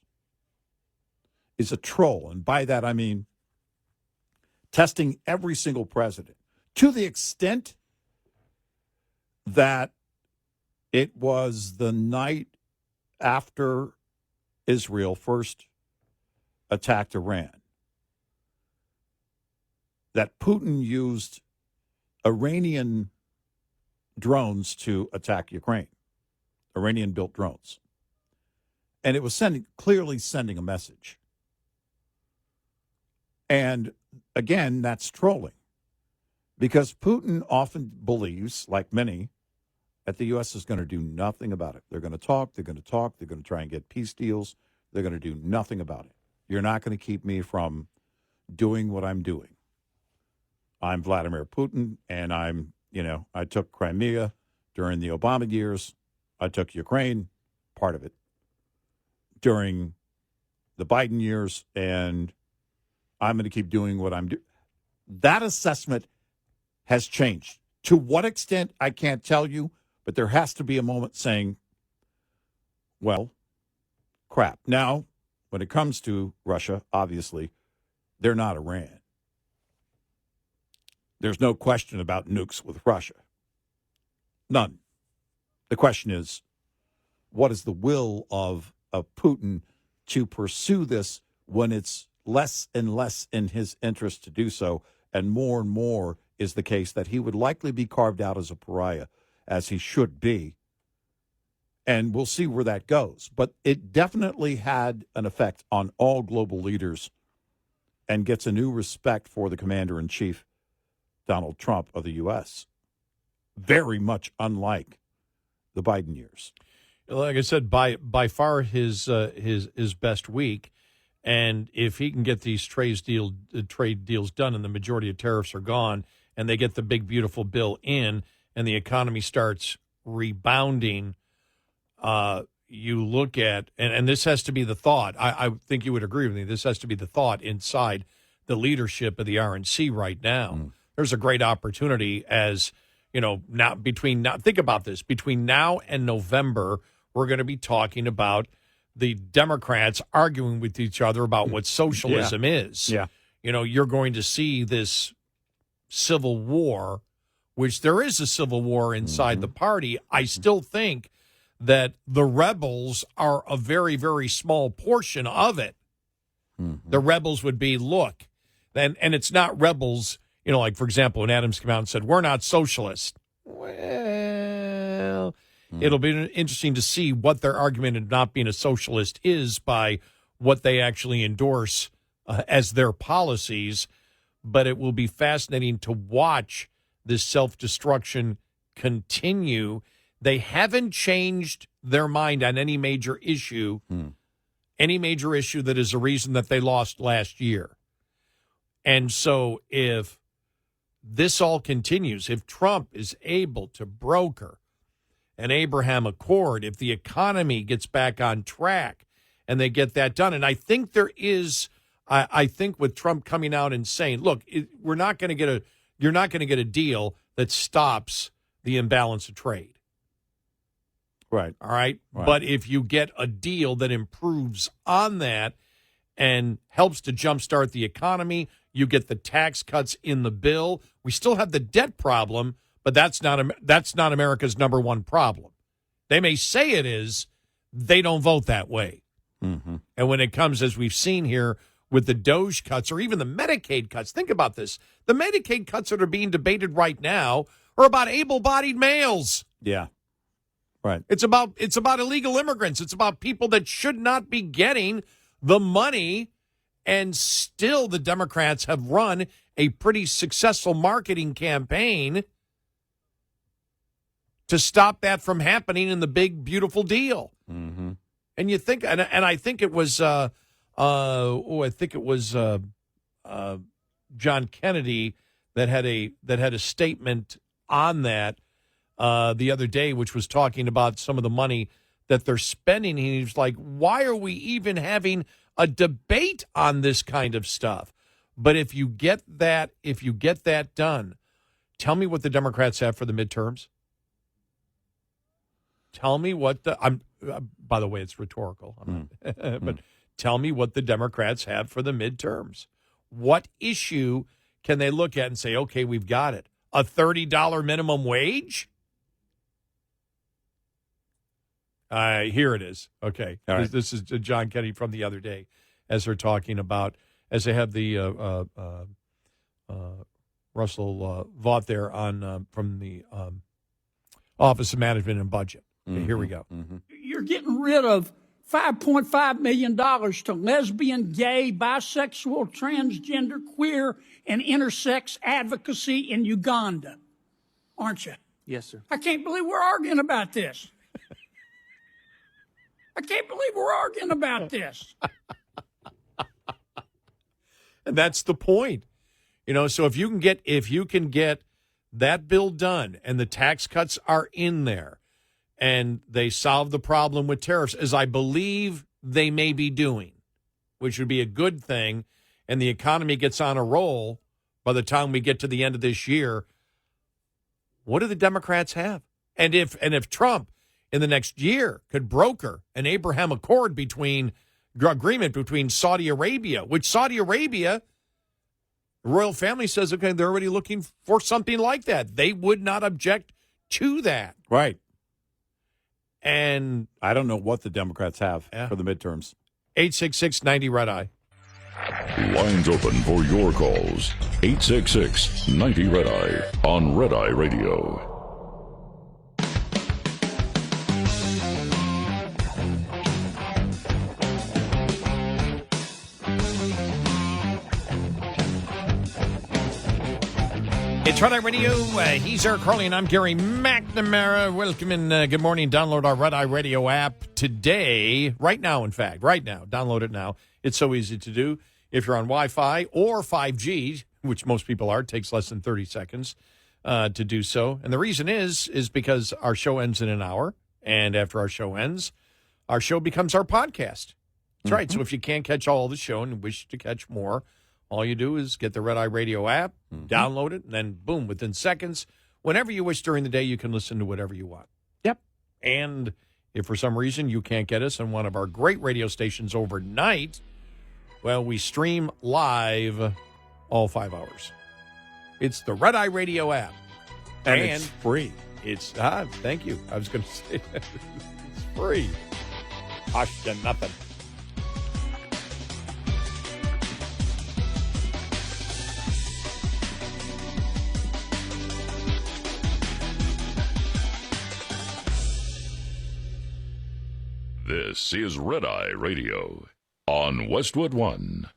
is a troll. And by that I mean testing every single president to the extent that it was the night after Israel first attacked Iran that Putin used Iranian drones to attack Ukraine, Iranian-built drones. And it was clearly sending a message. And again, that's trolling. Because Putin often believes, like many, that the U.S. is going to do nothing about it. They're going to talk, they're going to try and get peace deals. They're going to do nothing about it. You're not going to keep me from doing what I'm doing. I'm Vladimir Putin, and I took Crimea during the Obama years. I took Ukraine, part of it, during the Biden years, and I'm going to keep doing what I'm doing. That assessment has changed. To what extent, I can't tell you, but there has to be a moment saying, well, crap. Now, when it comes to Russia, obviously, they're not Iran. There's no question about nukes with Russia. None. The question is, what is the will of Putin to pursue this when it's less and less in his interest to do so, and more is the case that he would likely be carved out as a pariah, as he should be. And we'll see where that goes. But it definitely had an effect on all global leaders and gets a new respect for the commander-in-chief, Donald Trump of the U.S., very much unlike the Biden years. Like I said, by far his best week, and if he can get these trade deals done and the majority of tariffs are gone, and they get the big, beautiful bill in, and the economy starts rebounding, you look at, and this has to be the thought, I think you would agree with me, this has to be the thought inside the leadership of the RNC right now. There's a great opportunity as, think about this, between now and November, we're going to be talking about the Democrats arguing with each other about what socialism is. Yeah. You're going to see this civil war, which there is a civil war inside the party. I still think that the rebels are a very, very small portion of it. The rebels would be, look, and it's not rebels, like, for example, when Adams came out and said, we're not socialist. Well, it'll be interesting to see what their argument of not being a socialist is by what they actually endorse as their policies. But it will be fascinating to watch this self-destruction continue. They haven't changed their mind on any major issue, that is a reason that they lost last year. And so if this all continues, if Trump is able to broker an Abraham Accord, if the economy gets back on track and they get that done, and I think there is, I think with Trump coming out and saying, look, you're not going to get a deal that stops the imbalance of trade. Right. All right. But if you get a deal that improves on that and helps to jumpstart the economy, you get the tax cuts in the bill. We still have the debt problem, but that's not America's number one problem. They may say it is, they don't vote that way. And when it comes, as we've seen here, with the DOGE cuts or even the Medicaid cuts, think about this. The Medicaid cuts that are being debated right now are about able-bodied males. Yeah. Right. It's about illegal immigrants. It's about people that should not be getting the money. And still the Democrats have run a pretty successful marketing campaign to stop that from happening in the big, beautiful deal. And you think, and I think it was, John Kennedy that had a statement on that the other day, which was talking about some of the money that they're spending. And he was like, why are we even having a debate on this kind of stuff? But if you get that done, tell me what the Democrats have for the midterms. Tell me what by the way, it's rhetorical. But tell me what the Democrats have for the midterms. What issue can they look at and say, okay, we've got it? A $30 minimum wage? Here it is. Okay. All right. This is John Kennedy from the other day as they're talking about, as they have the Russell Vought there on from the Office of Management and Budget. Okay, here we go. You're getting rid of $5.5 million to lesbian, gay, bisexual, transgender, queer, and intersex advocacy in Uganda, aren't you? Yes, sir. I can't believe we're arguing about this. I can't believe we're arguing about this. And that's the point. You know, so if you can get that bill done and the tax cuts are in there and they solve the problem with tariffs, as I believe they may be doing, which would be a good thing, and the economy gets on a roll by the time we get to the end of this year, what do the Democrats have? And if Trump in the next year could broker an Abraham Accord agreement between Saudi Arabia, which Saudi Arabia, the royal family says, okay, they're already looking for something like that. They would not object to that. Right. And I don't know what the Democrats have for the midterms. 866-90-RED-EYE. Lines open for your calls. 866-90-RED-EYE on Red Eye Radio. It's Red Eye Radio. He's Eric Harley, and I'm Gary McNamara. Welcome and good morning. Download our Red Eye Radio app today, right now, in fact. Right now. Download it now. It's so easy to do. If you're on Wi-Fi or 5G, which most people are, it takes less than 30 seconds to do so. And the reason is because our show ends in an hour, and after our show ends, our show becomes our podcast. That's right. So if you can't catch all the show and wish to catch more, all you do is get the Red Eye Radio app, download it, and then, boom, within seconds, whenever you wish during the day, you can listen to whatever you want. Yep. And if for some reason you can't get us on one of our great radio stations overnight, well, we stream live all 5 hours. It's the Red Eye Radio app. And it's free. It's, thank you. I was going to say that. It's free. Cost you nothing. This is Red Eye Radio on Westwood One.